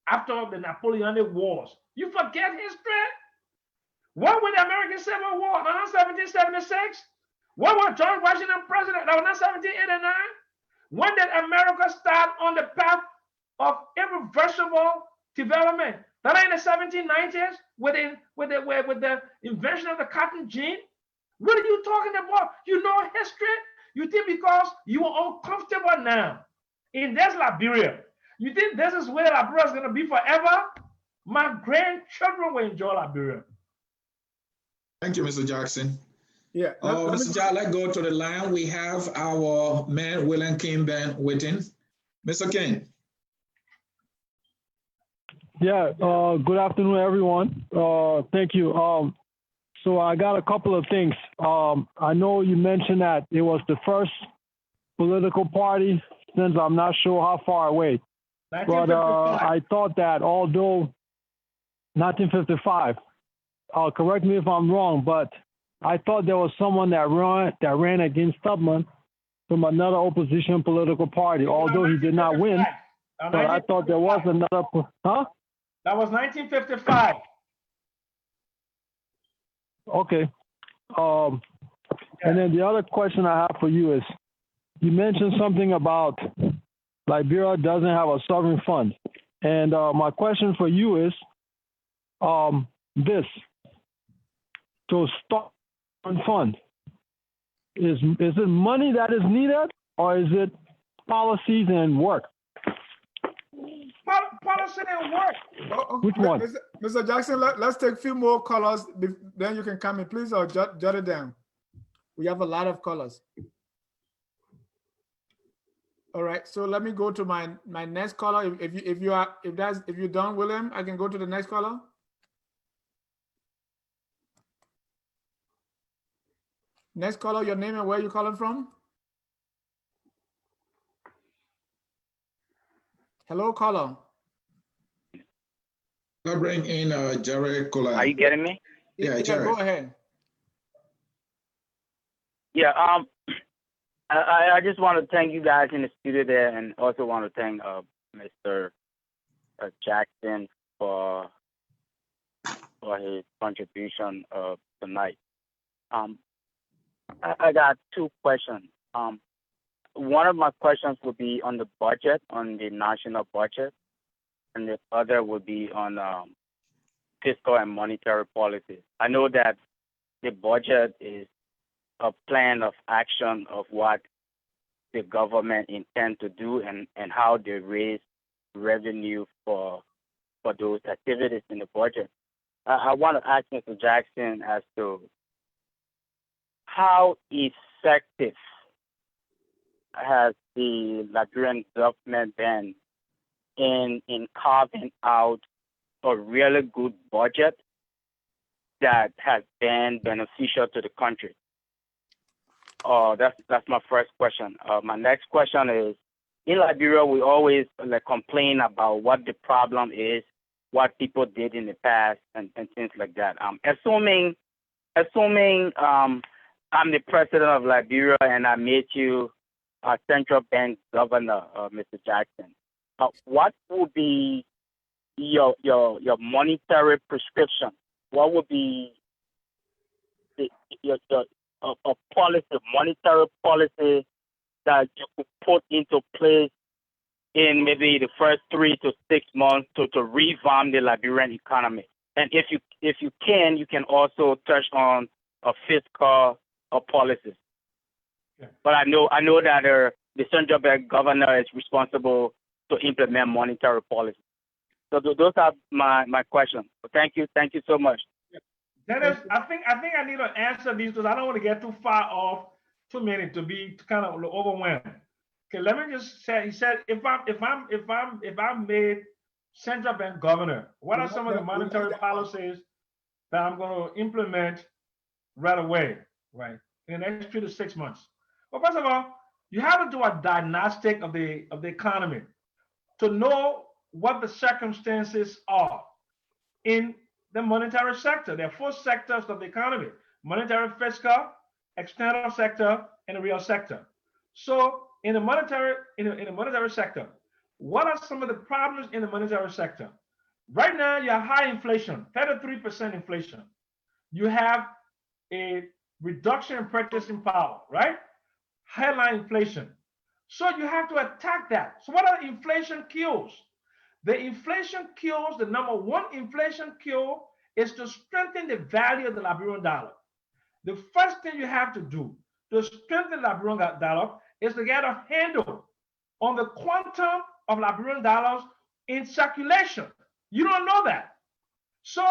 Speaker 2: after the Napoleonic Wars. You forget history? What was the American Civil War? That was 1776. What was George Washington president? That was 1789. When did America start on the path of irreversible development? That ain't the 1790s with the invention of the cotton gin. What are you talking about? You know history? You think because you are uncomfortable now in this Liberia, you think this is where Liberia is going to be forever? My grandchildren will enjoy Liberia.
Speaker 1: Thank you, Mr. Jackson.
Speaker 3: Yeah.
Speaker 1: Mr. Jackson, let's go to the line. We have our man, William King, waiting. Mr. King.
Speaker 8: Yeah, good afternoon, everyone. Thank you. So I got a couple of things. I know you mentioned that it was the first political party since I'm not sure how far away. But I thought that although 1955, correct me if I'm wrong, but I thought there was someone that ran against Tubman from another opposition political party, although he did not win. But I thought there was another, huh?
Speaker 2: That was 1955.
Speaker 8: Okay. And then the other question I have for you is, you mentioned something about Liberia doesn't have a sovereign fund. And my question for you is this. To start a fund, is it money that is needed, or is it policies and work?
Speaker 2: Policy and work.
Speaker 8: Which one?
Speaker 3: Mr. Jackson, let's take a few more colors, then you can come in, please, or jot it down. We have a lot of colors. All right, so let me go to my next color. If you're done, William, I can go to the next color. Next caller, your name and where you calling from? Hello, caller.
Speaker 1: I'll bring in Jared Kola.
Speaker 9: Are you getting me?
Speaker 1: Yeah, Jared.
Speaker 3: Go ahead.
Speaker 9: Yeah, I just want to thank you guys in the studio there, and also want to thank Mr. Jackson for his contribution tonight. I got two questions. One of my questions would be on the budget, on the national budget, and the other would be on fiscal and monetary policy. I know that the budget is a plan of action of what the government intends to do and how they raise revenue for those activities in the budget. I want to ask Mr. Jackson as to how effective has the Liberian government been in carving out a really good budget that has been beneficial to the country? That's my first question. My next question is, in Liberia, we always complain about what the problem is, what people did in the past, and things like that. Assuming I'm the president of Liberia and I made you a central bank governor, Mr. Jackson, what would be your monetary prescription? What would be your policy, monetary policy that you could put into place in maybe the first 3 to 6 months to revamp the Liberian economy? And if you can also touch on a fiscal policies. Yeah. But I know that the central bank governor is responsible to implement monetary policy. So those are my questions. So thank you so much.
Speaker 2: Dennis, I think I need to answer these because I don't want to get too far off too many to be kind of overwhelmed. Okay, let me just say. He said, if I'm made central bank governor, what are some of the monetary policies that I'm going to implement right away? Right, in the next 3 to 6 months. Well, first of all, you have to do a diagnostic of the economy to know what the circumstances are in the monetary sector. There are 4 sectors of the economy: monetary, fiscal, external sector, and the real sector. So in the monetary sector, what are some of the problems in the monetary sector? Right now, you have high inflation, 33% inflation. You have a reduction in purchasing power, right? Headline inflation. So you have to attack that. So what are inflation kills? The inflation kills, the number one inflation kill is to strengthen the value of the Liberian dollar. The first thing you have to do to strengthen the Liberian dollar is to get a handle on the quantum of Liberian dollars in circulation. You don't know that. So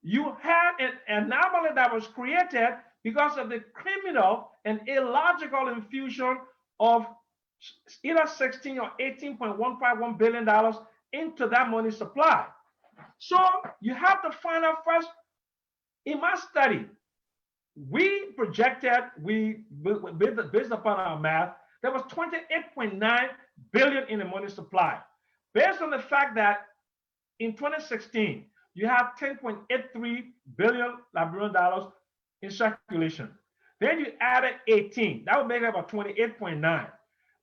Speaker 2: you have an anomaly that was created because of the criminal and illogical infusion of either 16 or $18.151 billion into that money supply. So you have to find out first. In my study, we projected, based upon our math, there was 28.9 billion in the money supply. Based on the fact that in 2016, you have 10.83 billion Liberian dollars in circulation. Then you added 18, that would make it about 28.9.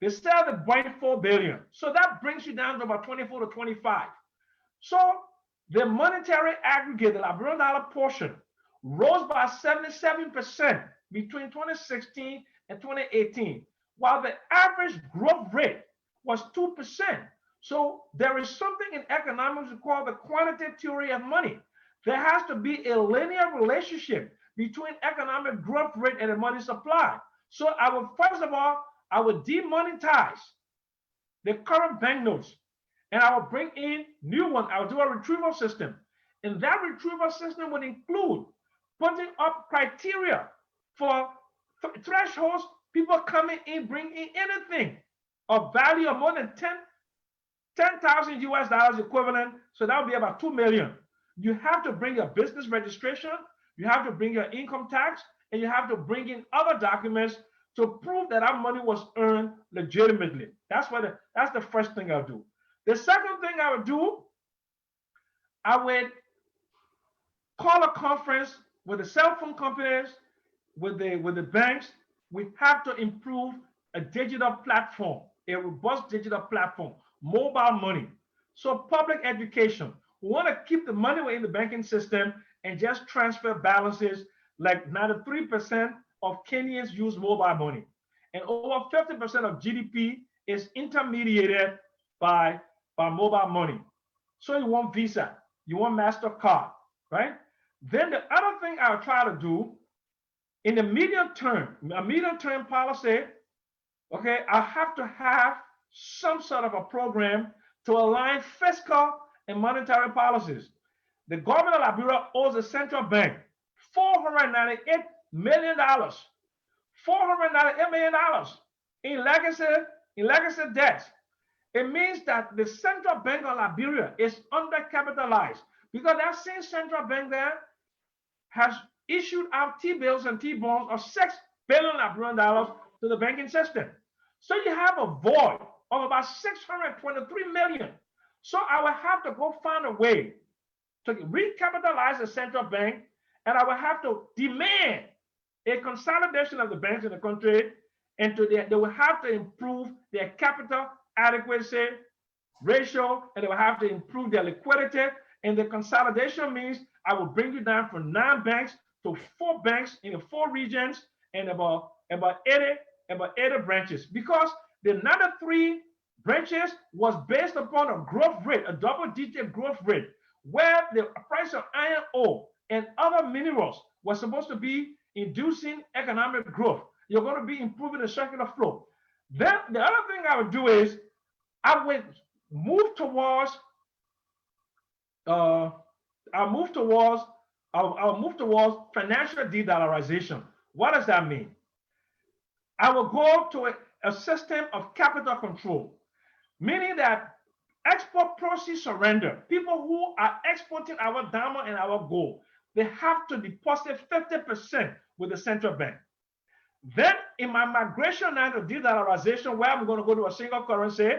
Speaker 2: They still have the 0.4 billion. So that brings you down to about 24 to 25. So the monetary aggregate, the Liberian dollar portion, rose by 77% between 2016 and 2018, while the average growth rate was 2%. So there is something in economics we call the quantitative theory of money. There has to be a linear relationship between economic growth rate and the money supply. So I would, first of all, I would demonetize the current banknotes and I would bring in new ones. I would do a retrieval system. And that retrieval system would include putting up criteria for thresholds, people coming in, bringing in anything of value of more than 10,000 US dollars equivalent. So that would be about 2 million. You have to bring your business registration, you have to bring your income tax, and you have to bring in other documents to prove that our money was earned legitimately. That's the first thing I'll do. The second thing I would do, I would call a conference with the cell phone companies, with the banks. We have to improve a digital platform, a robust digital platform, mobile money. So public education. We want to keep the money in the banking system and just transfer balances. Like 93% of Kenyans use mobile money, and over 50% of GDP is intermediated by mobile money. So you want Visa, you want MasterCard, right? Then the other thing I'll try to do in the medium term, a medium term policy, okay, I have to have some sort of a program to align fiscal and monetary policies. The government of Liberia owes the central bank $498 million, $498 million in legacy debts. It means that the central bank of Liberia is undercapitalized because that same central bank there has issued out T-bills and T-bonds of $6 billion Liberian dollars to the banking system. So you have a void of about 623 million. So I will have to go find a way to recapitalize the central bank, and I will have to demand a consolidation of the banks in the country, and they will have to improve their capital adequacy ratio, and they will have to improve their liquidity. And the consolidation means I will bring you down from 9 banks to 4 banks in the 4 regions and about 80 branches, because the 93 branches was based upon a growth rate, a double-digit growth rate, where the price of iron ore and other minerals was supposed to be inducing economic growth. You're going to be improving the circular flow. Then the other thing I would do is I would move towards I'll move towards financial de-dollarization. What does that mean? I will go to a system of capital control, meaning that export proceeds surrender. People who are exporting our diamond and our gold, they have to deposit 50% with the central bank. Then in my migration now to de-dollarization, where I'm going to go to a single currency,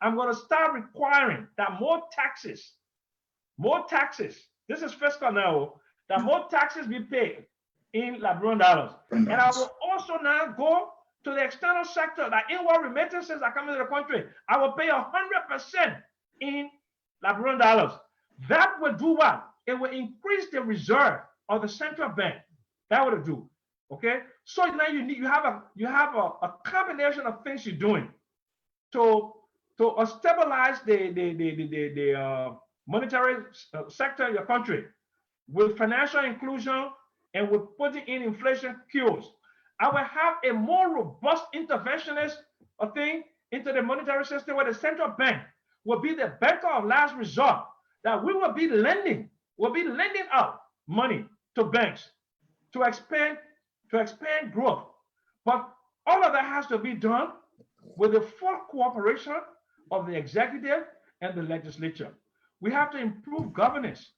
Speaker 2: I'm going to start requiring that more taxes, this is fiscal now, that more taxes be paid in Liberian dollars. And I will also now go to the external sector, that inward remittances are coming to the country, I will pay 100% in Liberian dollars. That will do what? It will increase the reserve of the central bank. That would do. Okay. So now you have a combination of things you're doing to stabilize the monetary sector in your country with financial inclusion and with putting in inflation cures. I will have a more robust interventionist thing into the monetary system where the central bank will be the banker of last resort, that we will be lending out money to banks to expand growth. But all of that has to be done with the full cooperation of the executive and the legislature. We have to improve governance,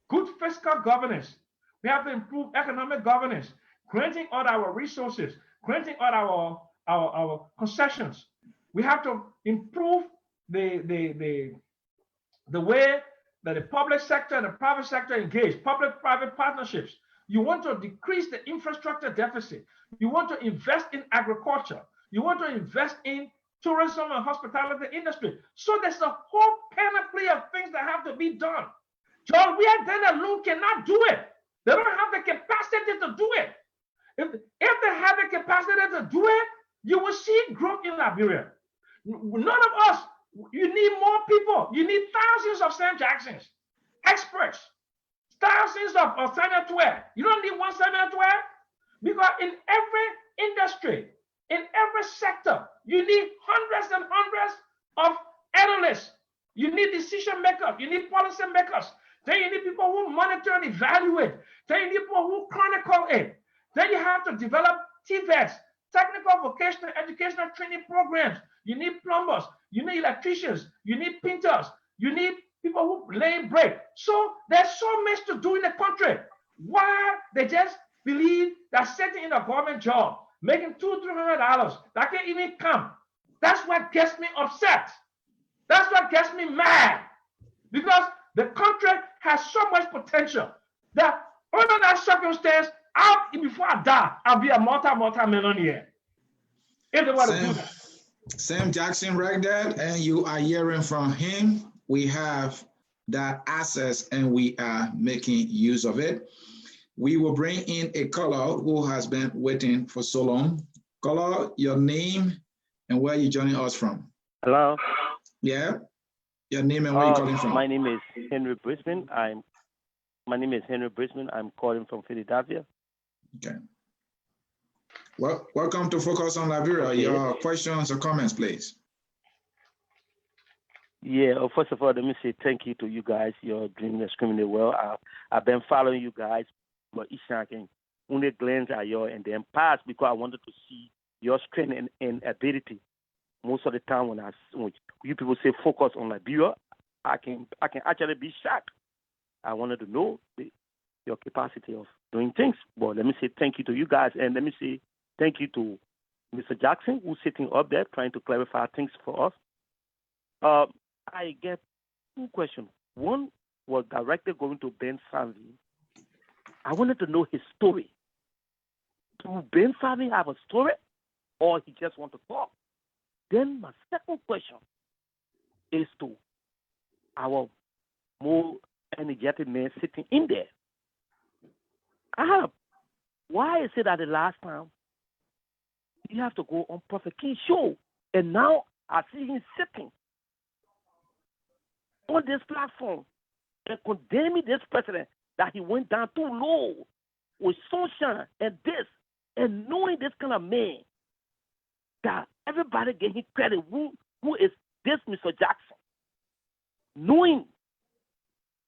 Speaker 2: good fiscal governance. We have to improve economic governance, granting all our resources, granting all our concessions. We have to improve the way that the public sector and the private sector engage, public-private partnerships. You want to decrease the infrastructure deficit. You want to invest in agriculture. You want to invest in tourism and hospitality industry. So there's a whole panoply of things that have to be done. John, we alone cannot do it. They don't have the capacity to do it. If they have the capacity to do it, you will see growth in Liberia. None of us, you need more people. You need thousands of Sam Jacksons, experts, thousands of senators. You don't need one senator, because in every industry, in every sector, you need hundreds and hundreds of analysts. You need decision makers. You need policy makers. Then you need people who monitor and evaluate. Then you need people who chronicle it. Then you have to develop TVETs, technical vocational educational training programs. You need plumbers. You need electricians. You need painters. You need people who lay brake. So there's so much to do in the country. Why they just believe that sitting in a government job, making $200-300, that can't even come. That's what gets me upset. That's what gets me mad. Because the country has so much potential that under that circumstance, before I die, I'll be a multi-millionaire. If they want to do that.
Speaker 1: Sam Jackson right there, and you are hearing from him. We have that access and we are making use of it. We will bring in a caller who has been waiting for so long. Caller, your name and where you joining us from?
Speaker 4: Hello.
Speaker 1: Yeah, your name and where you calling from?
Speaker 4: My name is Henry Brisbane. I'm calling from Philadelphia.
Speaker 1: Okay. Well, welcome to Focus on Liberia. Okay. Your questions or comments, please.
Speaker 4: Yeah, first of all, let me say thank you to you guys. You're doing extremely well. I've been following you guys, but each time I can only glance at you and then pass because I wanted to see your strength and ability. Most of the time when you people say focus on Liberia, I can actually be shocked. I wanted to know your capacity of doing things. But let me say thank you to you guys, and let me say thank you to Mr. Jackson, who's sitting up there trying to clarify things for us. I get two questions. One was directly going to Ben Sanvi. I wanted to know his story. Do Ben Sanvi have a story, or he just want to talk? Then my second question is to our more energetic man sitting in there. Why is it that the last time you have to go on Prophet King's show, and now I see him sitting on this platform and condemning this president that he went down too low with sunshine and this, and knowing this kind of man that everybody gave him credit. Who is this Mr. Jackson? Knowing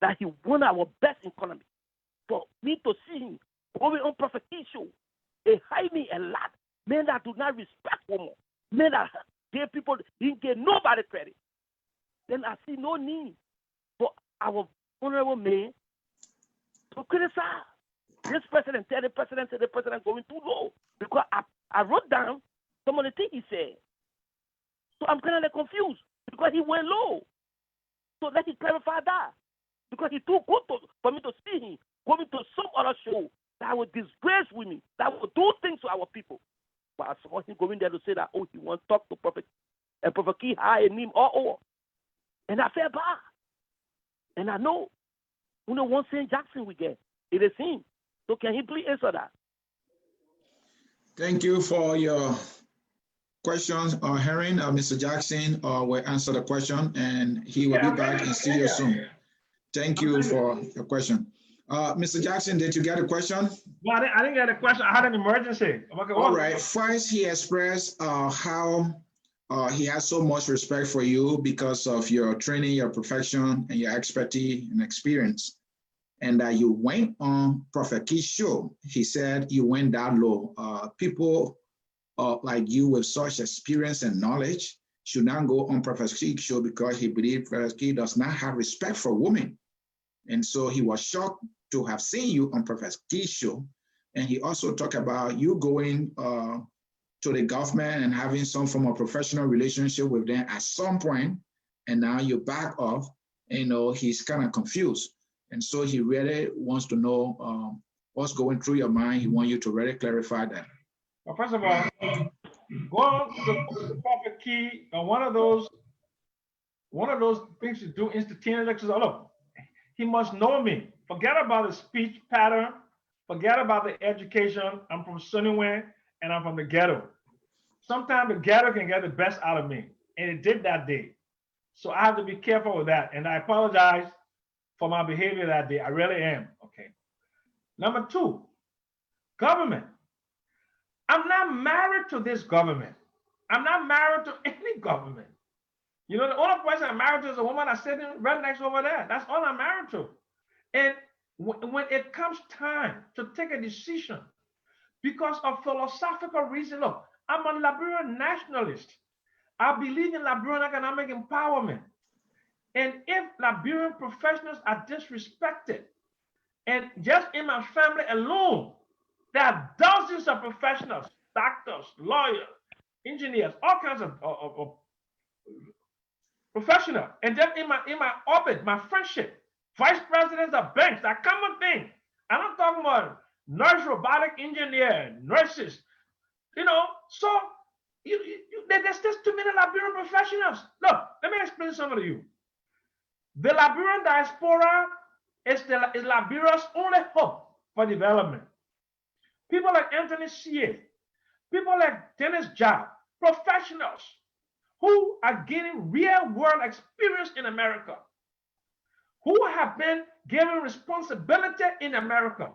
Speaker 4: that he won our best economy. For me to see him going on Prophet King's show, it hide me a lot. Men that do not respect women, men that give people, he give nobody credit. Then I see no need for our honorable man to criticize this president, tell the president going too low. Because I wrote down some of the things he said. So I'm kind of confused because he went low. So let me clarify that. Because he too good for me to see him going to some other show that would disgrace with me, that would do things to our people. But I saw him going
Speaker 6: that, oh, he wants to talk to Prophet, and Prophet Key high and him all over. And I felt bad. And I know, one St. Jackson we get. It is him. So can he please answer that?
Speaker 1: Thank you for your questions, Herring. Mr. Jackson will answer the question, and he will be back in studio soon. Thank you for your question. Mr. Jackson, did you get a question?
Speaker 2: No, I didn't get a question. I had an emergency.
Speaker 1: All right. First, he expressed how he has so much respect for you because of your training, your profession, and your expertise and experience. And that you went on Prophet Key's show. He said you went that low. People like you with such experience and knowledge should not go on Prophet Key's show because he believed Prophet Key does not have respect for women. And so he was shocked to have seen you on Prophet Key's show. And he also talked about you going to the government and having some form of professional relationship with them at some point, and now you back off. He's kind of confused. And so he really wants to know what's going through your mind. He wants you to really clarify that.
Speaker 2: Well, first of all, go to Prophet Key. One of those things to do instantaneously. Look, he must know me. Forget about the speech pattern. Forget about the education. I'm from Sunnyway, and I'm from the ghetto. Sometimes the ghetto can get the best out of me, and it did that day. So I have to be careful with that, and I apologize for my behavior that day. I really am. Okay. Number two, government. I'm not married to this government. I'm not married to any government. The only person I'm married to is a woman that's sitting right next over there. That's all I'm married to. And when it comes time to take a decision, because of philosophical reason, look, I'm a Liberian nationalist. I believe in Liberian economic empowerment. And if Liberian professionals are disrespected, and just in my family alone, there are dozens of professionals, doctors, lawyers, engineers, all kinds of professionals. And then in my orbit, my friendship, vice presidents of banks, that common thing. I'm not talking about nurse, robotic engineer, nurses, so there's just too many Liberian professionals. Look, let me explain something to you. The Liberian diaspora is Liberia's only hope for development. People like Anthony C.A., people like Dennis Job, professionals who are getting real world experience in America, who have been given responsibility in America,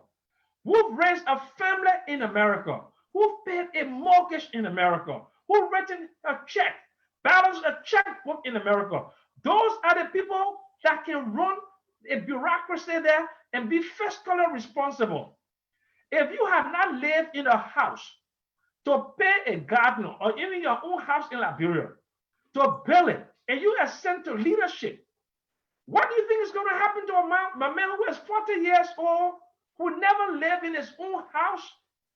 Speaker 2: who've raised a family in America, who've paid a mortgage in America, who've written a check, balanced a checkbook in America. Those are the people that can run a bureaucracy there and be fiscally responsible. If you have not lived in a house to pay a gardener or even your own house in Liberia to build it, and you are sent to leadership, what do you think is going to happen to a man who is 40 years old, who never lived in his own house,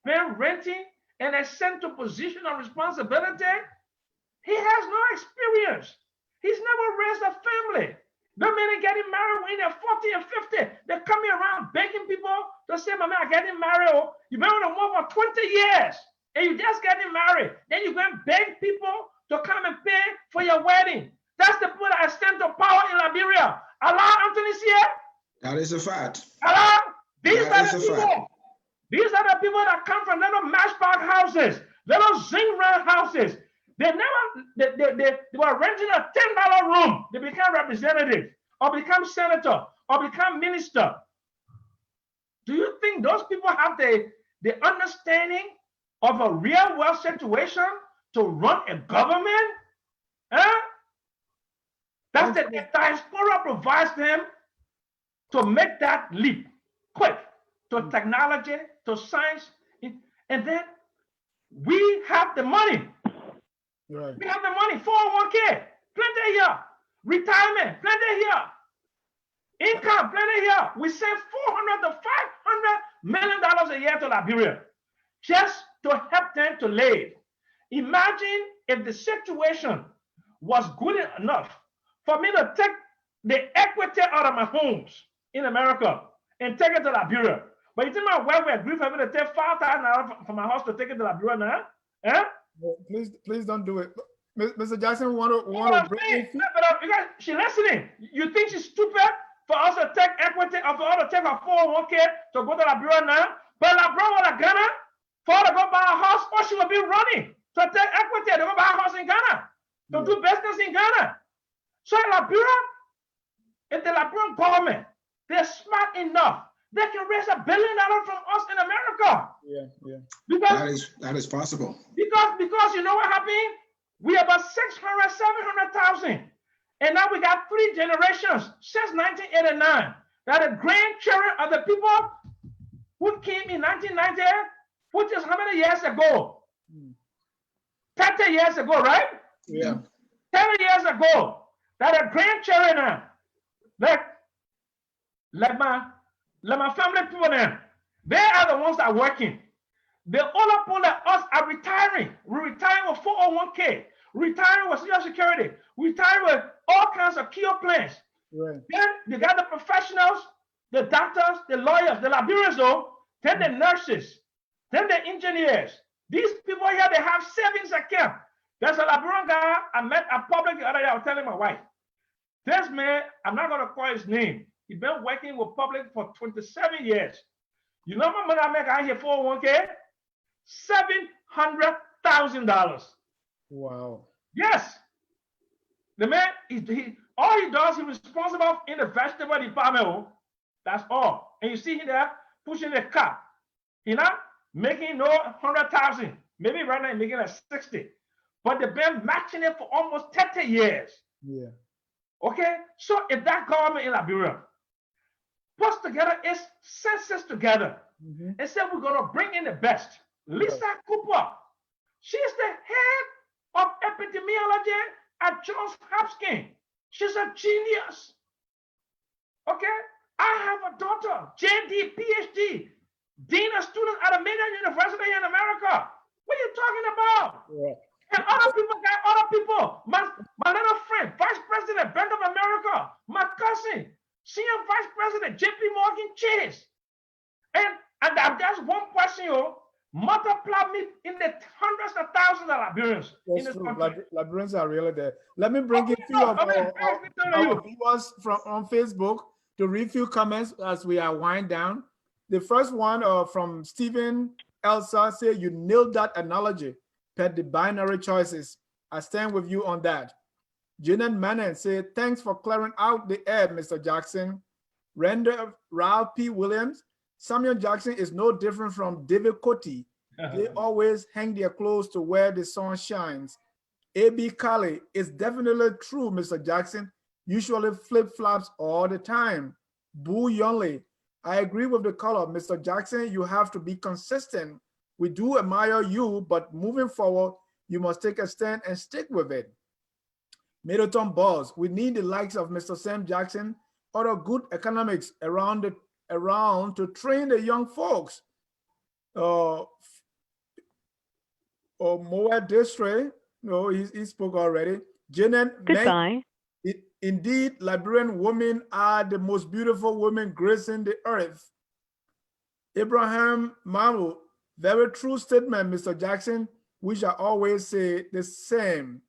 Speaker 2: been renting, and is sent to position of responsibility? He has no experience. He's never raised a family. The men are getting married when they're 40 and 50. They're coming around begging people to say, "My man, I'm getting married. Oh, you've been on the war for 20 years and you just getting married." Then you go and beg people to come and pay for your wedding. That's the people that are sent to power in Liberia. Allah, Anthony C.A.?
Speaker 1: That is a fact.
Speaker 2: Allah, these are the people. These are the people that come from little matchbox houses, little zinc run houses. They were renting a $10 room. They become representative or become senator or become minister. Do you think those people have the understanding of a real world situation to run a government? Huh? That's the diaspora provides them to make that leap quick to technology, to science, and then we have the money. Right. We have the money, 401k, plenty here. Retirement, plenty here. Income, plenty here. We send $400 to $500 million a year to Liberia just to help them to live. Imagine if the situation was good enough for me to take the equity out of my homes in America and take it to Liberia. But you think my wife will agree for me to take $5,000 from my house to take it to Liberia now? Eh?
Speaker 3: Please don't do it. Mr. Jackson, want to bring in.
Speaker 2: But because she's listening. You think she's stupid for us to take equity or for us to take a 401k to go to Liberia now? But Liberia was a Ghana for her to go buy a house, or she will be running to take equity to go buy a house in Ghana, to do business in Ghana. So Liberia, if the Liberian government, they're smart enough, they can raise $1 billion from us in America.
Speaker 3: Yeah.
Speaker 2: Because
Speaker 1: that is possible.
Speaker 2: Because you know what happened? We about 600, 700,000. And now we got 3 generations since 1989. That the grandchildren of the people who came in 1990, which is how many years ago? 30 years ago, right?
Speaker 3: Yeah.
Speaker 2: 30 years ago. That the grandchildren now, like my family people now, they are the ones that are working. The older people like us are retiring. We're retiring with 401k, retiring with Social Security, retiring with all kinds of key plans.
Speaker 3: Right.
Speaker 2: Then they got the professionals, the doctors, the lawyers, the Liberians, though, then the nurses, then the engineers. These people here, they have savings account. There's a Liberian guy I met at public the other day. I was telling my wife, this man, I'm not going to call his name. He's been working with public for 27 years. You know how much I make out here 401k? $700,000.
Speaker 3: Wow.
Speaker 2: Yes. The man, all he does, he's responsible in the vegetable department. That's all. And you see him there pushing the car. You know, making no 100,000. Maybe right now he's making like 60. But they've been matching it for almost 30 years.
Speaker 3: Yeah.
Speaker 2: Okay? So if that government in Liberia puts together its census together and said we're going to bring in the best. Lisa Cooper, she's the head of epidemiology at Johns Hopkins. She's a genius. Okay? I have a daughter, JD, PhD, dean of students at a major university in America. What are you talking about?
Speaker 3: Yeah.
Speaker 2: And other people got other people. My little friend, Vice President, Bank of America, my cousin, Senior Vice President, JP Morgan Chase. And that's one question, multiply me in the hundreds of thousands of Liberians in this country.
Speaker 3: Liberians are really there. Let me bring in a few of our viewers on Facebook to read few comments as we are wind down. The first one from Stephen Elsa say you nailed that analogy. Pet the binary choices. I stand with you on that. Janet Mannen said, thanks for clearing out the air, Mr. Jackson. Render Ralph P. Williams, Samuel Jackson is no different from David Coty. They always hang their clothes to where the sun shines. A.B. Kali, it's definitely true, Mr. Jackson. Usually flip-flops all the time. Boo Yonley, I agree with the color. Mr. Jackson, you have to be consistent. We do admire you, but moving forward, you must take a stand and stick with it. Middleton Balls, we need the likes of Mr. Sam Jackson, other good economics around to train the young folks. Moa Destre, no, he spoke already. Janet,
Speaker 10: goodbye.
Speaker 3: Indeed, Liberian women are the most beautiful women gracing the earth. Abraham Mamu, very true statement, Mr. Jackson. We shall always say the same.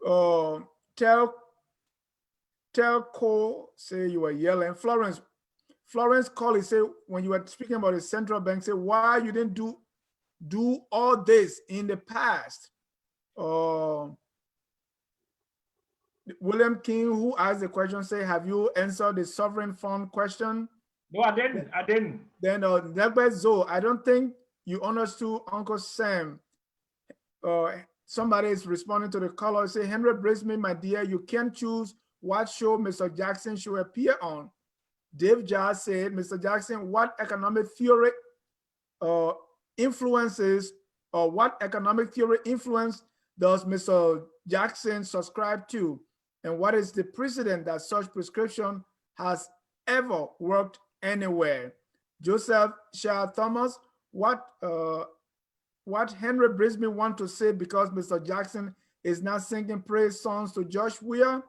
Speaker 3: Telco say you were yelling. Florence Colley say when you were speaking about the central bank, say why you didn't do all this in the past. William King, who asked the question, say, have you answered the sovereign fund question?
Speaker 2: No, I didn't.
Speaker 3: Then Negbet Zoe, I don't think you understood Uncle Sam. Somebody is responding to the caller, say, Henry Brisman, my dear, you can't choose what show Mr. Jackson should appear on. Dave Jazz said, Mr. Jackson, what economic theory influence does Mr. Jackson subscribe to? And what is the precedent that such prescription has ever worked anywhere? Joseph Shah Thomas, what Henry Brisbane want to say because Mr. Jackson is not singing praise songs to Josh Weah?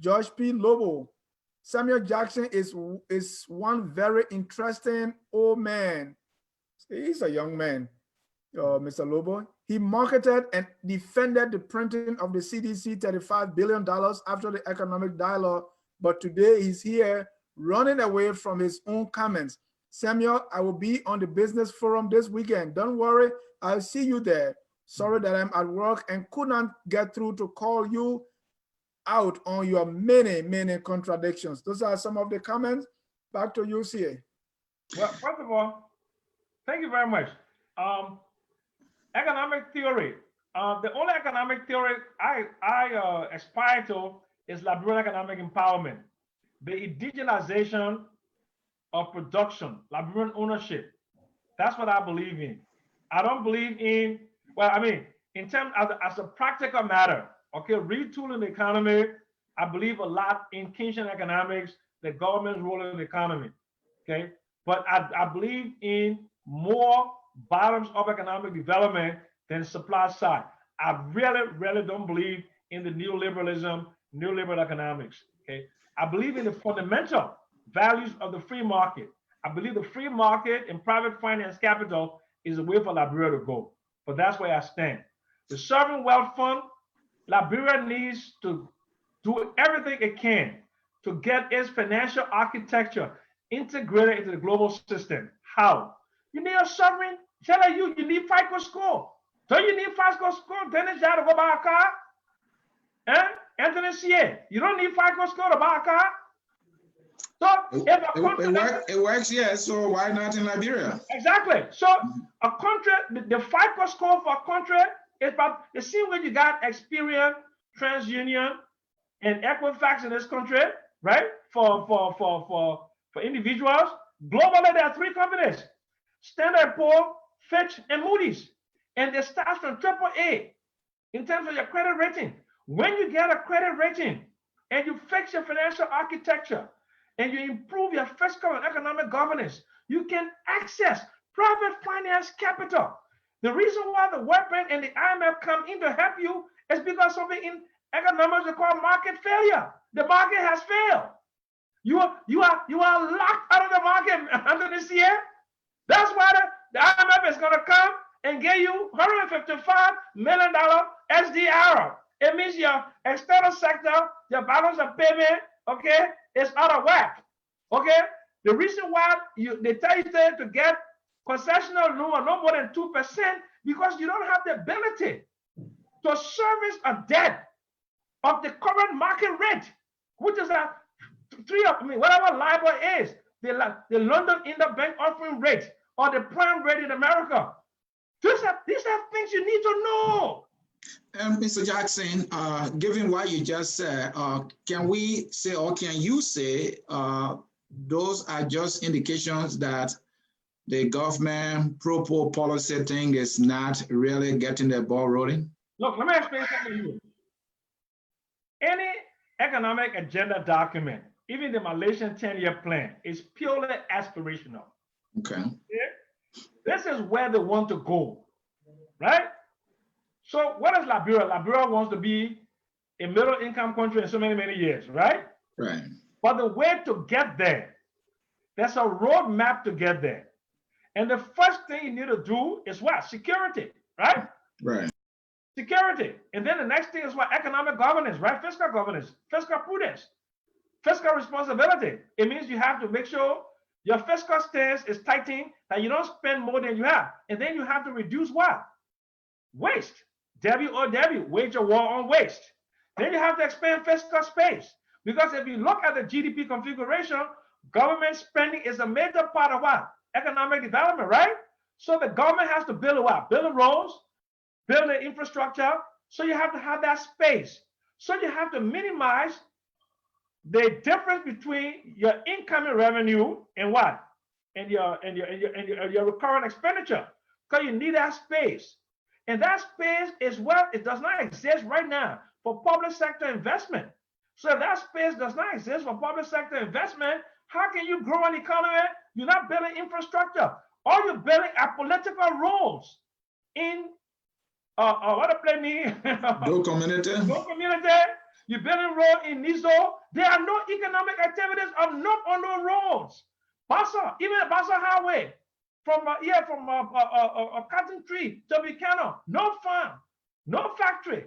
Speaker 3: Josh P. Lobo, Samuel Jackson is one very interesting old man. He's a young man, Mr. Lobo. He marketed and defended the printing of the CDC $35 billion after the economic dialogue, but today he's here running away from his own comments. Samuel, I will be on the business forum this weekend. Don't worry, I'll see you there. Sorry that I'm at work and could not get through to call you out on your many contradictions. Those are some of the comments. Back to you, CA.
Speaker 2: Well, first of all, thank you very much. Economic theory. The only economic theory I aspire to is Liberian economic empowerment, the indigenization of production, Liberian ownership. That's what I believe in. I don't believe in, well, I mean, in terms of as a practical matter, okay, retooling the economy, I believe a lot in Keynesian economics, the government's role in the economy, okay? But I believe in more bottoms-up economic development than supply side. I really don't believe in the neoliberal economics, okay? I believe in the fundamental values of the free market. I believe the free market and private finance capital is the way for Liberia to go. But that's where I stand. The Sovereign Wealth Fund, Liberia needs to do everything it can to get its financial architecture integrated into the global system. How? You need a sovereign, telling you need FICO score. Don't you need FICO score? Dennis Jad to go buy a car? Eh? Anthony CA, you don't need FICO score to buy a car? So
Speaker 1: it works, yes. So why not in Liberia?
Speaker 2: Exactly. So a country, the FICO score for a country is about the same way you got Experian, TransUnion, and Equifax in this country, right? For individuals. Globally, there are 3 companies: Standard & Poor's, Fitch, and Moody's. And they start from AAA in terms of your credit rating. When you get a credit rating and you fix your financial architecture and you improve your fiscal and economic governance, you can access private finance capital. The reason why the World Bank and the IMF come in to help you is because something in economics is called market failure. The market has failed. You are locked out of the market under this year. That's why the IMF is going to come and give you $155 million SDR. It means your external sector, your balance of payment, okay, is out of whack. Okay? The reason why they tell you to get concessional loan no more than 2% because you don't have the ability to service a debt of the current market rate, which is whatever LIBOR is, the London Interbank Offering Rate or the prime rate in America. These are things you need to know.
Speaker 1: Mr. Jackson, given what you just said, can we say, or can you say, those are just indications that the government pro-poor policy thing is not really getting the ball rolling?
Speaker 2: Look, let me explain something to you. Any economic agenda document, even the Malaysian 10-year plan, is purely aspirational.
Speaker 1: Okay.
Speaker 2: This is where they want to go, right? So what is Liberia? Liberia wants to be a middle-income country in so many years, right?
Speaker 1: Right.
Speaker 2: But the way to get there, there's a roadmap to get there. And the first thing you need to do is what? Security, right?
Speaker 1: Right.
Speaker 2: Security. And then the next thing is what? Economic governance, right? Fiscal governance, fiscal prudence, fiscal responsibility. It means you have to make sure your fiscal stance is tightened, that you don't spend more than you have. And then you have to reduce what? Waste. WOW, wage a war on waste. Then you have to expand fiscal space. Because if you look at the GDP configuration, government spending is a major part of what? Economic development, right? So the government has to build what? Build roads, build the infrastructure. So you have to have that space. So you have to minimize the difference between your incoming revenue and what? And your recurrent expenditure. Because you need that space. And that space is what it does not exist right now for public sector investment. So if that space does not exist for public sector investment, how can you grow an economy? You're not building infrastructure. All you're building are political roles in what a play mean?
Speaker 1: No community.
Speaker 2: No community. You're building road in Nizo. There are no economic activities of note on those roads. Bassa, even Bassa Highway, from a cotton tree to Buchanan. No farm, no factory,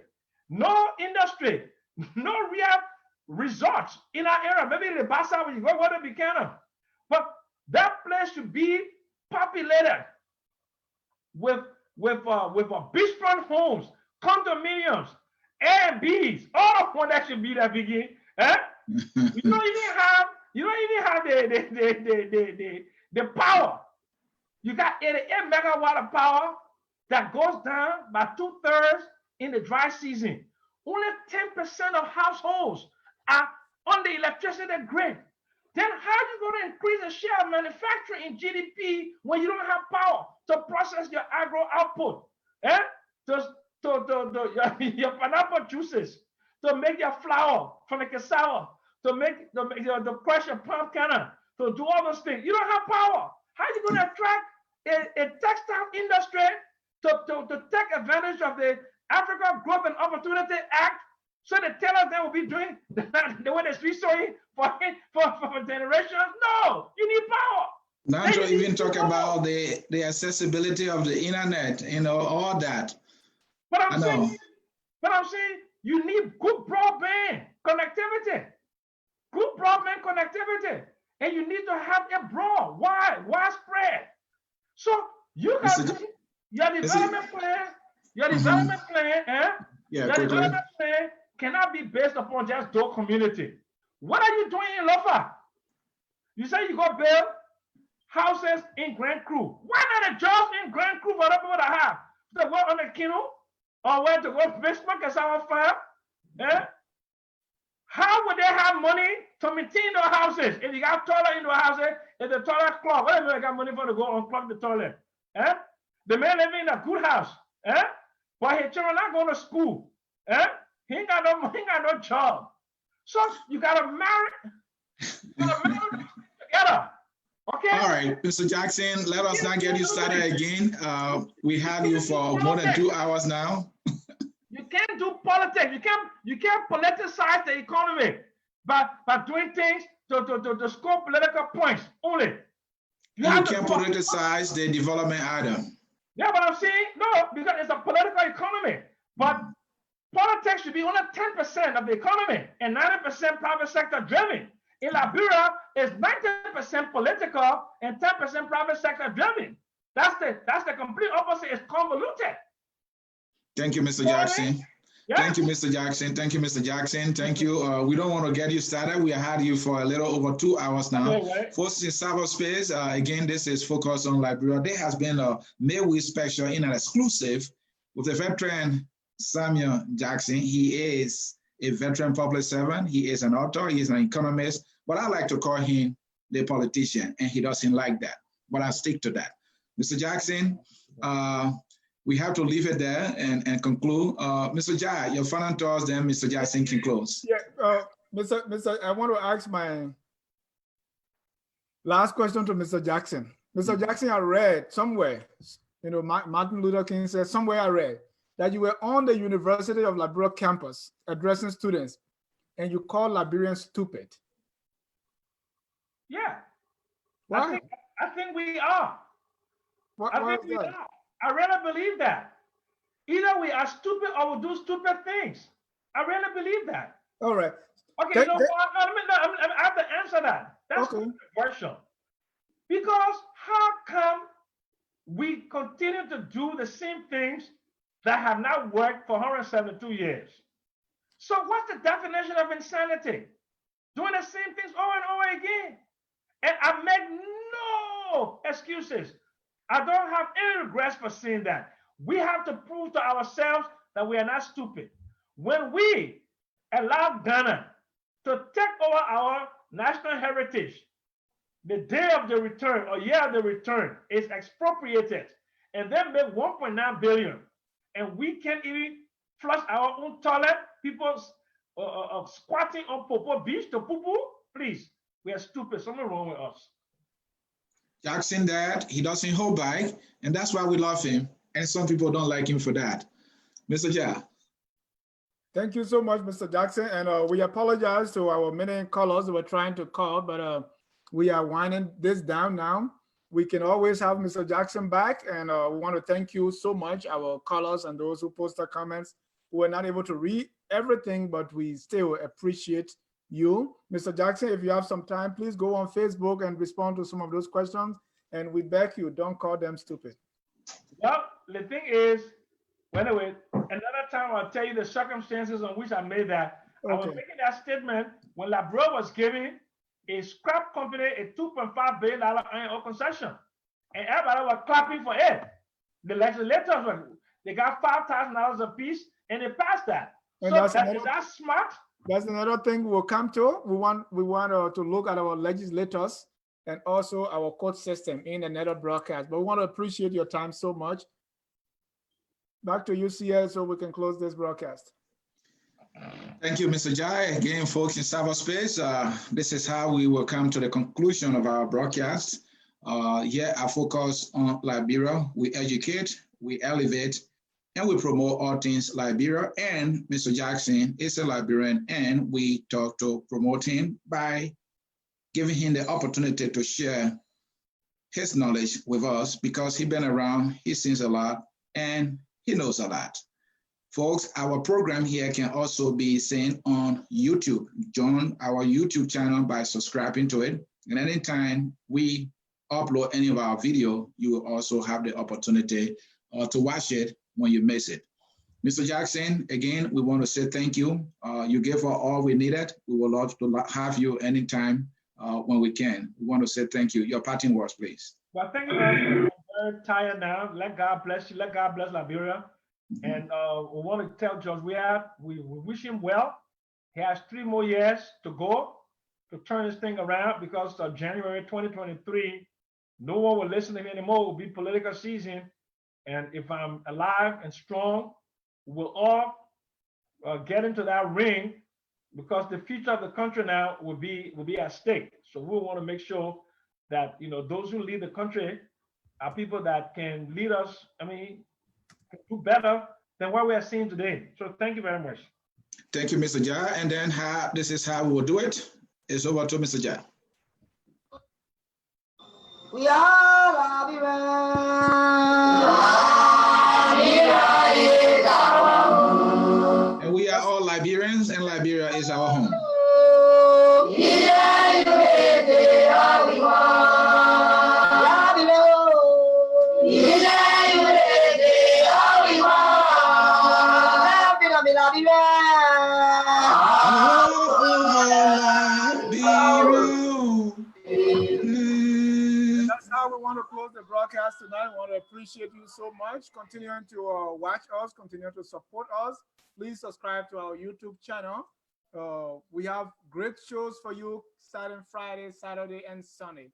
Speaker 2: no industry, no real resorts in our area. Maybe the Bassa, when you go to Buchanan. But that place should be populated with beachfront homes, condominiums, Airbnbs, all of one that should be that begin. Eh? You don't even have the power. You got 88 megawatt of power that goes down by 2/3 in the dry season. Only 10% of households are on the electricity grid. Then how are you going to increase the share of manufacturing in GDP when you don't have power to process your agro output? Eh? Your pineapple juices, to make your flour from the cassava, to crush your palm kernel, to do all those things. You don't have power. How are you going to attract a textile industry to take advantage of the Africa Growth and Opportunity Act, so the tailors they will be doing the way they street sewing for generations? No, you need power.
Speaker 1: Not to even talk about the accessibility of the internet, all that.
Speaker 2: But I'm saying you need good broadband connectivity. Good broadband connectivity. And you need to have a widespread. So you got your development plan, your development plan cannot be based upon just Doe community. What are you doing in Lofa? You say you go build houses in Grand Cru. Why not a job in Grand Cru for the people that have to go on the Kino or where to go basement cassava farm? Eh? How would they have money to maintain those houses if you got toilet in the houses, if the toilet clogged? Where do they got money for to go unplug the toilet? Eh? The man living in a good house, eh? But his children not going to school. Eh? He ain't got no job. So you gotta marry together. Okay.
Speaker 1: All right, Mr. Jackson, let us not get you started again. We have you for more than 2 hours now.
Speaker 2: You can't do politics. You can't politicize the economy by doing things to score political points only.
Speaker 1: You can't politicize the development item.
Speaker 2: Yeah, but I'm saying no, because it's a political economy. But politics should be only 10% of the economy and 90% private sector driven. In Liberia, it's 90% political and 10% private sector driven. That's the complete opposite. It's convoluted.
Speaker 1: Thank you, Mr. Jackson.
Speaker 2: Yeah.
Speaker 1: Thank you, Mr. Jackson. Thank you, Mr. Jackson. Thank you. We don't want to get you started. We had you for a little over 2 hours now.
Speaker 2: Okay, right.
Speaker 1: Folks in cyberspace, again, this is Focus on Liberia. There has been a May special in an exclusive with a veteran, Samuel Jackson. He is a veteran public servant. He is an author. He is an economist. But I like to call him the politician, and he doesn't like that. But I'll stick to that. Mr. Jackson, we have to leave it there and conclude. Mr. Jai, your final thoughts, then Mr. Jackson can close.
Speaker 3: Yeah, Mr. I want to ask my last question to Mr. Jackson. Mr. Jackson, I read somewhere, Martin Luther King said, somewhere I read that you were on the University of Liberia campus addressing students, and you called Liberians stupid.
Speaker 2: Yeah.
Speaker 3: Why?
Speaker 2: I think we are.
Speaker 3: Why
Speaker 2: I think we are. I really believe that. Either we are stupid or we do stupid things. I really believe that.
Speaker 3: All right.
Speaker 2: Okay, I have to answer that. That's controversial. Because how come we continue to do the same things that have not worked for 172 years? So what's the definition of insanity? Doing the same things over and over again. And I make no excuses. I don't have any regrets for saying that. We have to prove to ourselves that we are not stupid. When we allow Ghana to take over our national heritage, the day of the return or year of the return is expropriated and then make 1.9 billion, and we can't even flush our own toilet, people squatting on Popo Beach to poo-poo, please, we are stupid. Something wrong with us.
Speaker 1: Jackson, that he doesn't hold back, and that's why we love him. And some people don't like him for that. Mr. Ja.
Speaker 3: Thank you so much, Mr. Jackson. And we apologize to our many callers who were trying to call, but we are winding this down now. we can always have Mr. Jackson back. And we want to thank you so much, our callers and those who posted comments. We were not able to read everything, but we still appreciate you. Mr. Jackson, if you have some time, please go on Facebook and respond to some of those questions. And we beg you, don't call them stupid.
Speaker 2: Well, the thing is, anyway, another time I'll tell you the circumstances on which I made that. Okay. I was making that statement when Liberia was giving a scrap company a $2.5 billion iron ore concession. And everybody was clapping for it. The legislators, they got $5,000 a piece and they passed that. And so is that smart?
Speaker 3: That's another thing we'll come to. We want to look at our legislators and also our court system in another broadcast. But we want to appreciate your time so much. Back to you, CL, so we can close this broadcast.
Speaker 1: Thank you, Mr. Jai. Again, folks in cyberspace, this is how we will come to the conclusion of our broadcast. Here, I focus on Liberia. We educate, we elevate, and we promote all things Liberia. And Mr. Jackson is a Liberian, and we talk to promote him by giving him the opportunity to share his knowledge with us because he's been around, he's seen a lot, and he knows a lot. Folks, our program here can also be seen on YouTube. Join our YouTube channel by subscribing to it. And anytime we upload any of our video, you will also have the opportunity to watch it when you miss it. Mr. Jackson, again, we want to say thank you. You gave us all we needed. We would love to have you anytime when we can. We want to say thank you. Your parting words, please.
Speaker 2: Well, thank you very much. I'm very tired now. Let God bless you. Let God bless Liberia. And we want to tell George Weah, we wish him well. He has 3 more years to go to turn this thing around because of January 2023, no one will listen to him anymore. It will be political season. And if I'm alive and strong, we'll all get into that ring because the future of the country now will be at stake. So we want to make sure that those who lead the country are people that can lead us. Do better than what we are seeing today. So thank you very much.
Speaker 1: Thank you, Mr. Jai. And then this is how we will do it. It's over to Mr. Jai.
Speaker 10: We are
Speaker 1: and we are all Liberians, and Liberia is our home.
Speaker 3: That's how we want to close the broadcast tonight. We want to appreciate you so much. Continuing to watch us, continue to support us. Please subscribe to our YouTube channel. We have great shows for you starting Friday, Saturday, and Sunday.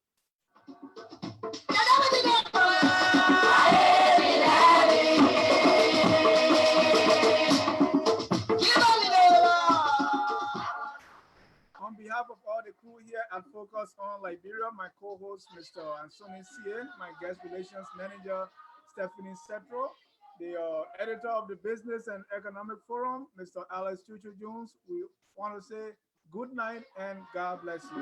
Speaker 3: On behalf of all the crew here at Focus on Liberia, my co-host, Mr. Ansoni Sien, my guest relations manager, Stephanie Setro, the editor of the Business and Economic Forum, Mr. Alex Chuchu Jones, we want to say good night and God bless you.